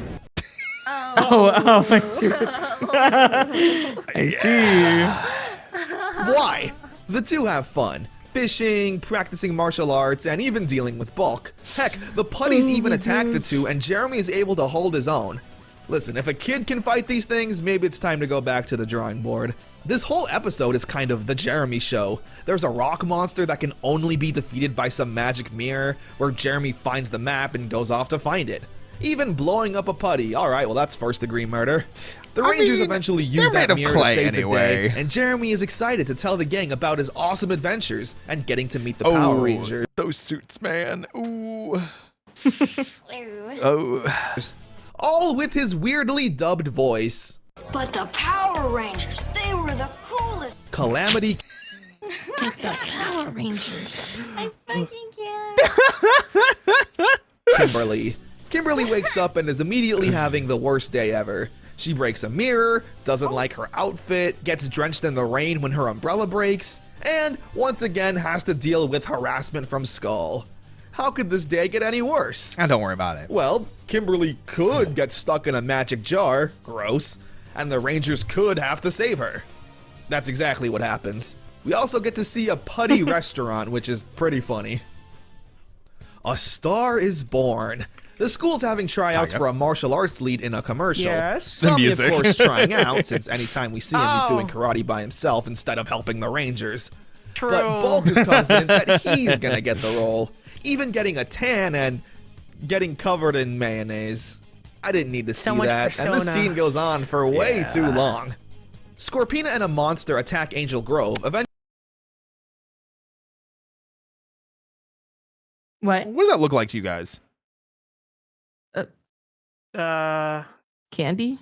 Oh, I see. I see. Why? The two have fun. Fishing, practicing martial arts, and even dealing with bulk. Heck, the putties even attack the two, and Jeremy is able to hold his own. Listen, if a kid can fight these things, maybe it's time to go back to the drawing board. This whole episode is kind of the Jeremy show. There's a rock monster that can only be defeated by some magic mirror, where Jeremy finds the map and goes off to find it. Even blowing up a putty. Alright, well that's first degree murder. The Rangers eventually use they're made that of mirror clay to save anyway. the day, and Jeremy is excited to tell the gang about his awesome adventures and getting to meet the Power Rangers. Those suits, man. Ooh. Ew. Oh. All with his weirdly dubbed voice. But the Power Rangers, they were the coolest. Calamity The Power Rangers. I fucking can't. Kimberly. Kimberly wakes up and is immediately having the worst day ever. She breaks a mirror, doesn't like her outfit, gets drenched in the rain when her umbrella breaks, and once again has to deal with harassment from Skull. How could this day get any worse? Don't worry about it. Well, Kimberly could get stuck in a magic jar, gross, and the Rangers could have to save her. That's exactly what happens. We also get to see a putty restaurant, which is pretty funny. A star is born. The school's having tryouts for a martial arts lead in a commercial. Yes. The Tommy, of music. course, trying out, since anytime we see him, he's doing Oh. karate by himself instead of helping the Rangers. True. But Bulk is confident that he's gonna get the role, even getting a tan and getting covered in mayonnaise. I didn't need to see So much that, and this persona. scene goes on for way too long. Scorpina and a monster attack Angel Grove. Eventually, What? What does that look like to you guys? Candy?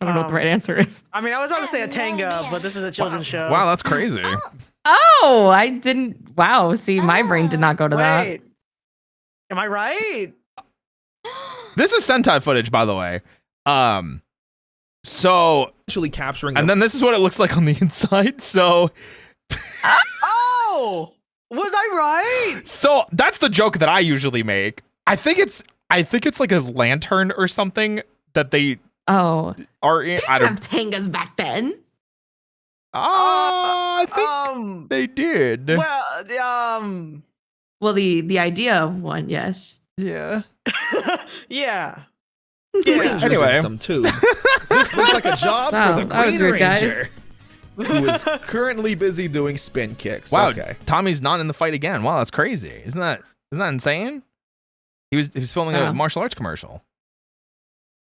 I don't know what the right answer is. I mean, I was about to say a I have no Tanga, idea. but this is a children's show. Wow, that's crazy. Oh, I didn't. Wow. See, my brain did not go to that. Wait. Am I right? This is Sentai footage, by the way. So, capturing and then this is what it looks like on the inside. So Oh! Was I right? So that's the joke that I usually make. I think it's like a lantern or something that they Oh. are in. I Have don't. tangas back then. I think they did. Well, Well, the idea of one, yes. Yeah. yeah. Rangers Anyway. in some tube. This looks like a job Wow, for the that was Green weird, guys. Ranger, who is currently busy doing spin kicks. Wow. Okay. Tommy's not in the fight again. Wow, that's crazy. Isn't that Isn't that insane? He was filming a martial arts commercial.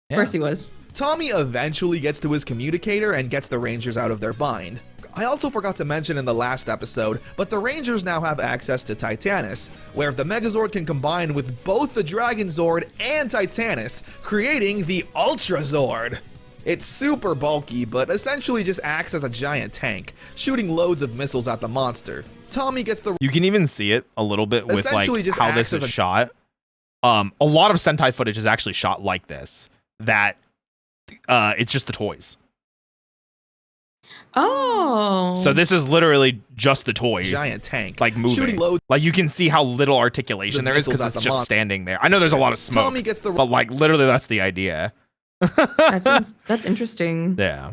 Of course he was. Tommy eventually gets to his communicator and gets the Rangers out of their bind. I also forgot to mention in the last episode, but the Rangers now have access to Titanus, where the Megazord can combine with both the Dragon Zord and Titanus, creating the Ultra Zord. It's super bulky, but essentially just acts as a giant tank, shooting loads of missiles at the monster. Tommy gets the... You can even see it a little bit with like just how this is shot. A lot of Sentai footage is actually shot like this, that it's just the toys. Oh. So this is literally just the toy. Giant tank. Like moving. Shooting loads like you can see how little articulation there is because it's just standing there. I know there's a lot of smoke. Tommy gets the... But like literally that's the idea. That's interesting. Yeah.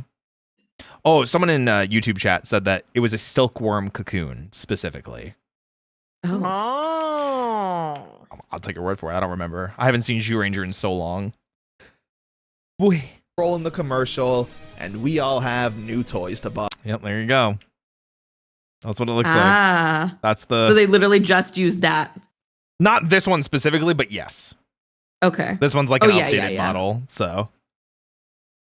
Oh, someone in YouTube chat said that it was a silkworm cocoon specifically. Oh. I'll take your word for it. I don't remember. I haven't seen Zyuranger in so long. Boy. Rolling the commercial, and we all have new toys to buy. Yep, there you go. That's what it looks like. That's the... So they literally just used that. Not this one specifically, but yes. Okay. This one's like an updated model, so...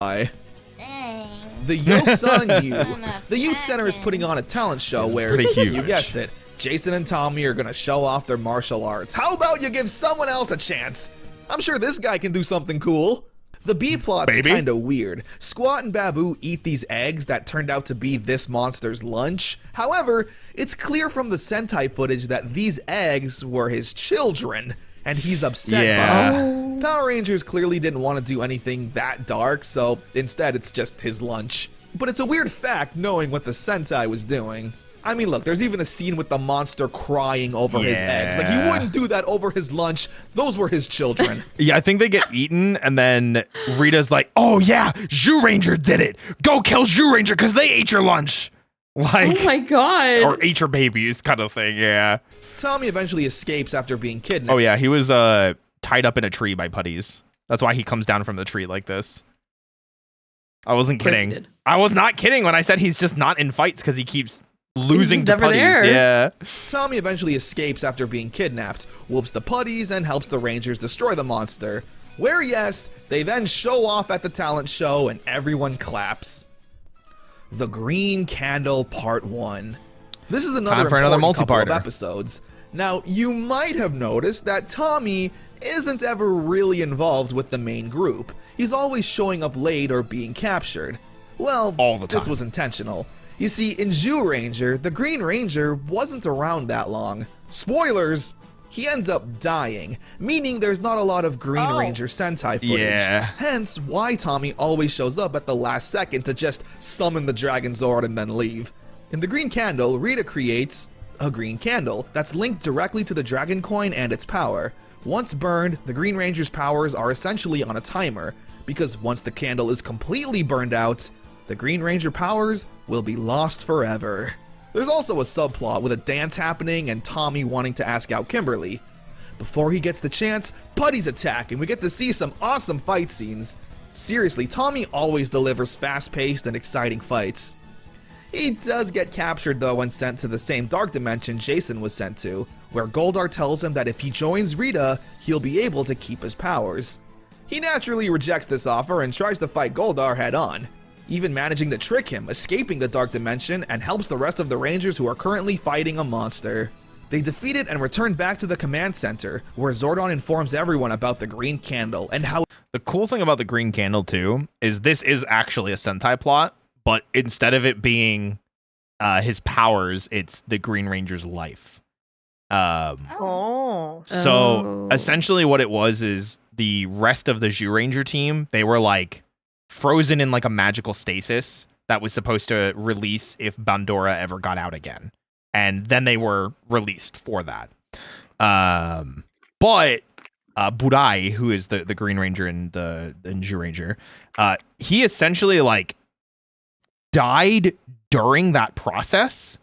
The Yoke's on You. The Youth Center is putting on a talent show where, you guessed it, Jason and Tommy are going to show off their martial arts. How about you give someone else a chance? I'm sure this guy can do something cool. The B-plot's kind of weird. Squat and Babu eat these eggs that turned out to be this monster's lunch. However, it's clear from the Sentai footage that these eggs were his children, and he's upset by it. Power Rangers clearly didn't want to do anything that dark, so instead it's just his lunch. But it's a weird fact knowing what the Sentai was doing. I mean, look, there's even a scene with the monster crying over his eggs. Like, he wouldn't do that over his lunch. Those were his children. Yeah, I think they get eaten, and then Rita's like, oh yeah, Zyuranger did it. Go kill Zyuranger because they ate your lunch. Like, oh my god. Or ate your babies kind of thing, yeah. Tommy eventually escapes after being kidnapped. Oh yeah, he was tied up in a tree by putties. That's why he comes down from the tree like this. I wasn't kidding. I was not kidding when I said he's just not in fights because he keeps... losing to putties, yeah. Tommy eventually escapes after being kidnapped, whoops the putties, and helps the Rangers destroy the monster. Where, yes, they then show off at the talent show and everyone claps. The Green Candle Part 1. This is another important couple of episodes. Now, you might have noticed that Tommy isn't ever really involved with the main group. He's always showing up late or being captured. Well, all the time. This was intentional. You see, in Zyuranger, the Green Ranger wasn't around that long. Spoilers, he ends up dying, meaning there's not a lot of Green Ranger Sentai footage. Yeah. Hence, why Tommy always shows up at the last second to just summon the Dragon Zord and then leave. In the Green Candle, Rita creates a green candle that's linked directly to the Dragon Coin and its power. Once burned, the Green Ranger's powers are essentially on a timer, because once the candle is completely burned out, the Green Ranger powers will be lost forever. There's also a subplot with a dance happening and Tommy wanting to ask out Kimberly. Before he gets the chance, putties attack and we get to see some awesome fight scenes. Seriously, Tommy always delivers fast-paced and exciting fights. He does get captured though and sent to the same dark dimension Jason was sent to, where Goldar tells him that if he joins Rita, he'll be able to keep his powers. He naturally rejects this offer and tries to fight Goldar head-on, even managing to trick him, escaping the dark dimension, and helps the rest of the Rangers who are currently fighting a monster. They defeat it and return back to the command center, where Zordon informs everyone about the Green Candle and how... The cool thing about the Green Candle, too, is this is actually a Sentai plot, but instead of it being his powers, it's the Green Ranger's life. So, essentially what it was is the rest of the Zyuranger team, they were, like, frozen in like a magical stasis that was supposed to release if Bandora ever got out again. And then they were released for that. But Burai, who is the Green Ranger in Zyuranger, he essentially like died during that process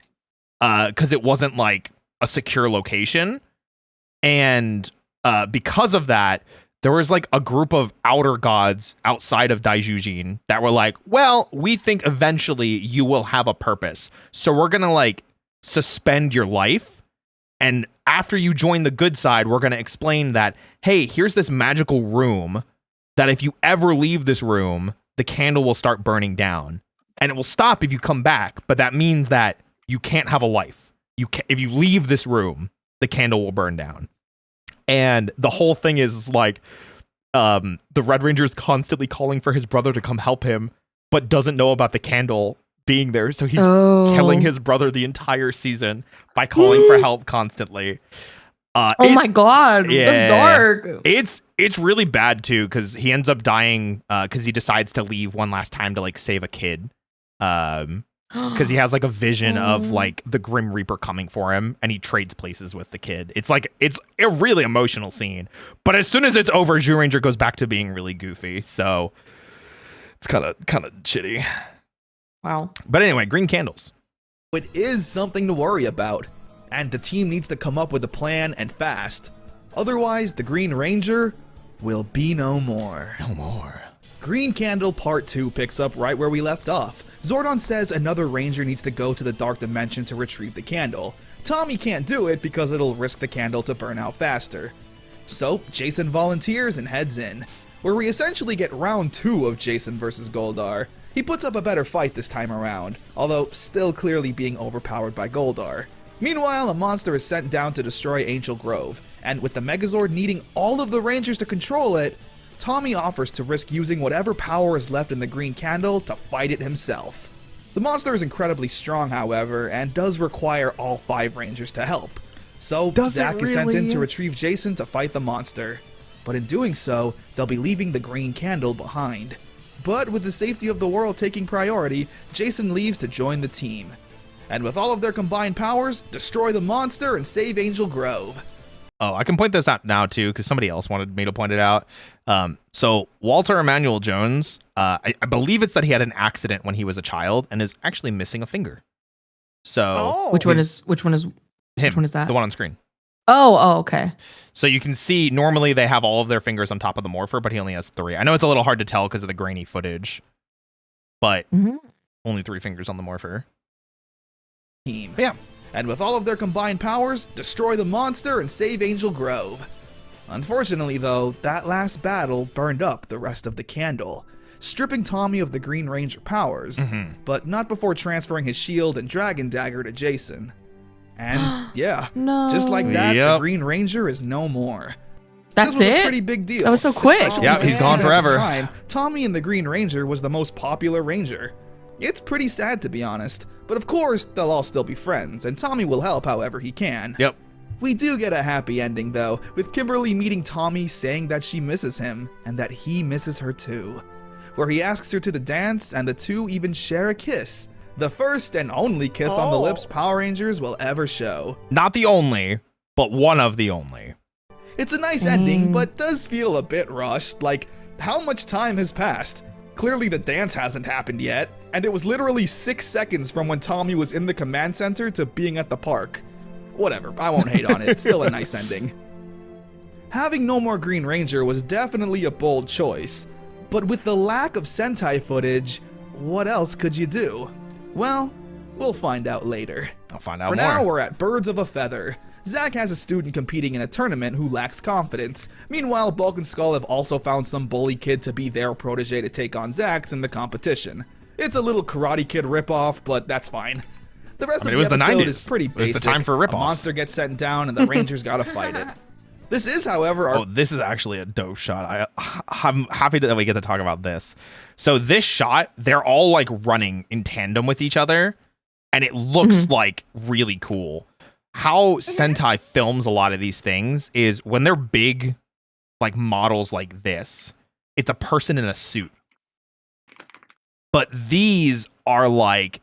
because it wasn't like a secure location. And because of that, there was like a group of outer gods outside of Daijujin that were like, well, we think eventually you will have a purpose. So we're going to like suspend your life And after you join the good side, we're going to explain that, hey, here's this magical room that if you ever leave this room, the candle will start burning down. And it will stop if you come back, but that means that you can't have a life. If you leave this room, the candle will burn down. And the whole thing is like, the Red Ranger is constantly calling for his brother to come help him, but doesn't know about the candle being there. So he's killing his brother the entire season by calling for help constantly. Oh my god, that's dark. It's really bad too, because he ends up dying because he decides to leave one last time to like save a kid. Because he has like a vision of like the Grim Reaper coming for him, and he trades places with the kid. It's a really emotional scene. But as soon as it's over, Zyuranger goes back to being really goofy. So it's kind of shitty. Wow. But anyway, green candles. It is something to worry about, and the team needs to come up with a plan and fast. Otherwise, the Green Ranger will be no more. No more. Green Candle Part 2 picks up right where we left off. Zordon says another ranger needs to go to the Dark Dimension to retrieve the candle. Tommy can't do it because it'll risk the candle to burn out faster. So, Jason volunteers and heads in, where we essentially get round 2 of Jason vs. Goldar. He puts up a better fight this time around, although still clearly being overpowered by Goldar. Meanwhile, a monster is sent down to destroy Angel Grove, and with the Megazord needing all of the Rangers to control it, Tommy offers to risk using whatever power is left in the green candle to fight it himself. The monster is incredibly strong, however, and does require all 5 Rangers to help. So, Zack is sent in to retrieve Jason to fight the monster. But in doing so, they'll be leaving the green candle behind. But with the safety of the world taking priority, Jason leaves to join the team. And with all of their combined powers, destroy the monster and save Angel Grove. Oh, I can point this out now too, because somebody else wanted me to point it out. So Walter Emmanuel Jones, I believe it's that he had an accident when he was a child and is actually missing a finger. So which one is him, which one is that? The one on screen. Oh, okay. So you can see normally they have all of their fingers on top of the morpher, but he only has 3. I know it's a little hard to tell because of the grainy footage, but only 3 fingers on the morpher. Team. But yeah. And with all of their combined powers, destroy the monster and save Angel Grove. Unfortunately, though, that last battle burned up the rest of the candle, stripping Tommy of the Green Ranger powers, but not before transferring his shield and dragon dagger to Jason. And yeah, just like that, the Green Ranger is no more. That's this was it? a pretty big deal. That was so quick. Yeah, he's gone forever. Tommy and the Green Ranger was the most popular Ranger. It's pretty sad, to be honest, but of course they'll all still be friends, and Tommy will help however he can. Yep. We do get a happy ending though, with Kimberly meeting Tommy saying that she misses him, and that he misses her too. Where he asks her to the dance, and the two even share a kiss. The first and only kiss on the lips Power Rangers will ever show. Not the only, but one of the only. It's a nice ending, but does feel a bit rushed, like how much time has passed? Clearly the dance hasn't happened yet, and it was literally 6 seconds from when Tommy was in the command center to being at the park. Whatever, I won't hate on it, it's still a nice ending. Having no more Green Ranger was definitely a bold choice, but with the lack of Sentai footage, what else could you do? Well, we'll find out later. I'll find out For more. now, we're at Birds of a Feather. Zack has a student competing in a tournament who lacks confidence. Meanwhile, Bulk and Skull have also found some bully kid to be their protege to take on Zack's in the competition. It's a little Karate Kid ripoff, but that's fine. The rest of the episode is pretty basic. It was the time for ripoffs. A monster gets sent down and the Rangers gotta fight it. This is, however, our... Oh, this is actually a dope shot. I'm happy that we get to talk about this. So this shot, they're all like running in tandem with each other, and it looks like really cool. How Sentai films a lot of these things is when they're big, like models like this, it's a person in a suit. But these are like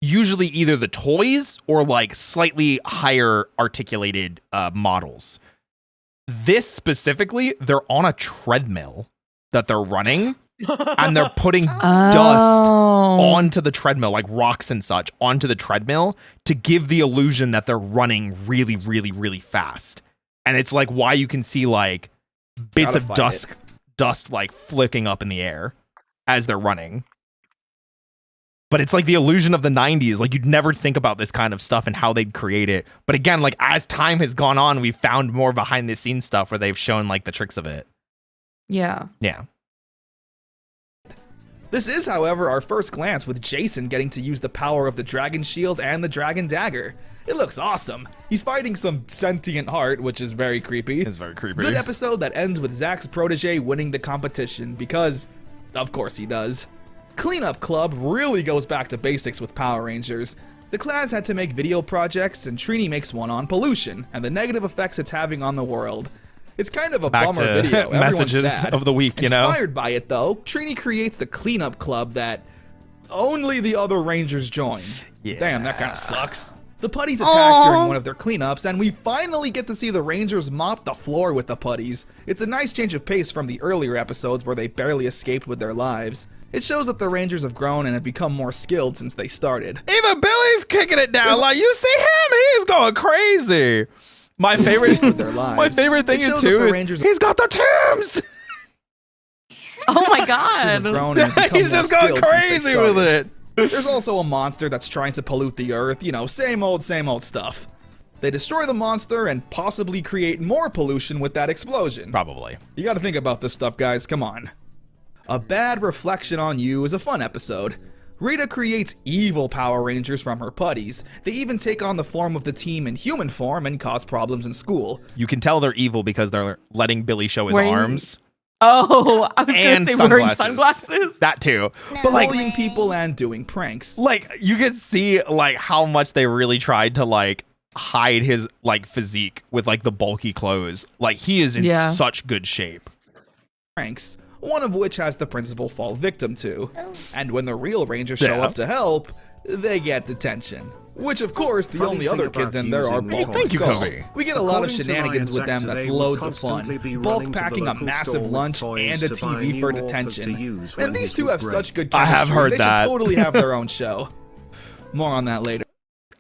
usually either the toys or like slightly higher articulated models. This specifically, they're on a treadmill that they're running, and they're putting dust onto the treadmill, like rocks and such, onto the treadmill to give the illusion that they're running really, really, really fast. And it's like why you can see like bits of dust like flicking up in the air as they're running. But it's like the illusion of the 90s. Like you'd never think about this kind of stuff and how they'd create it. But again, like as time has gone on, we've found more behind the scenes stuff where they've shown like the tricks of it. Yeah. Yeah. This is, however, our first glance with Jason getting to use the power of the Dragon Shield and the Dragon Dagger. It looks awesome. He's fighting some sentient heart, which is very creepy. It's very creepy. Good episode that ends with Zack's protege winning the competition because, of course he does. Cleanup Club really goes back to basics with Power Rangers. The clans had to make video projects, and Trini makes one on pollution and the negative effects it's having on the world. It's kind of a Back bummer to video. messages sad. of the week, you know? Inspired by it, though, Trini creates the Cleanup Club that only the other Rangers join. Yeah. Damn, that kind of sucks. The putties attack during one of their cleanups, and we finally get to see the Rangers mop the floor with the putties. It's a nice change of pace from the earlier episodes where they barely escaped with their lives. It shows that the Rangers have grown and have become more skilled since they started. Even Billy's kicking it down. Like you see him, he's going crazy. My favorite thing too is he's got the Tims. Oh my god. He's just going crazy with it. There's also a monster that's trying to pollute the earth, you know, same old stuff. They destroy the monster and possibly create more pollution with that explosion. Probably. You gotta think about this stuff, guys, come on. A Bad Reflection on You is a fun episode. Rita creates evil Power Rangers from her putties. They even take on the form of the team in human form and cause problems in school. You can tell they're evil because they're letting Billy show his arms. Oh, I was And gonna say wearing sunglasses. That too. No But like Bullying people and doing pranks. like you can see like how much they really tried to like hide his like physique with like the bulky clothes. Like he is in such good shape. Pranks, one of which has the principal fall victim to. And when the real Rangers show up to help, they get detention. Which, of course, the only other kids in there are Bulk and Skull. We get a lot of shenanigans with them that's loads of fun. Bulk packing a massive lunch and a TV for detention. And these two have such good chemistry. I have heard they that. should totally have their own show. More on that later.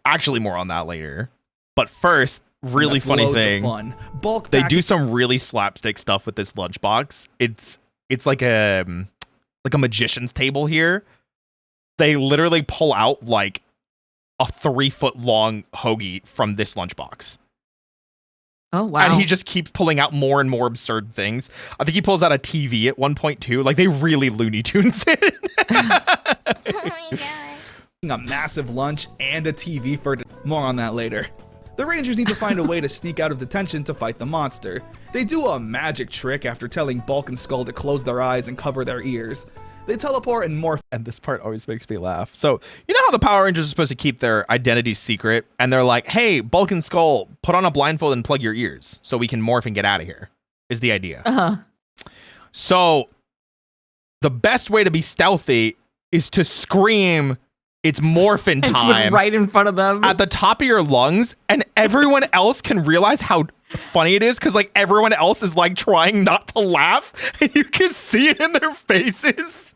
Actually, more on that later. But first, really funny thing. Fun. Bulk They do some really slapstick stuff with this lunchbox. It's like a magician's table here. They literally pull out like a 3-foot long hoagie from this lunchbox. Oh wow. And he just keeps pulling out more and more absurd things. I think he pulls out a TV at one point too. Like they really Looney Tunes it. Oh my god. A massive lunch and a TV for more on that later. The Rangers need to find a way to sneak out of detention to fight the monster. They do a magic trick after telling Bulk and Skull to close their eyes and cover their ears. They teleport and morph. And this part always makes me laugh. So, you know how the Power Rangers are supposed to keep their identities secret? And they're like, hey, Bulk and Skull, put on a blindfold and plug your ears so we can morph and get out of here, is the idea. Uh-huh. So, the best way to be stealthy is to scream, it's Morphin time. Right in front of them. At the top of your lungs, and everyone else can realize how funny it is because like everyone else is like trying not to laugh and you can see it in their faces.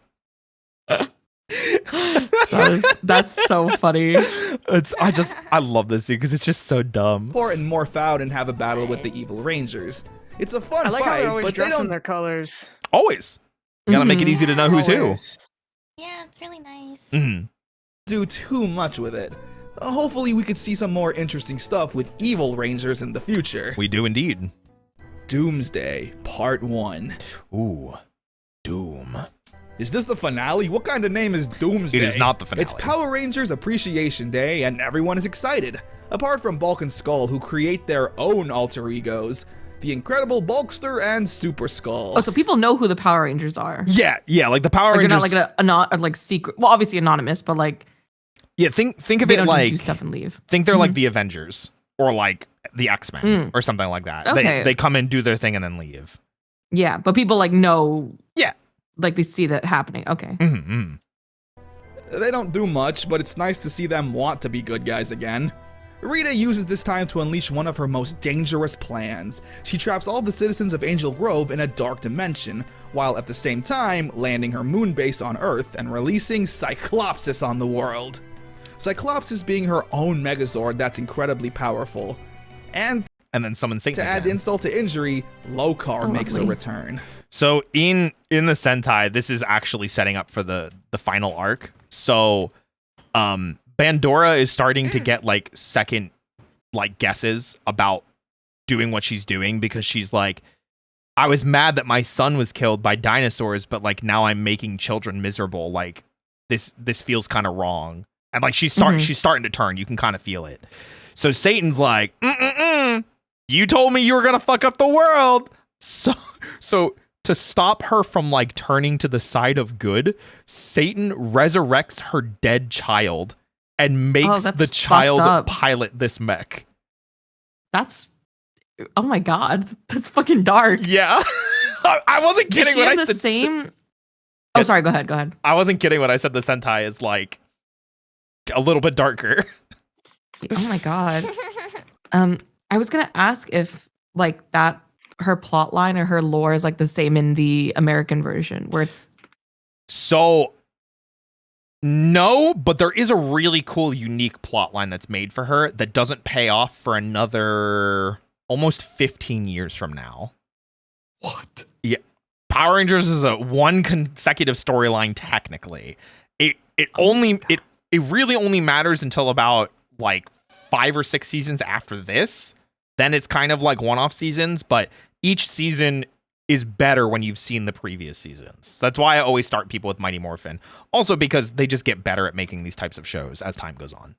That's so funny. I love this dude because it's just so dumb. And morph out and have a battle with the evil Rangers. It's a fun I like fight, how they're always but they dressed in don't their colors. Always. You gotta make it easy to know who's who. Always. Yeah, it's really nice. do too much with it. Hopefully we could see some more interesting stuff with evil Rangers in the future. We do indeed. Doomsday, Part 1. Ooh. Doom. Is this the finale? What kind of name is Doomsday? It is not the finale. It's Power Rangers Appreciation Day, and everyone is excited. Apart from Bulk and Skull, who create their own alter egos. The Incredible Bulkster and Super Skull. Oh, so people know who the Power Rangers are. Yeah, like the Power Rangers. Rangers. They're not like a secret. Well, obviously anonymous, but like. Yeah, think of they it don't like just do stuff and leave. Think they're like the Avengers or like the X-Men or something like that. Okay. They come in, do their thing, and then leave. Yeah, but people like know. Yeah, like they see that happening. Okay. They don't do much, but it's nice to see them want to be good guys again. Rita uses this time to unleash one of her most dangerous plans. She traps all the citizens of Angel Grove in a dark dimension, while at the same time landing her moon base on Earth and releasing Cyclopsis on the world. Cyclopsis being her own Megazord that's incredibly powerful. And then summon Satan to add again. insult to injury, Lokar makes a return. So in the Sentai, this is actually setting up for the final arc. So Bandora is starting to get like second like guesses about doing what she's doing, because she's like, I was mad that my son was killed by dinosaurs, but like now I'm making children miserable. Like this feels kind of wrong. And like she's starting to turn. You can kind of feel it. So Satan's like, you told me you were gonna fuck up the world. So to stop her from like turning to the side of good, Satan resurrects her dead child and makes the child pilot this mech. That's, oh my god, that's fucking dark. Yeah. I wasn't kidding when I said same. Oh, sorry. Go ahead. I wasn't kidding when I said the Sentai is like a little bit darker. Oh my god. I was gonna ask if like that her plot line or her lore is like the same in the American version, where it's so. No, but there is a really cool, unique plot line that's made for her that doesn't pay off for another almost 15 years from now. What? Yeah. Power Rangers is a one consecutive storyline technically. It really only matters until about like 5 or 6 seasons after this. Then it's kind of like one-off seasons, but each season is better when you've seen the previous seasons. That's why I always start people with Mighty Morphin. Also because they just get better at making these types of shows as time goes on.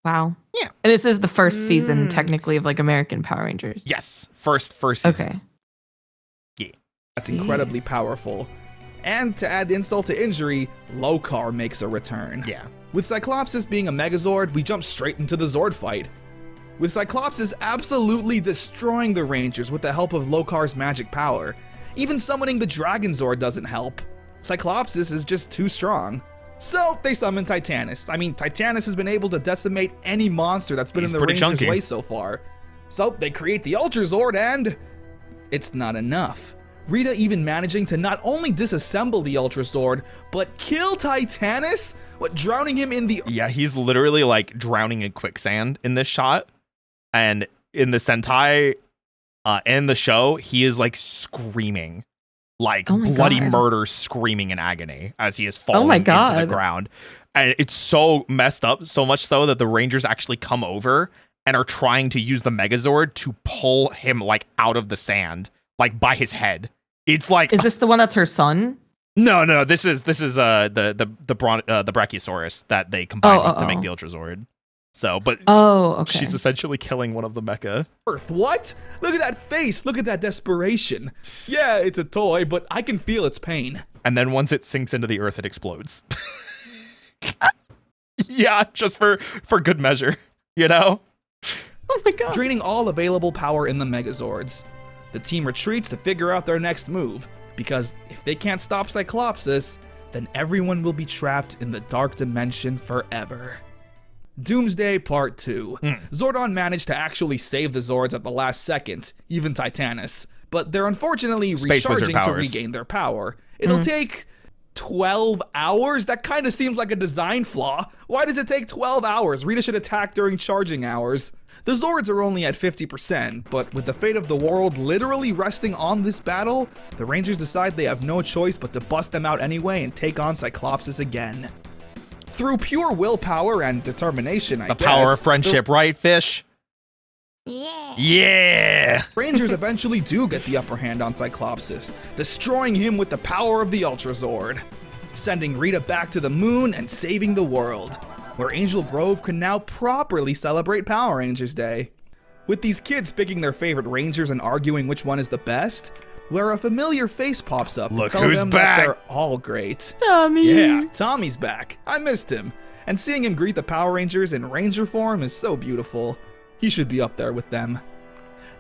Wow. Yeah. And this is the first season technically of like American Power Rangers. Yes. First season. Okay. Yeah. That's incredibly powerful. And to add insult to injury, Lokar makes a return. Yeah. With Cyclopsis being a Megazord, we jump straight into the Zord fight. With Cyclopsis absolutely destroying the Rangers with the help of Lokar's magic power. Even summoning the Dragon Zord doesn't help. Cyclopsis is just too strong. So they summon Titanus. I mean, Titanus has been able to decimate any monster that's been in the Rangers' way so far. So they create the Ultra Zord and it's not enough. Rita even managing to not only disassemble the Ultra Zord, but kill Titanus? What, drowning him in the... Yeah, he's literally like drowning in quicksand in this shot. And in the Sentai and the show, he is like screaming, like bloody murder, screaming in agony as he is falling into the ground. And it's so messed up, so much so that the Rangers actually come over and are trying to use the Megazord to pull him like out of the sand, like by his head. It's like, is this the one that's her son? No. This is the Brachiosaurus that they combined with to make the Ultra Zord. So, but she's essentially killing one of the mecha. Earth, what? Look at that face. Look at that desperation. Yeah, it's a toy, but I can feel its pain. And then once it sinks into the earth, it explodes. Yeah, just for good measure, you know? Oh my god. Draining all available power in the Megazords. The team retreats to figure out their next move, because if they can't stop Cyclopsis, then everyone will be trapped in the dark dimension forever. Doomsday Part 2. Zordon managed to actually save the Zords at the last second, even Titanus, but they're unfortunately recharging to regain their power. It'll take 12 hours? That kind of seems like a design flaw. Why does it take 12 hours? Rita should attack during charging hours. The Zords are only at 50%, but with the fate of the world literally resting on this battle, the Rangers decide they have no choice but to bust them out anyway and take on Cyclopsis again. Through pure willpower and determination, I guess. The power of friendship, right, Fish? Yeah. Yeah! Rangers eventually do get the upper hand on Cyclopsis, destroying him with the power of the Ultra Zord, sending Rita back to the moon and saving the world, where Angel Grove can now properly celebrate Power Rangers Day. With these kids picking their favorite Rangers and arguing which one is the best, where a familiar face pops up to tell them that they're all great. Tommy! Yeah, Tommy's back. I missed him. And seeing him greet the Power Rangers in Ranger form is so beautiful. He should be up there with them.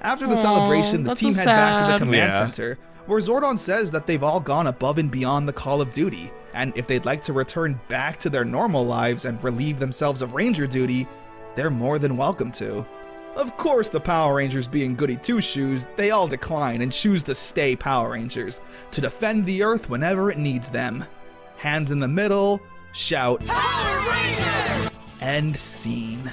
After the celebration, the team head back to the command center, where Zordon says that they've all gone above and beyond the call of duty, and if they'd like to return back to their normal lives and relieve themselves of Ranger duty, they're more than welcome to. Of course, the Power Rangers being goody two-shoes, they all decline and choose to stay Power Rangers, to defend the Earth whenever it needs them. Hands in the middle, shout, Power Rangers! End scene.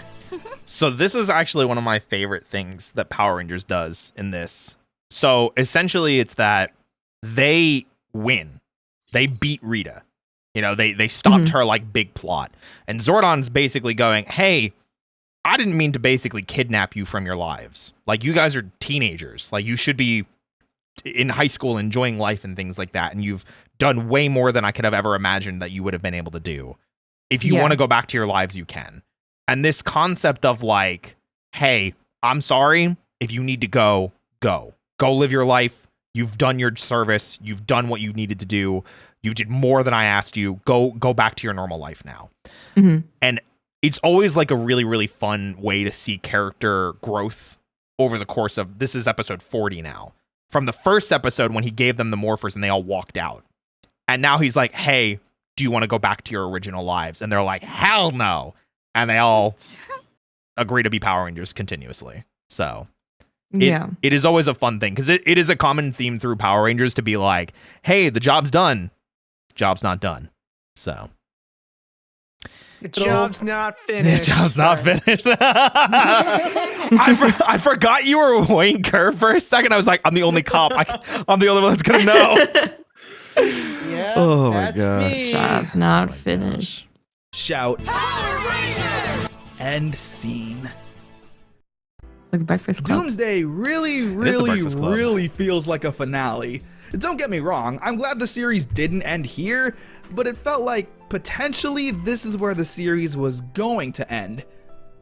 So this is actually one of my favorite things that Power Rangers does in this. So essentially it's that they win. They beat Rita. You know, they stopped her like big plot. And Zordon's basically going, hey, I didn't mean to basically kidnap you from your lives. Like, you guys are teenagers. Like, you should be in high school enjoying life and things like that. And you've done way more than I could have ever imagined that you would have been able to do. If you want to go back to your lives, you can. And this concept of like, hey, I'm sorry. If you need to go, go. Go live your life. You've done your service. You've done what you needed to do. You did more than I asked you. Go back to your normal life now. And it's always like a really, really fun way to see character growth over the course of, this is episode 40 now. From the first episode when he gave them the morphers and they all walked out. And now he's like, hey, do you want to go back to your original lives? And they're like, hell no. And they all agree to be Power Rangers continuously. So it is always a fun thing, because it is a common theme through Power Rangers to be like, hey, the job's done. Job's not done. So The job's not finished. The job's not finished. I forgot you were a wanker for a second. I was like, I'm the only cop. I'm the only one that's gonna know. Yeah, Oh my that's gosh. me. Job's not finished. Shout. End scene. Like the Breakfast Club. Doomsday really, Breakfast Club. really feels like a finale. Don't get me wrong, I'm glad the series didn't end here, but it felt like potentially this is where the series was going to end.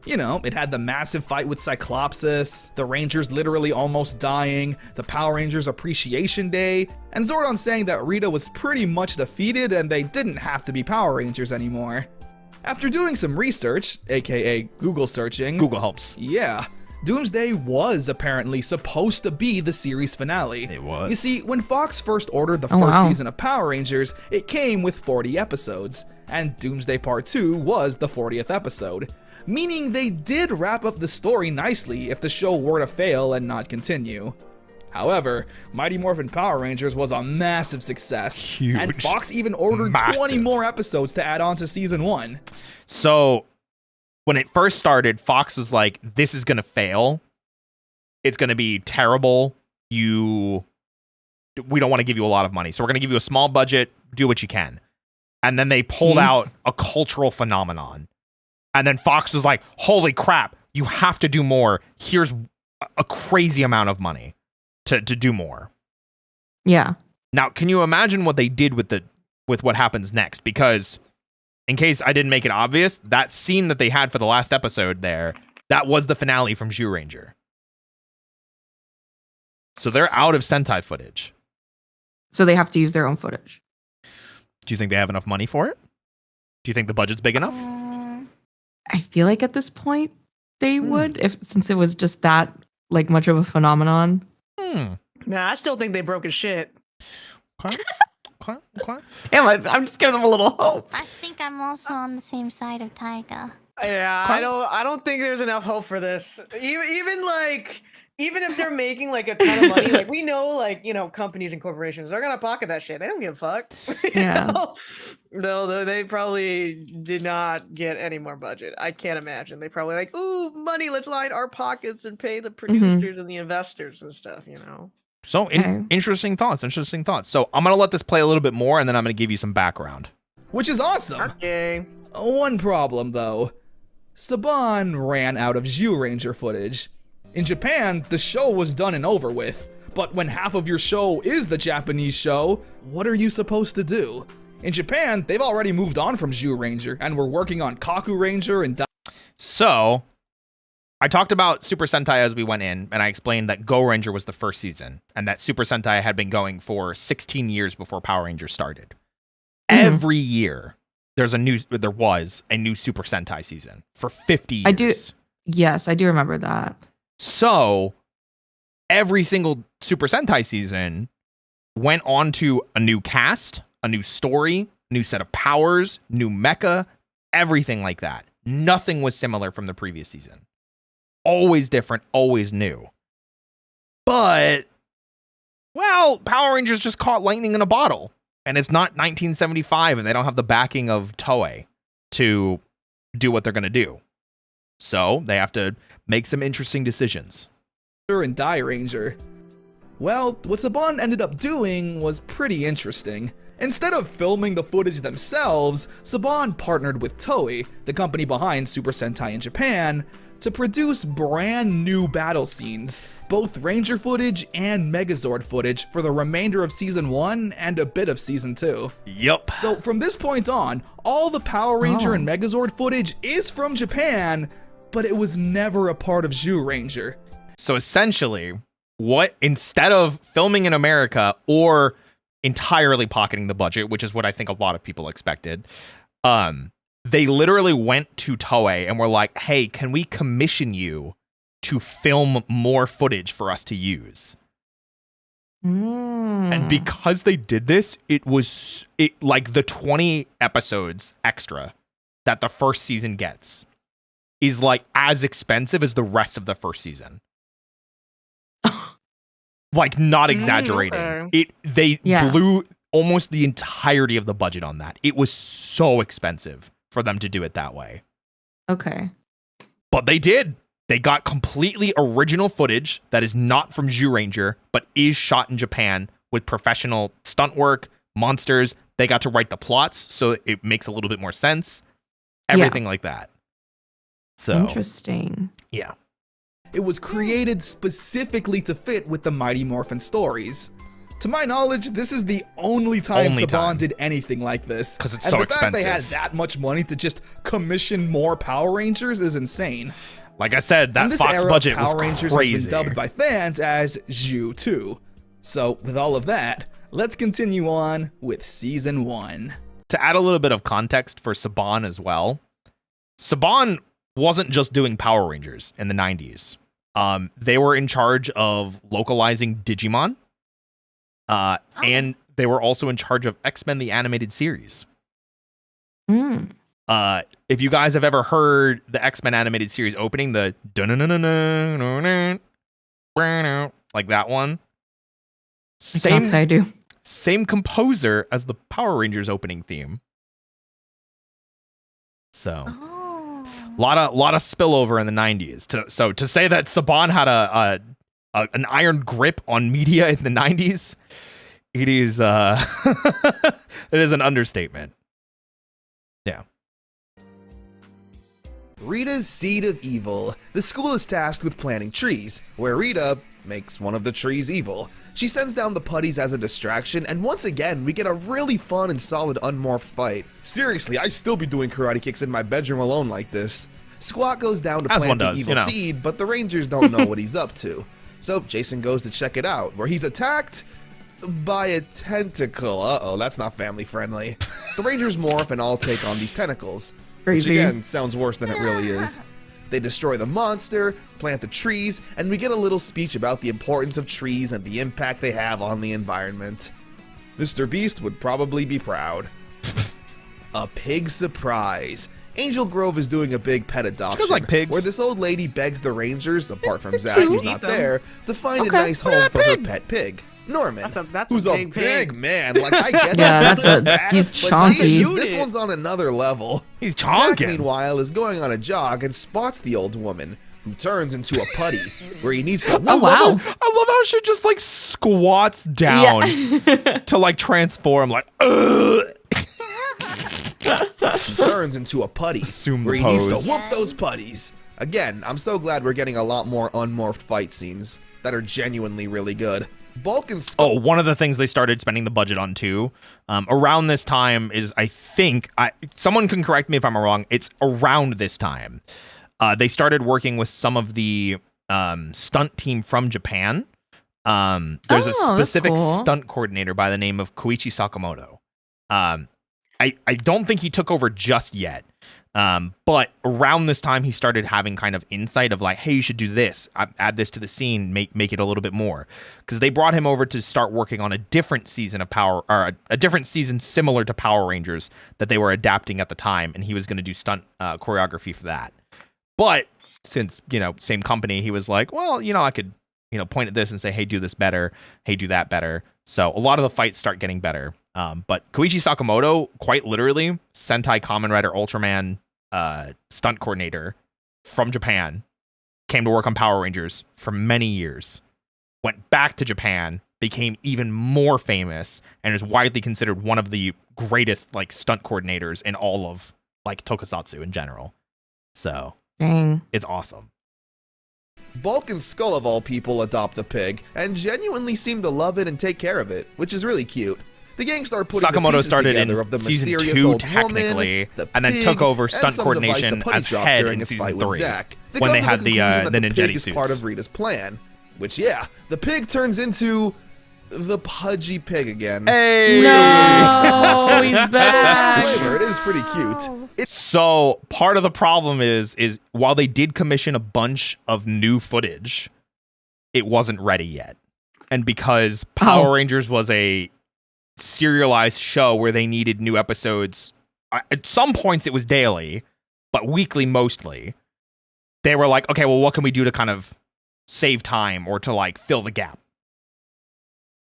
You know, it had the massive fight with Cyclopsis, the Rangers literally almost dying, the Power Rangers Appreciation Day, and Zordon saying that Rita was pretty much defeated and they didn't have to be Power Rangers anymore. After doing some research, aka Google searching, Google helps. yeah, Doomsday was apparently supposed to be the series finale. It was. You see, when Fox first ordered the first season of Power Rangers, it came with 40 episodes, and Doomsday Part 2 was the 40th episode, meaning they did wrap up the story nicely if the show were to fail and not continue. However, Mighty Morphin Power Rangers was a massive success, Huge. and Fox even ordered 20 more episodes to add on to season 1. So when it first started, Fox was like, this is going to fail. It's going to be terrible. We don't want to give you a lot of money. So we're going to give you a small budget. Do what you can. And then they pulled out a cultural phenomenon. And then Fox was like, holy crap, you have to do more. Here's a crazy amount of money to do more. Yeah. Now, can you imagine what they did with what happens next? Because in case I didn't make it obvious, that scene that they had for the last episode there, that was the finale from Zhu Ranger. So they're out of Sentai footage. So they have to use their own footage. Do you think they have enough money for it? Do you think the budget's big enough? I feel like at this point they would, since it was just that like much of a phenomenon. Nah, I still think they broke his shit. Okay. Damn it, I'm just giving them a little hope. I think I'm also on the same side of Taiga. Yeah, I don't think there's enough hope for this. Even if they're making like a ton of money, like we know, like, you know, companies and corporations, they're gonna pocket that shit. They don't give a fuck. Yeah. No, they probably did not get any more budget. I can't imagine. They probably like, ooh, money, let's line our pockets and pay the producers and the investors and stuff, you know. So interesting thoughts. So I'm going to let this play a little bit more, and then I'm going to give you some background. Which is awesome. Okay. One problem though. Saban ran out of Zhu Ranger footage. In Japan, the show was done and over with. But when half of your show is the Japanese show, what are you supposed to do? In Japan, they've already moved on from Zhu Ranger and we're working on Kaku Ranger and... So I talked about Super Sentai as we went in, and I explained that Go Ranger was the first season, and that Super Sentai had been going for 16 years before Power Rangers started. Every year, there was a new Super Sentai season for 50 years. Yes, I do remember that. So every single Super Sentai season went on to a new cast, a new story, new set of powers, new mecha, everything like that. Nothing was similar from the previous season. Always different, always new. But, well, Power Rangers just caught lightning in a bottle. And it's not 1975, and they don't have the backing of Toei to do what they're going to do. So they have to make some interesting decisions. And Die Ranger. Well, what Saban ended up doing was pretty interesting. Instead of filming the footage themselves, Saban partnered with Toei, the company behind Super Sentai in Japan, to produce brand new battle scenes, both Ranger footage and Megazord footage for the remainder of Season 1 and a bit of Season 2. Yup. So from this point on, all the Power Ranger and Megazord footage is from Japan, but it was never a part of Zyuranger. So essentially, instead of filming in America or entirely pocketing the budget, which is what I think a lot of people expected, they literally went to Toei and were like, hey, can we commission you to film more footage for us to use? And because they did this, it like the 20 episodes extra that the first season gets is like as expensive as the rest of the first season. Like, not exaggerating. Okay. They blew almost the entirety of the budget on that. It was so expensive for them to do it that way. Okay. But they did. They got completely original footage that is not from Zyuranger, but is shot in Japan with professional stunt work, monsters. They got to write the plots, so it makes a little bit more sense. Everything like that. So Interesting. Yeah. It was created specifically to fit with the Mighty Morphin stories. To my knowledge, this is the only time Saban did anything like this. Because it's so the expensive. fact they had that much money to just commission more Power Rangers is insane. Like I said, that In this Fox era, budget Power was Rangers crazy. has been dubbed by fans as Zhu 2. So with all of that, let's continue on with Season 1. To add a little bit of context for Saban as well, Saban wasn't just doing Power Rangers in the 90s. They were in charge of localizing Digimon, and they were also in charge of X-Men the Animated Series. If you guys have ever heard the X-Men Animated Series opening, the like that one, Yes, I do. same composer as the Power Rangers opening theme. So lot of spillover in the 90s. So to say that Saban had an iron grip on media in the 90s, it is it is an understatement. Yeah. Rita's Seed of Evil. The school is tasked with planting trees, where Rita makes one of the trees evil. She sends down the putties as a distraction, and once again, we get a really fun and solid unmorphed fight. Seriously, I'd still be doing karate kicks in my bedroom alone like this. Squat goes down to As one plant the does, evil you know. seed, but the Rangers don't know what he's up to. So Jason goes to check it out, where he's attacked by a tentacle. Uh-oh, that's not family friendly. The Rangers morph and all take on these tentacles. Crazy. Which again, sounds worse than it really is. They destroy the monster, plant the trees, and we get a little speech about the importance of trees and the impact they have on the environment. Mr. Beast would probably be proud. A pig surprise. Angel Grove is doing a big pet adoption, like pigs. where this old lady begs the Rangers, apart from Zach who's not them. there, to find a Okay. nice home for her pet pig. Norman, That's who's a a big big pig. man. Like, I get Yeah, that. he's But chonky. Jesus, this one's on another level. He's Zach, chonking. meanwhile, is going on a jog and spots the old woman, who turns into a putty, where he needs to Oh, wow. I love how she just like squats down to like transform, like ugh. He turns into a putty, Assume the where he needs pose. to whoop those putties. Again, I'm so glad we're getting a lot more unmorphed fight scenes that are genuinely really good. Bulk and Skull. Oh, one of the things they started spending the budget on too, around this time is, I think, someone can correct me if I'm wrong, it's around this time. They started working with some of the stunt team from Japan. There's a Oh, that's specific cool. stunt coordinator by the name of Koichi Sakamoto. I don't think he took over just yet. But around this time, he started having kind of insight of like, hey, you should do this, add this to the scene, make it a little bit more. Because they brought him over to start working on a different season of Power, or a different season similar to Power Rangers that they were adapting at the time, and he was going to do stunt choreography for that. But since, same company, he was like, well, I could, point at this and say, hey, do this better, hey, do that better. So a lot of the fights start getting better. But Koichi Sakamoto, quite literally, Sentai Kamen Rider Ultraman stunt coordinator from Japan, came to work on Power Rangers for many years, went back to Japan, became even more famous and is widely considered one of the greatest like stunt coordinators in all of like tokusatsu in general. So Dang. it's awesome. Bulk and Skull of all people adopt the pig and genuinely seem to love it and take care of it, which is really cute. The gang start putting the Sakamoto pieces started in together of the season mysterious 2 old technically, woman, the and then pig, took over and stunt some device coordination the putty as dropped head during in his season fight with 3, Zack. when come they to had the conclusion that ninjetti pig is part suits. of Rita's plan, which the pig turns into the pudgy pig again. Hey! No, he's back. Flavor, it is pretty cute. So part of the problem is while they did commission a bunch of new footage, it wasn't ready yet. And because Power Rangers was a serialized show where they needed new episodes, at some points it was daily, but weekly mostly, they were like, okay, well, what can we do to kind of save time or to like fill the gap?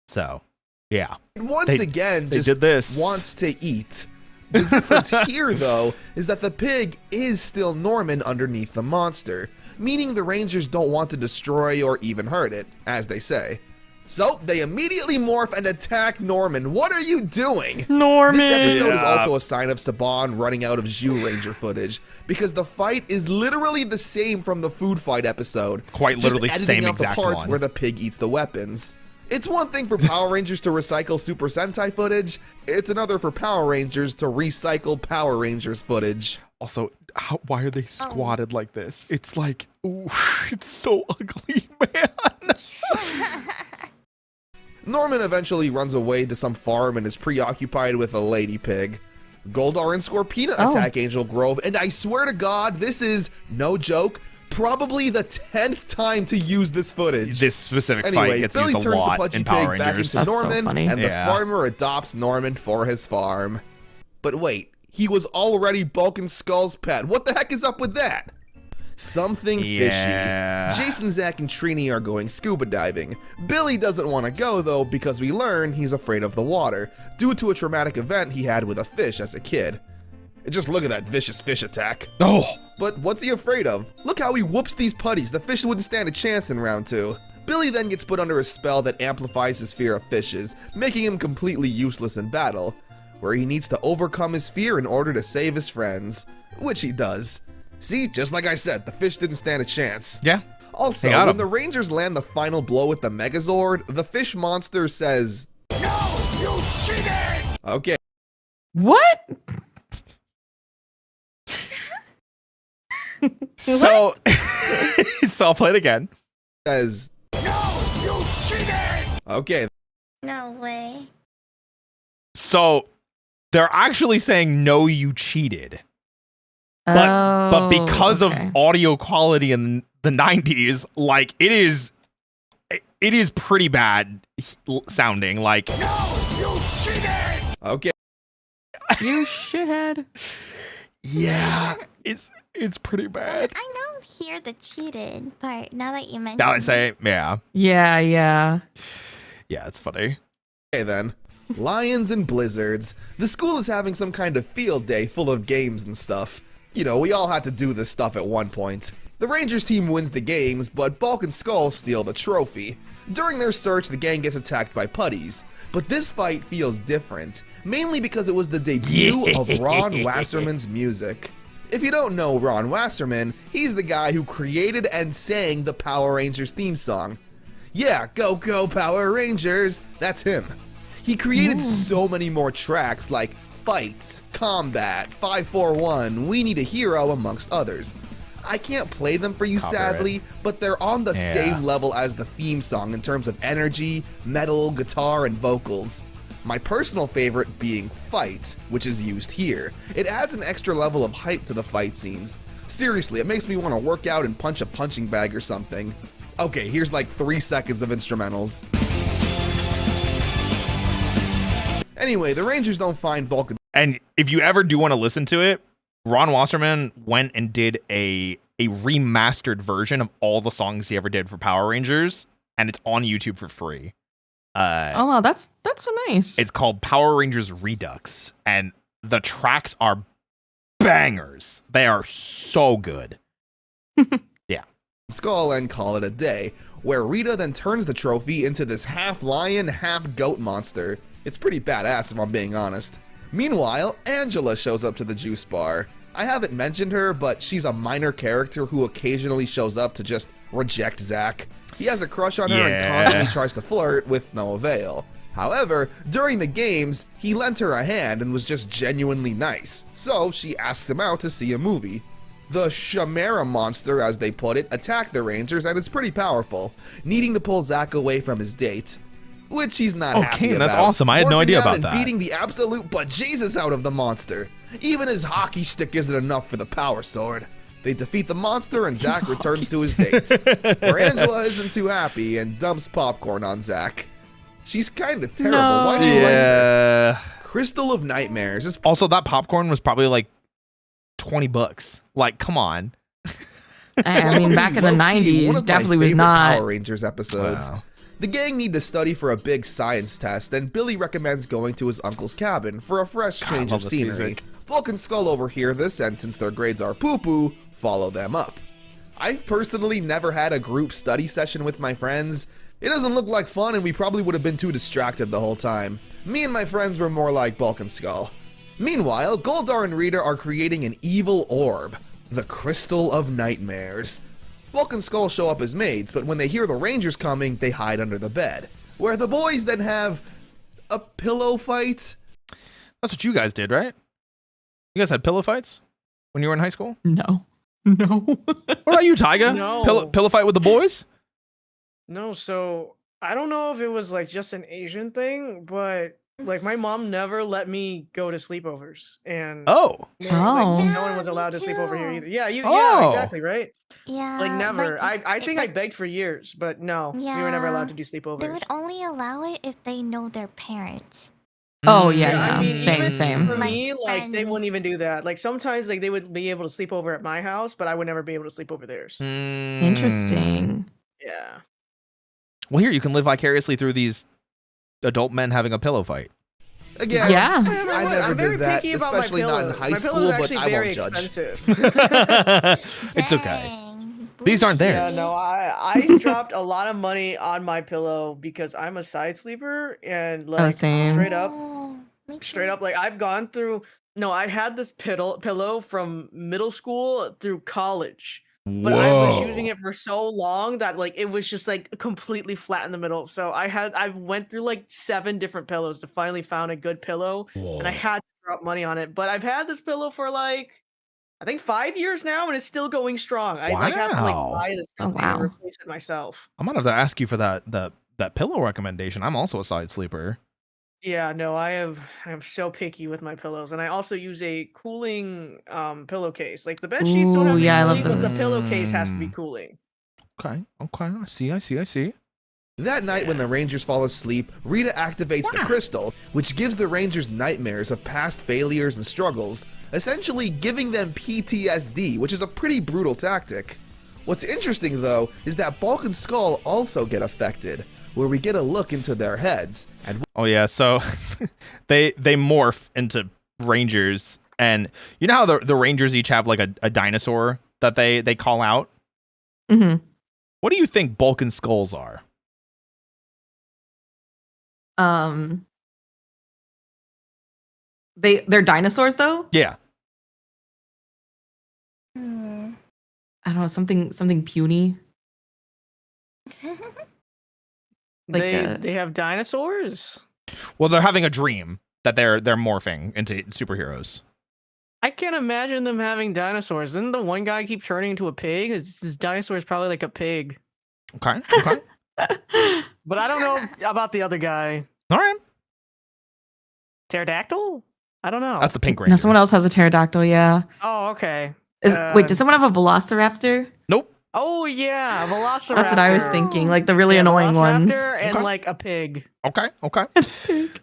So, yeah. Once again, they just did this. wants to eat. The difference here, though, is that the pig is still Norman underneath the monster, meaning the Rangers don't want to destroy or even hurt it, as they say. So, they immediately morph and attack Norman. What are you doing? Norman. This episode is also a sign of Saban running out of Zhu Ranger footage, because the fight is literally the same from the food fight episode. Quite literally just same editing out exact the parts one. where the pig eats the weapons. It's one thing for Power Rangers to recycle Super Sentai footage. It's another for Power Rangers to recycle Power Rangers footage. Also, why are they squatted like this? It's like, ooh, it's so ugly, man. Norman eventually runs away to some farm and is preoccupied with a lady pig. Goldar and Scorpina attack Angel Grove, and I swear to God, this is, no joke, probably the 10th time to use this footage. This specific Anyway, fight gets Billy used a turns the lot pudgy in Power pig back Rangers. into That's so Norman, funny. and the Yeah. farmer adopts Norman for his farm. But wait, he was already Bulk and Skull's pet. What the heck is up with that? Something Yeah. fishy. Jason, Zach, and Trini are going scuba diving. Billy doesn't want to go, though, because we learn he's afraid of the water, due to a traumatic event he had with a fish as a kid. Just look at that vicious fish attack. Oh, But what's he afraid of? Look how he whoops these putties. The fish wouldn't stand a chance in round 2. Billy then gets put under a spell that amplifies his fear of fishes, making him completely useless in battle, where he needs to overcome his fear in order to save his friends, which he does. See, just like I said, the fish didn't stand a chance. yeah. Also, They got when him. the Rangers land the final blow with the Megazord, the fish monster says, "No, you cheated!" Okay. What? So, so I'll play it again. Says, "No, you cheated!" Okay. No way. So they're actually saying, no, you cheated. But because of audio quality in the 90s, like it is pretty bad sounding. Like, No, you cheated! Okay. You shithead. yeah, it's pretty bad. I don't hear the cheated part now that you mentioned Now I it. say, yeah, Yeah. it's funny. Okay then. Lions and blizzards. The school is having some kind of field day full of games and stuff. You know, we all had to do this stuff at one point. The Rangers team wins the games, but Bulk and Skull steal the trophy. During their search, the gang gets attacked by putties. But this fight feels different, mainly because it was the debut of Ron Wasserman's music. If you don't know Ron Wasserman, he's the guy who created and sang the Power Rangers theme song. Yeah, go go Power Rangers, that's him. He created so many more tracks like Fight, Combat, 541, We Need a Hero, amongst others. I can't play them for you, Copyright. sadly, but they're on the same level as the theme song in terms of energy, metal, guitar, and vocals. My personal favorite being Fight, which is used here. It adds an extra level of hype to the fight scenes. Seriously, it makes me want to work out and punch a punching bag or something. Okay, here's like 3 seconds of instrumentals. Anyway, the Rangers don't find Bulk. And if you ever do want to listen to it, Ron Wasserman went and did a remastered version of all the songs he ever did for Power Rangers, and it's on YouTube for free. Oh wow, that's so nice. It's called Power Rangers Redux, and the tracks are bangers. They are so good. Yeah. Skull and call it a day, where Rita then turns the trophy into this half lion, half goat monster. It's pretty badass if I'm being honest. Meanwhile, Angela shows up to the juice bar. I haven't mentioned her, but she's a minor character who occasionally shows up to just reject Zack. He has a crush on her and constantly tries to flirt with no avail. However, during the games, he lent her a hand and was just genuinely nice, so she asks him out to see a movie. The Chimera monster, as they put it, attacked the Rangers and is pretty powerful, needing to pull Zack away from his date, which he's not happy about. That's awesome. I had no idea about that. Beating the absolute bejesus out of the monster. Even his hockey stick isn't enough for the power sword. They defeat the monster and Zack returns to his date, where Angela isn't too happy and dumps popcorn on Zack. She's kind of terrible. No. Why do you like her? Crystal of Nightmares is Also, that popcorn was probably like $20. Like, come on. I mean, back in the low-key one 90s, of my definitely was favorite not. Power Rangers episodes. Wow. The gang need to study for a big science test, and Billy recommends going to his uncle's cabin for a fresh change of scenery. Music. Bulk and Skull overhear this, and since their grades are poo-poo, follow them up. I've personally never had a group study session with my friends. It doesn't look like fun, and we probably would have been too distracted the whole time. Me and my friends were more like Bulk and Skull. Meanwhile, Goldar and Rita are creating an evil orb, the Crystal of Nightmares. Bulk and Skull show up as maids, but when they hear the Rangers coming, they hide under the bed, where the boys then have a pillow fight. That's what you guys did, right? You guys had pillow fights when you were in high school? No. What about you, Tyga? No. Pillow fight with the boys? No, so I don't know if it was like just an Asian thing, but like my mom never let me go to sleepovers, and Oh. no one was allowed to me sleep over here too. either. Yeah, yeah, Oh. exactly, right? Yeah. Like never. I think I like, begged for years, but no, we were never allowed to do they sleepovers. would only allow it if they know their parents. Oh, yeah, Yeah, I mean, same, even same. For Like me, like they wouldn't friends. even do that. Like sometimes, like they would be able to sleep over at my house, but I would never be able to sleep over theirs. Interesting. Yeah. Well, here, you can live vicariously through these adult men having a pillow fight. Again, Yeah. I never I'm very did that, picky about my especially not in pillows. high My school, pillows are but actually I very won't judge. expensive. It's okay. Dang, These aren't bougie. Yeah, theirs. no, I dropped a lot of money on my pillow because I'm a side sleeper, and like same. straight up, Oh, me straight too. up, like I've gone through. No, I had this pillow from middle school through college, but I was using it for so long that like it was just like completely flat in the middle. So I went through like 7 different pillows to finally found a good pillow, and I had to drop money on it. But I've had this pillow for like I think 5 years now, and it's still going strong. I like have to like Wow. buy this Oh, thing wow. and replace it myself. I'm gonna have to ask you for that pillow recommendation. I'm also a side sleeper. Yeah, no, I'm so picky with my pillows, and I also use a cooling pillowcase. Like the bed sheets don't Ooh, have to be yeah, I love cooling, but the those. pillowcase has to be cooling. Okay. I see. That night when the Rangers fall asleep, Rita activates the crystal, which gives the Rangers nightmares of past failures and struggles, essentially giving them PTSD, which is a pretty brutal tactic. What's interesting though is that Bulk and Skull also get affected, where we get a look into their heads, and Oh yeah, so they morph into Rangers, and you know how the Rangers each have like a dinosaur that they call out? Mm-hmm. What do you think Bulk and Skulls are? They're dinosaurs though. Yeah. Hmm. I don't know, something puny. Like They have dinosaurs. Well, they're having a dream that they're morphing into superheroes. I can't imagine them having dinosaurs. Didn't the one guy keep turning into a pig? His dinosaur is probably like a pig. Okay. But I don't know about the other guy. All right. Pterodactyl? I don't know. That's the pink Ranger. No, someone else has a pterodactyl. Yeah. Oh, okay. Wait, does someone have a velociraptor? Nope. Oh yeah, Velociraptor. That's what I was thinking. Like the really Yeah, annoying ones. Velociraptor and Okay. like a pig. Okay.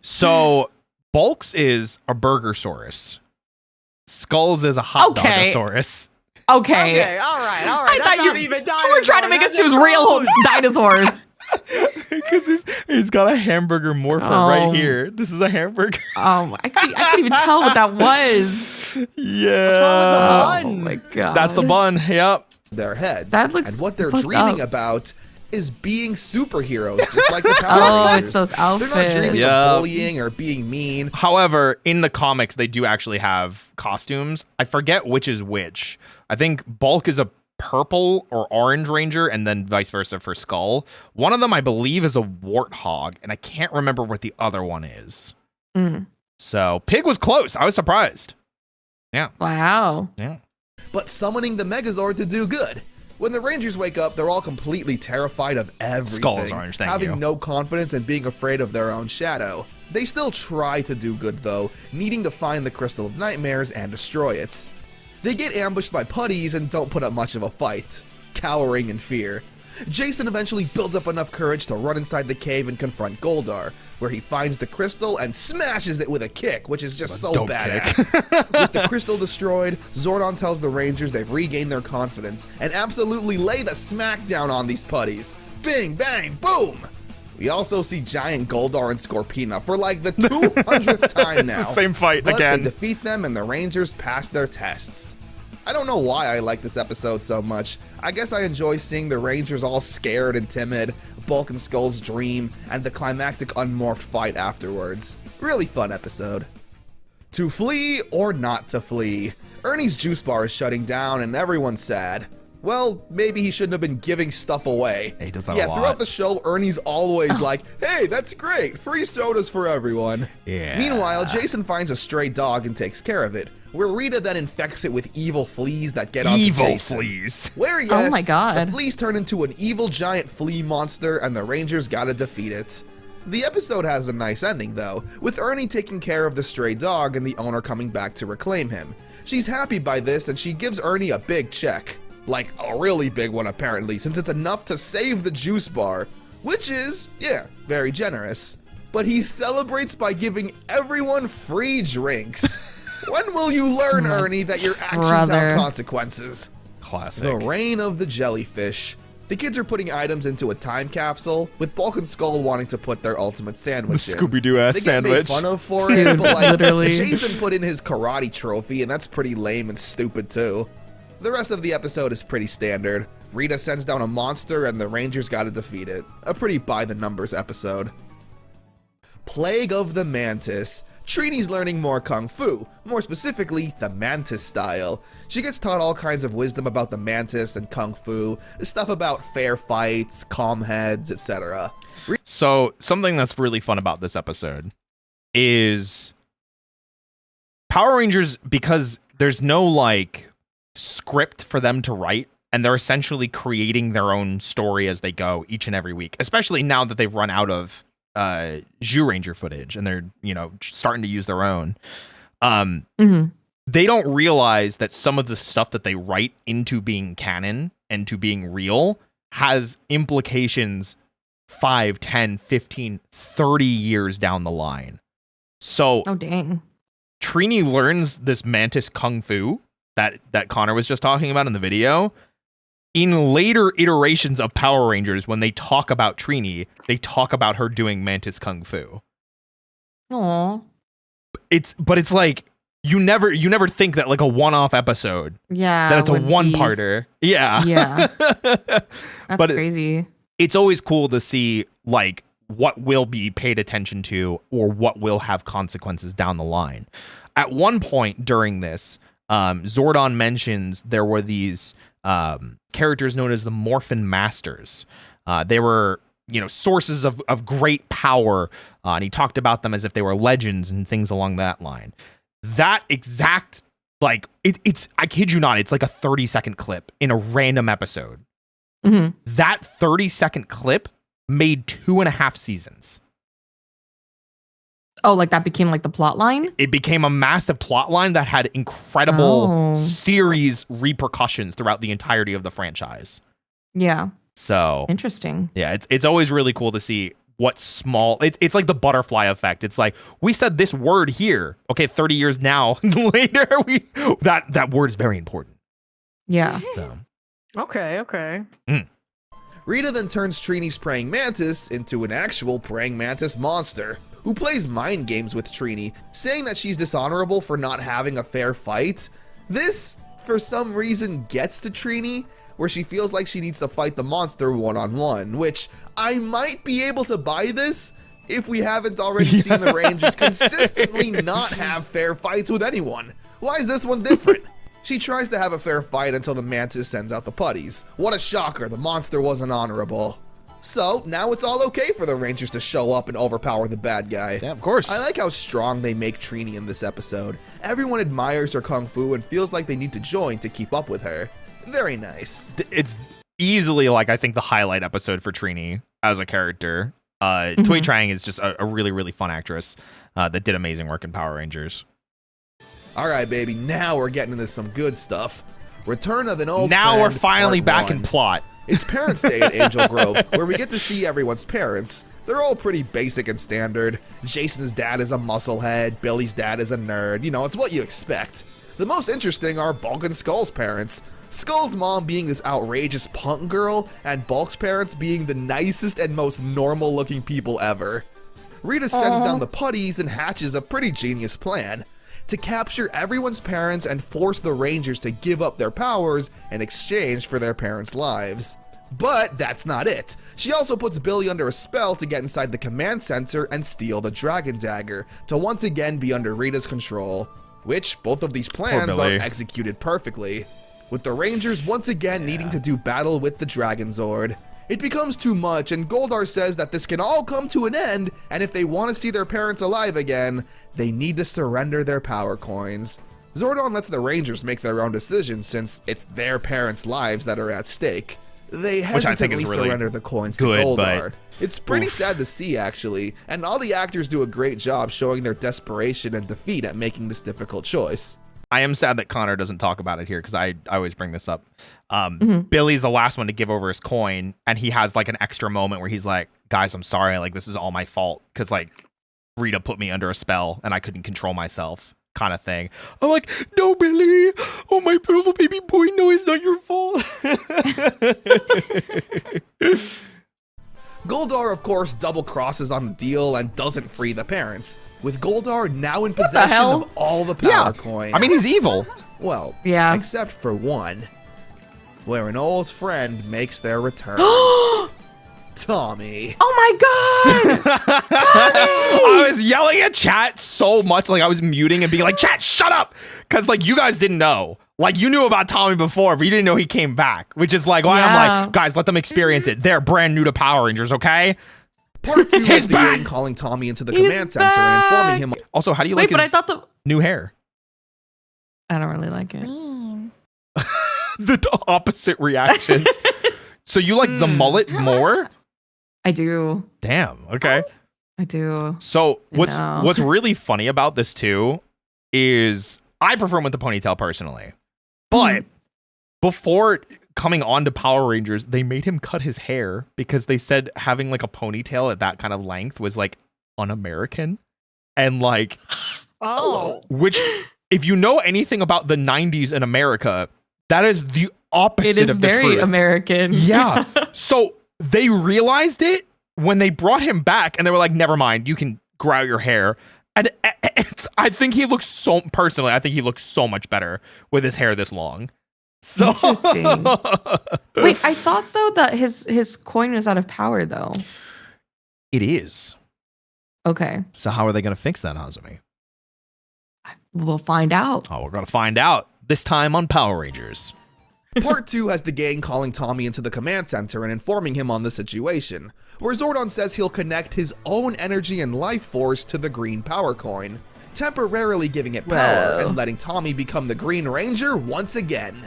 So Bulk's is a Burgersaurus. Skulls is a hot Okay. dogosaurus. Okay. Okay, all right. I That's thought not even you were trying to dinosaur, make us that's choose a real food. dinosaurs. Because he's got a hamburger morphin Oh. right here. This is a hamburger. I couldn't even tell what that was. Yeah. What's wrong with the Oh bun? my god. That's the bun. Yep. their heads. That looks and what they're fucked dreaming up. about is being superheroes, just like the Power Oh, Rangers. it's those They're not outfits. dreaming Yeah. of bullying or being mean. However, in the comics, they do actually have costumes. I forget which is which. I think Bulk is a purple or orange ranger, and then vice versa for Skull. One of them, I believe, is a warthog, and I can't remember what the other one is. Mm. So Pig was close. I was surprised. Wow. Yeah. But summoning the Megazord to do good. When the Rangers wake up, they're all completely terrified of everything, Skull is orange, thank having you. no confidence and being afraid of their own shadow. They still try to do good though, needing to find the Crystal of Nightmares and destroy it. They get ambushed by putties and don't put up much of a fight, cowering in fear. Jason eventually builds up enough courage to run inside the cave and confront Goldar, where he finds the crystal and smashes it with a kick, which is just so dope badass. With the crystal destroyed, Zordon tells the Rangers they've regained their confidence and absolutely lay the smackdown on these putties. Bing, bang, boom! We also see giant Goldar and Scorpina for like the 200th time now. Same fight But again. they defeat them and the Rangers pass their tests. I don't know why I like this episode so much. I guess I enjoy seeing the Rangers all scared and timid, Bulk and Skull's dream, and the climactic unmorphed fight afterwards. Really fun episode. To flee or not to flee? Ernie's juice bar is shutting down and everyone's sad. Well, maybe he shouldn't have been giving stuff away. He does that a Yeah, lot. throughout the show, Ernie's always like, hey, that's great, free sodas for everyone. Yeah. Meanwhile, Jason finds a stray dog and takes care of it, where Rita then infects it with evil fleas that get onto Evil Jason. fleas. Where, yes, Oh my God. the fleas turn into an evil giant flea monster and the Rangers gotta defeat it. The episode has a nice ending though, with Ernie taking care of the stray dog and the owner coming back to reclaim him. She's happy by this and she gives Ernie a big check. Like a really big one apparently, since it's enough to save the juice bar, which is, yeah, very generous. But he celebrates by giving everyone free drinks. When will you learn, Ernie, that your actions brother. have consequences? Classic. The reign of the jellyfish. The kids are putting items into a time capsule, with Bulk and Skull wanting to put their ultimate sandwich in. Scooby-Doo ass They get made sandwich. fun of for it, Dude, but like, literally. Jason put in his karate trophy, and that's pretty lame and stupid too. The rest of the episode is pretty standard. Rita sends down a monster, and the Rangers gotta defeat it. A pretty by-the-numbers episode. Plague of the Mantis. Trini's learning more Kung Fu, more specifically, the Mantis style. She gets taught all kinds of wisdom about the Mantis and Kung Fu, stuff about fair fights, calm heads, etc. So something that's really fun about this episode is Power Rangers, because there's no like script for them to write, and they're essentially creating their own story as they go each and every week, especially now that they've run out of Zhu Ranger footage and they're, you know, starting to use their own. They don't realize that some of the stuff that they write into being canon and to being real has implications 5, 10, 15, 30 years down the line. So Oh, dang. Trini learns this Mantis Kung Fu that Connor was just talking about in the video. In later iterations of Power Rangers, when they talk about Trini, they talk about her doing Mantis Kung Fu. Aw. It's like you never think that like a one-off episode Yeah. that it's a would be- one-parter. Yeah. Yeah. That's But crazy. It's always cool to see like what will be paid attention to or what will have consequences down the line. At one point during this, Zordon mentions there were these characters known as the Morphin Masters. They were, you know, sources of great power, and he talked about them as if they were legends and things along that line. That exact, like, it's, I kid you not, it's like a 30-second clip in a random episode. Mm-hmm. That 30-second clip made 2.5 seasons. Oh, like that became like the plot line? It became a massive plot line that had incredible Oh. series repercussions throughout the entirety of the franchise. Yeah. So Interesting. yeah, it's always really cool to see what small. It's like the butterfly effect. It's like we said this word here. Okay, 30 years now later, that word is very important. Yeah. So Okay. Rita then turns Trini's praying mantis into an actual praying mantis monster, who plays mind games with Trini, saying that she's dishonorable for not having a fair fight. This, for some reason, gets to Trini, where she feels like she needs to fight the monster one-on-one, which I might be able to buy this if we haven't already seen the Rangers consistently not have fair fights with anyone. Why is this one different? She tries to have a fair fight until the mantis sends out the putties. What a shocker, the monster wasn't honorable. So, now it's all okay for the Rangers to show up and overpower the bad guy. Yeah, of course. I like how strong they make Trini in this episode. Everyone admires her kung fu and feels like they need to join to keep up with her. Very nice. It's easily, like, I think the highlight episode for Trini as a character. Toy Trang is just a really, really fun actress that did amazing work in Power Rangers. All right, baby, now we're getting into some good stuff. Return of an old Now friend, we're finally part back 1. in plot. It's Parents' Day at Angel Grove, where we get to see everyone's parents. They're all pretty basic and standard. Jason's dad is a musclehead, Billy's dad is a nerd. You know, it's what you expect. The most interesting are Bulk and Skull's parents. Skull's mom being this outrageous punk girl, and Bulk's parents being the nicest and most normal-looking people ever. Rita sends down the putties and hatches a pretty genius plan to capture everyone's parents and force the Rangers to give up their powers in exchange for their parents' lives. But that's not it. She also puts Billy under a spell to get inside the command center and steal the Dragon Dagger, to once again be under Rita's control. Which, both of these plans are executed perfectly, with the Rangers once again needing to do battle with the Dragon Zord. It becomes too much, and Goldar says that this can all come to an end, and if they want to see their parents alive again, they need to surrender their power coins. Zordon lets the Rangers make their own decisions since it's their parents' lives that are at stake. They hesitantly surrender the coins to Goldar. It's pretty sad to see, actually, and all the actors do a great job showing their desperation and defeat at making this difficult choice. I am sad that Connor doesn't talk about it here because I always bring this up. Billy's the last one to give over his coin, and he has like an extra moment where he's like, guys, I'm sorry, like this is all my fault because like Rita put me under a spell and I couldn't control myself, kind of thing. I'm like, no, Billy, oh my beautiful baby boy, no, it's not your fault. Goldar, of course, double crosses on the deal and doesn't free the parents, with Goldar now in possession of all the power coins. I mean, he's evil. Well, yeah, except for one, where an old friend makes their return. Tommy. Oh my god! Tommy! I was yelling at chat so much, like I was muting and being like, chat, shut up! Because like you guys didn't know. Like you knew about Tommy before, but you didn't know he came back, which is like why I'm like, guys, let them experience it. They're brand new to Power Rangers, okay? Part 2 is the game calling Tommy into the command center and informing him. Also, how do you like his I thought the new hair? I don't really like it. The opposite reactions. So you like the mullet more? I do. Damn. Okay. I do. So what's really funny about this too is I prefer him with the ponytail personally, but before coming on to Power Rangers, they made him cut his hair because they said having like a ponytail at that kind of length was like un-American, and like which if you know anything about the 90s in America, that is the opposite. It is of the very truth. American. Yeah. So they realized it when they brought him back, and they were like, "Never mind, you can grow out your hair." And I think he looks so personally. I think he looks so much better with his hair this long. So interesting. Wait, I thought though that his coin was out of power though. It is. Okay. So how are they going to fix that, Hazumi? We'll find out. Oh, we're going to find out this time on Power Rangers. Part 2 has the gang calling Tommy into the command center and informing him on the situation, where Zordon says he'll connect his own energy and life force to the green power coin, temporarily giving it power and letting Tommy become the Green Ranger once again.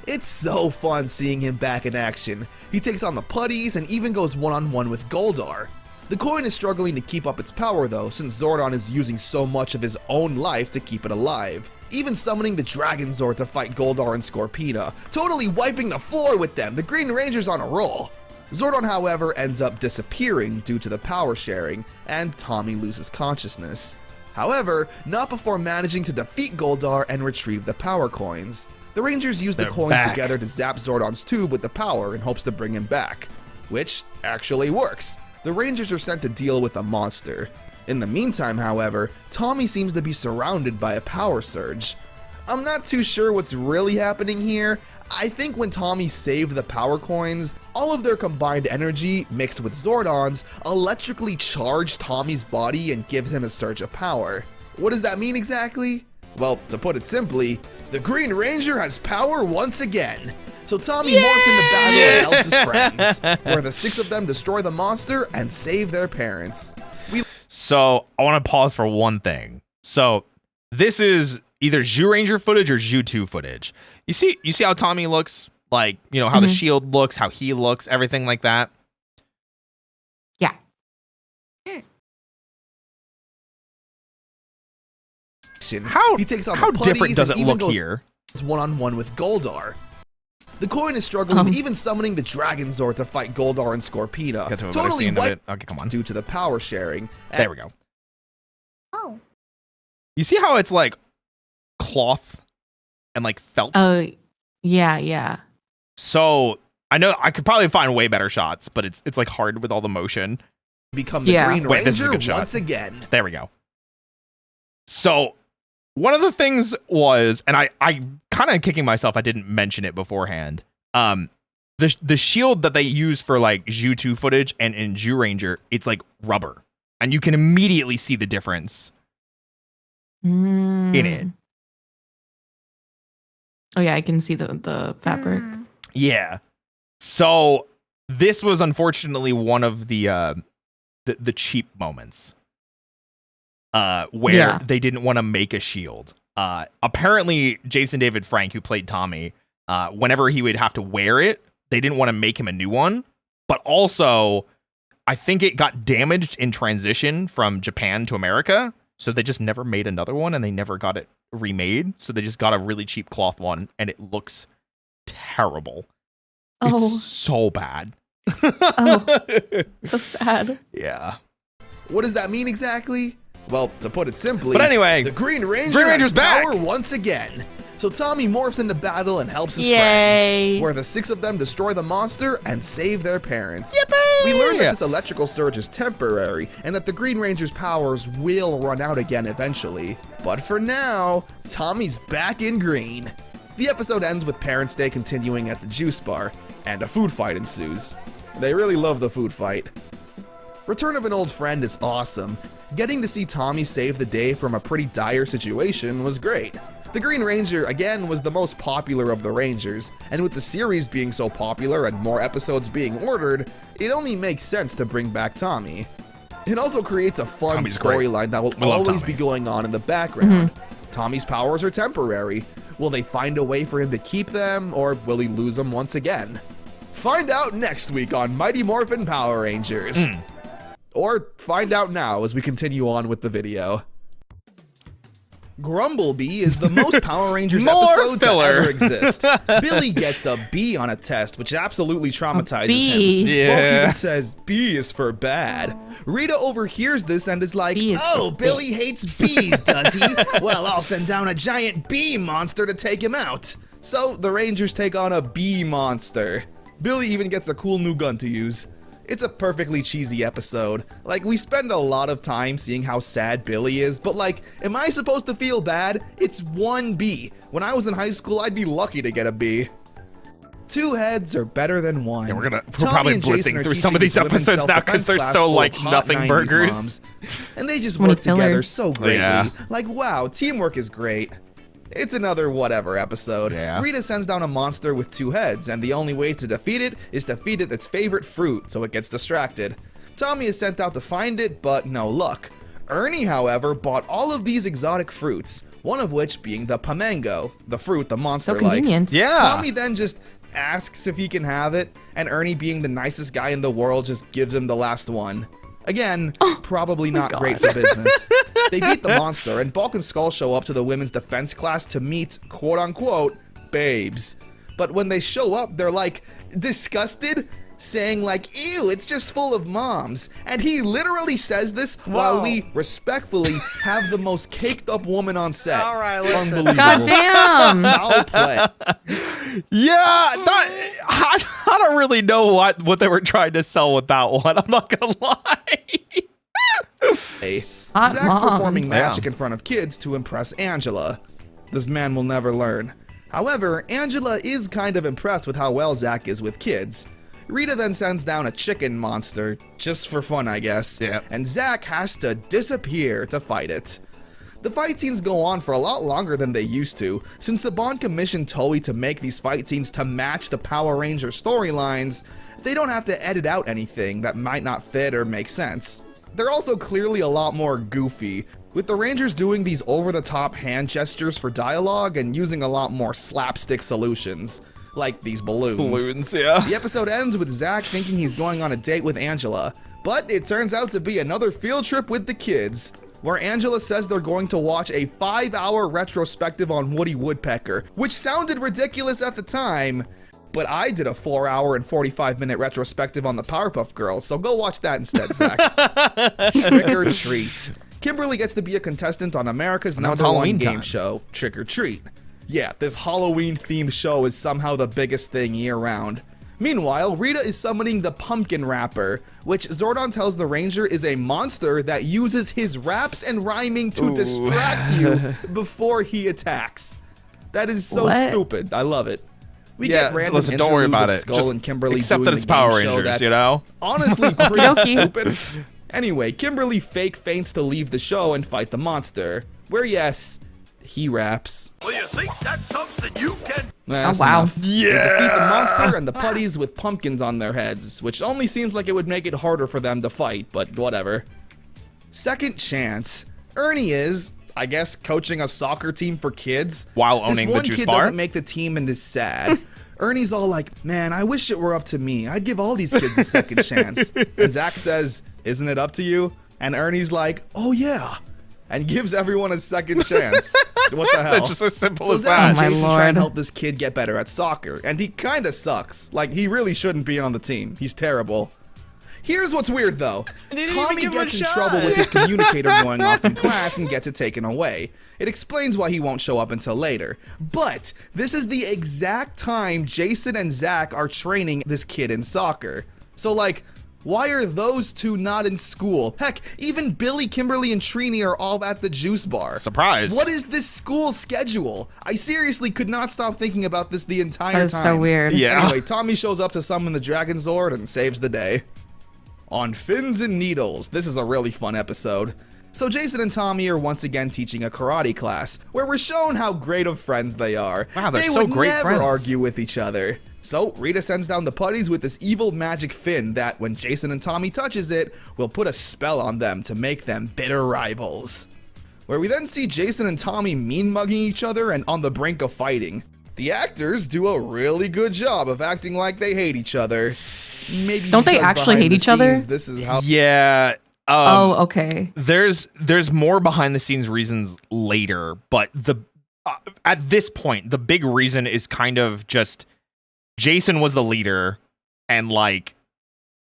It's so fun seeing him back in action. He takes on the putties and even goes one-on-one with Goldar. The coin is struggling to keep up its power though, since Zordon is using so much of his own life to keep it alive, even summoning the Dragon Zord to fight Goldar and Scorpina, totally wiping the floor with them. The Green Ranger's on a roll. Zordon, however, ends up disappearing due to the power sharing, and Tommy loses consciousness. However, not before managing to defeat Goldar and retrieve the power coins. The Rangers use the coins together to zap Zordon's tube with the power in hopes to bring him back, which actually works. The Rangers are sent to deal with a monster. In the meantime, however, Tommy seems to be surrounded by a power surge. I'm not too sure what's really happening here. I think when Tommy saved the power coins, all of their combined energy mixed with Zordon's electrically charged Tommy's body and gives him a surge of power. What does that mean exactly? Well, to put it simply, the Green Ranger has power once again. So Tommy morphs into battle and helps his friends, where the 6 of them destroy the monster and save their parents. So I want to pause for one thing. So this is either Zyuranger footage or Zhu2 footage. You see how Tommy looks? Like, you know, how the shield looks, how he looks, everything like that. Yeah. How, he takes on how the different putties does and it even look here? One-on-one with Goldar. The coin is struggling, even summoning the Dragon Zord to fight Goldar and Scorpina. Get to a better Totally scene of wiped it. Okay, come on. due to the power sharing. There we go. Oh. You see how it's like cloth and like felt? Oh, yeah. So I know I could probably find way better shots, but it's like hard with all the motion. Become the Green Wait, this is a Ranger good shot. once again. There we go. So one of the things was, and I kind of kicking myself, I didn't mention it beforehand. The shield that they use for like Zhu2 footage and in Zyuranger, it's like rubber, and you can immediately see the difference in it. Oh yeah, I can see the fabric. Yeah. So this was unfortunately one of the cheap moments where they didn't want to make a shield. Apparently, Jason David Frank, who played Tommy, whenever he would have to wear it, they didn't want to make him a new one. But also, I think it got damaged in transition from Japan to America, so they just never made another one, and they never got it remade. So they just got a really cheap cloth one, and it looks terrible. It's so bad. So sad. Yeah. What does that mean exactly? Well, to put it simply, But anyway, the Green Ranger Ranger's has back power once again. So Tommy morphs into battle and helps his Yay. friends, where the 6 of them destroy the monster and save their parents. Yippee! We learn that this electrical surge is temporary, and that the Green Ranger's powers will run out again eventually. But for now, Tommy's back in green. The episode ends with Parents' Day continuing at the juice bar, and a food fight ensues. They really love the food fight. Return of an Old Friend is awesome. Getting to see Tommy save the day from a pretty dire situation was great. The Green Ranger, again, was the most popular of the Rangers, and with the series being so popular and more episodes being ordered, it only makes sense to bring back Tommy. It also creates a fun storyline that will always be going on in the background. Tommy's powers are temporary. Will they find a way for him to keep them, or will he lose them once again? Find out next week on Mighty Morphin Power Rangers. Or find out now as we continue on with the video. Grumblebee is the most Power Rangers episode to ever exist. Billy gets a B on a test, which absolutely traumatizes him. Bulk even says B is for bad. Rita overhears this and is like, oh, Billy hates bees, does he? Well, I'll send down a giant bee monster to take him out. So the Rangers take on a bee monster. Billy even gets a cool new gun to use. It's a perfectly cheesy episode. Like, we spend a lot of time seeing how sad Billy is, but like, am I supposed to feel bad? It's one B. When I was in high school, I'd be lucky to get a B. 2 heads are better than one. Yeah, we're probably blitzing through some of these episodes now because they're so like nothing burgers. And they just work together so greatly. Yeah. Like, wow, teamwork is great. It's another whatever episode. Rita sends down a monster with 2 heads, and the only way to defeat it is to feed it its favorite fruit, so it gets distracted. Tommy is sent out to find it, but no luck. Ernie, however, bought all of these exotic fruits, one of which being the Pamango, the fruit the monster likes. Convenient. Tommy then just asks if he can have it, and Ernie, being the nicest guy in the world, just gives him the last one. Again, probably not great for business. They beat the monster, and Bulk and Skull show up to the women's defense class to meet, quote-unquote, babes. But when they show up, they're like, disgusted, saying like, ew, it's just full of moms. And he literally says this while we respectfully have the most caked up woman on set. All right, listen. Unbelievable. Goddamn. Foul play. Yeah, I don't really know what they were trying to sell with that one. I'm not gonna lie. Hey, Hot Zach's moms. performing magic in front of kids to impress Angela. This man will never learn. However, Angela is kind of impressed with how well Zack is with kids. Rita then sends down a chicken monster, just for fun I guess, and Zack has to disappear to fight it. The fight scenes go on for a lot longer than they used to, since Saban commissioned Toei to make these fight scenes to match the Power Ranger storylines. They don't have to edit out anything that might not fit or make sense. They're also clearly a lot more goofy, with the Rangers doing these over-the-top hand gestures for dialogue and using a lot more slapstick solutions, like these balloons. Yeah. The episode ends with Zack thinking he's going on a date with Angela, but it turns out to be another field trip with the kids, where Angela says they're going to watch a 5-hour retrospective on Woody Woodpecker, which sounded ridiculous at the time, but I did a 4-hour and 45-minute retrospective on the Powerpuff Girls, so go watch that instead, Zach. Trick or Treat. Kimberly gets to be a contestant on America's #1 game show, Trick or Treat. Yeah, this Halloween-themed show is somehow the biggest thing year-round. Meanwhile, Rita is summoning the Pumpkin Rapper, which Zordon tells the Ranger is a monster that uses his raps and rhyming to distract you before he attacks. That is so stupid. I love it. We get random listen, don't worry about it. Skull Just and Kimberly accept doing that it's the game Power show Rangers, that's you know? honestly pretty stupid. Anyway, Kimberly fake feints to leave the show and fight the monster, where yes, he raps. Well, you think that's something you can... Oh, wow. They defeat the monster and the putties with pumpkins on their heads, which only seems like it would make it harder for them to fight, but whatever. Second chance. Ernie is, I guess, coaching a soccer team for kids. While owning the juice bar? This one kid doesn't make the team and is sad. Ernie's all like, man, I wish it were up to me. I'd give all these kids a second chance. And Zach says, isn't it up to you? And Ernie's like, oh yeah. And gives everyone a second chance. What the hell? It's just as simple as Zach that. and Jason try and help this kid get better at soccer, and he kinda sucks. Like, he really shouldn't be on the team. He's terrible. Here's what's weird though. Tommy gets in trouble with his communicator going off in class and gets it taken away. It explains why he won't show up until later. But this is the exact time Jason and Zach are training this kid in soccer. So like, why are those two not in school? Heck, even Billy, Kimberly, and Trini are all at the juice bar. Surprise. What is this school schedule? I seriously could not stop thinking about this the entire time. That is so weird. Yeah. Anyway, Tommy shows up to summon the Dragon Zord and saves the day. On Fins and Needles, this is a really fun episode. So Jason and Tommy are once again teaching a karate class, where we're shown how great of friends they are. Wow, they're they so would great never friends. argue with each other. So Rita sends down the putties with this evil magic fin that, when Jason and Tommy touches it, will put a spell on them to make them bitter rivals. Where we then see Jason and Tommy mean-mugging each other and on the brink of fighting. The actors do a really good job of acting like they hate each other. Maybe Don't they because actually behind hate the each other? scenes, This is how Yeah. Oh, okay. There's more behind the scenes reasons later, but at this point, the big reason is kind of just Jason was the leader and like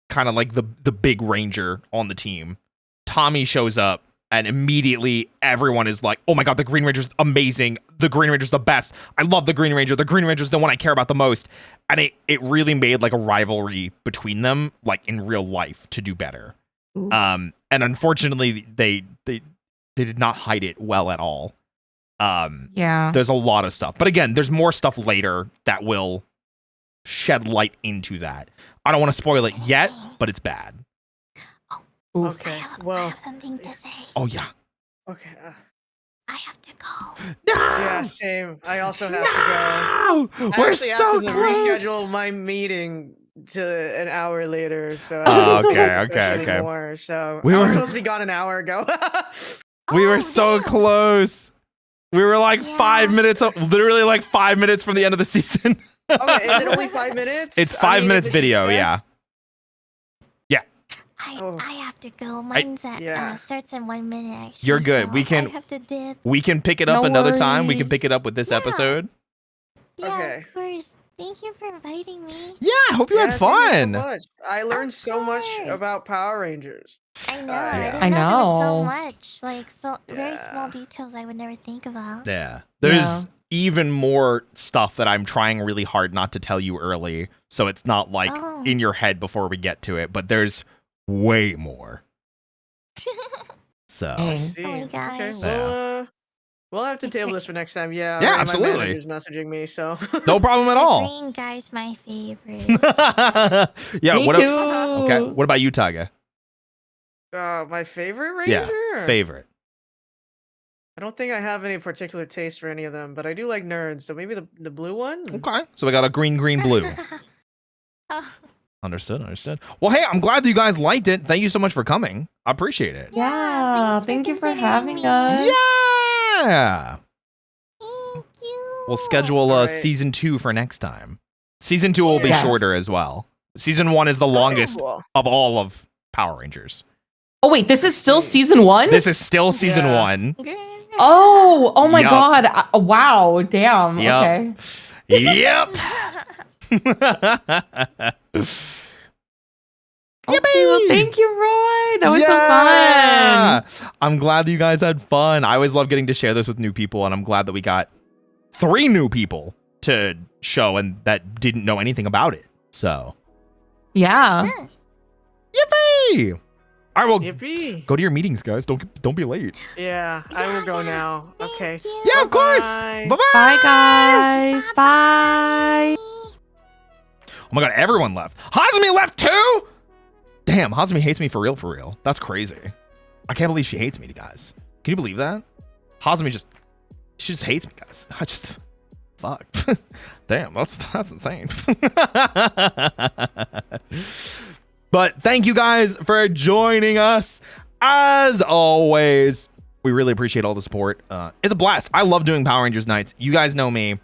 kind of like the big ranger on the team. Tommy shows up and immediately everyone is like, oh my god, the Green Ranger's amazing. The Green Ranger's the best. I love the Green Ranger. The Green Ranger's the one I care about the most. And it really made like a rivalry between them, like in real life, to do better. Ooh. And unfortunately they did not hide it well at all. Yeah. There's a lot of stuff. But again, there's more stuff later that will shed light into that. I don't want to spoil it yet, but it's bad. Okay, I have something to say. Oh yeah. Okay. I have to go. Yeah, same. I also have to go. I We're actually so asked them to close. reschedule my meeting to an hour later. So Oh, okay, I can't okay, push okay. anymore, so We I was were- supposed to be gone an hour ago. We were Oh, so damn. close. We were like Yeah. 5 minutes, literally like 5 minutes from the end of the season. Okay, is it only 5 minutes? It's I 5 mean, minutes if it's video, bad- yeah. I have to go. Mine's at yeah. starts in 1 minute. Actually, You're good. so We can- I have to dip. We can pick it up No another time. We can worries. pick it up with this Yeah. episode. Yeah, Okay. of course. Thank you for inviting me. Yeah, I hope you Yeah, had thank you so fun. much. I learned so much course. about Power Rangers. I know. Yeah. I didn't I know there was so know. much. Like very small Yeah. details I would never think about. Yeah. There's Yeah. even more stuff that I'm trying really hard not to tell you early, so it's not like Oh. in your head before we get to it, but there's way more. So Dang. See. Oh my Okay, gosh. well, We'll have to table this for next time. Yeah. Yeah, already absolutely. My manager's messaging me, so. No problem at all. Green guy's my favorite. Yeah. Me what too. Okay. What about you, Tyga? My favorite ranger? Yeah. Favorite. I don't think I have any particular taste for any of them, but I do like nerds, so maybe the blue one? Okay. So we got a green, blue. Oh, Understood. Well, hey, I'm glad that you guys liked it. Thank you so much for coming. I appreciate it. Yeah, thank you for having us. Yeah. thank you. We'll schedule Alright. season 2 for next time. Season 2 will be Yes. shorter as well. Season 1 is the longest Cool. of all of Power Rangers. Oh wait, this is still season 1? This is still season Yeah. 1. Oh my Yup. god. Wow, damn. Yup. Okay. Yep. Okay, well, thank you, Roy. That was Yeah! so fun. I'm glad that you guys had fun. I always love getting to share this with new people, and I'm glad that we got 3 new people to show and that didn't know anything about it. So, Yeah. yippee! All right, well, Yippee. go to your meetings, guys. Don't be late. Yeah, I will go now. Okay. Thank you. Yeah, of course. Bye-bye. Bye-bye. Bye, guys. Bye. Oh my god, everyone left. Hazumi left too? Damn, Hazumi hates me for real. That's crazy. I can't believe she hates me, guys. Can you believe that? Hazumi she just hates me, guys. Fuck. Damn, that's insane. But thank you guys for joining us. As always, we really appreciate all the support. It's a blast. I love doing Power Rangers nights. You guys know me.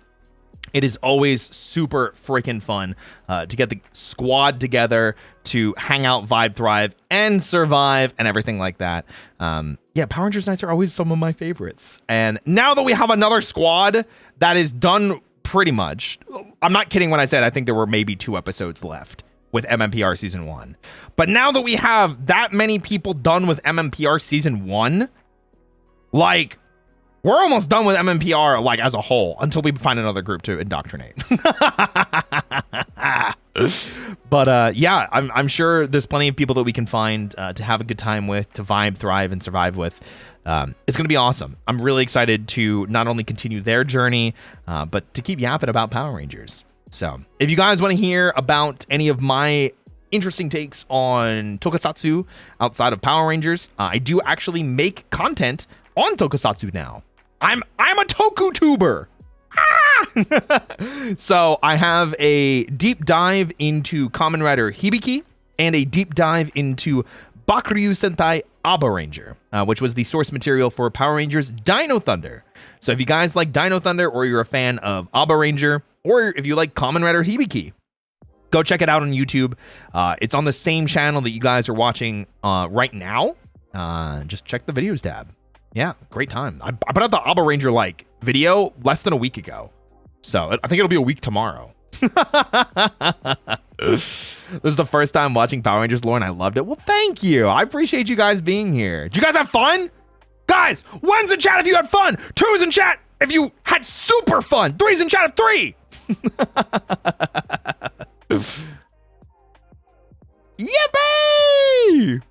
It is always super freaking fun to get the squad together to hang out, vibe, thrive, and survive, and everything like that. Yeah, Power Rangers nights are always some of my favorites. And now that we have another squad that is done pretty much, I'm not kidding when I said I think there were maybe 2 episodes left with MMPR Season 1. But now that we have that many people done with MMPR Season 1, like, we're almost done with MMPR, like, as a whole, until we find another group to indoctrinate. But, yeah, I'm sure there's plenty of people that we can find to have a good time with, to vibe, thrive, and survive with. It's going to be awesome. I'm really excited to not only continue their journey, but to keep yapping about Power Rangers. So, if you guys want to hear about any of my interesting takes on Tokusatsu outside of Power Rangers, I do actually make content on Tokusatsu now. I'm a Toku-tuber. So I have a deep dive into Kamen Rider Hibiki and a deep dive into Bakuryu Sentai Aba Ranger, which was the source material for Power Rangers Dino Thunder. So if you guys like Dino Thunder, or you're a fan of Aba Ranger, or if you like Kamen Rider Hibiki, go check it out on YouTube. It's on the same channel that you guys are watching right now. Just check the videos tab. Yeah, great time. I put out the Aba Ranger like video less than a week ago. So I think it'll be a week tomorrow. This is the first time watching Power Rangers lore, and I loved it. Well, thank you. I appreciate you guys being here. Did you guys have fun? Guys, 1's in chat if you had fun. 2's in chat if you had super fun. 3's in chat of 3. Yippee!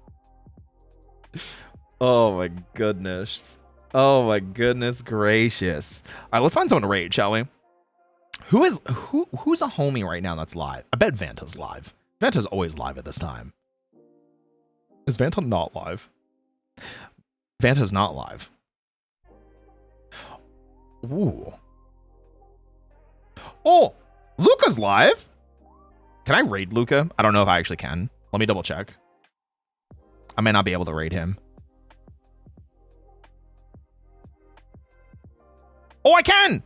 Oh my goodness. Oh my goodness gracious. All right, let's find someone to raid, shall we? Who's a homie right now that's live? I bet Vanta's live. Vanta's always live at this time. Is Vanta not live? Vanta's not live. Ooh. Oh, Luca's live. Can I raid Luca? I don't know if I actually can. Let me double check. I may not be able to raid him. Oh, I can!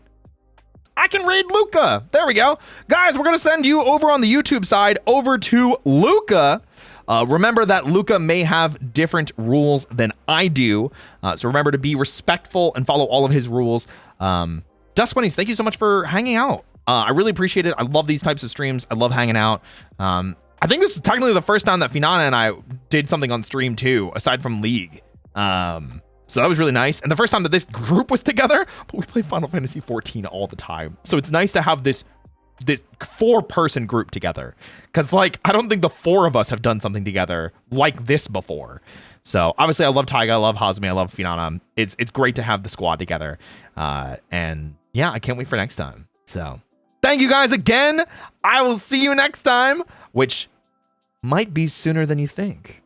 I can raid Luca! There we go. Guys, we're going to send you over on the YouTube side over to Luca. Remember that Luca may have different rules than I do. So remember to be respectful and follow all of his rules. Dusk Bunnies, thank you so much for hanging out. I really appreciate it. I love these types of streams. I love hanging out. I think this is technically the first time that Finana and I did something on stream too, aside from League. So that was really nice. And the first time that this group was together, but we play Final Fantasy 14 all the time. So it's nice to have this this 4-person group together. Because, like, I don't think the 4 of us have done something together like this before. So, obviously, I love Taiga, I love Hazumi, I love Finana. It's great to have the squad together. And, yeah, I can't wait for next time. So, thank you guys again. I will see you next time, which might be sooner than you think.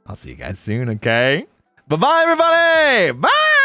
I'll see you guys soon, okay? Bye-bye, everybody! Bye!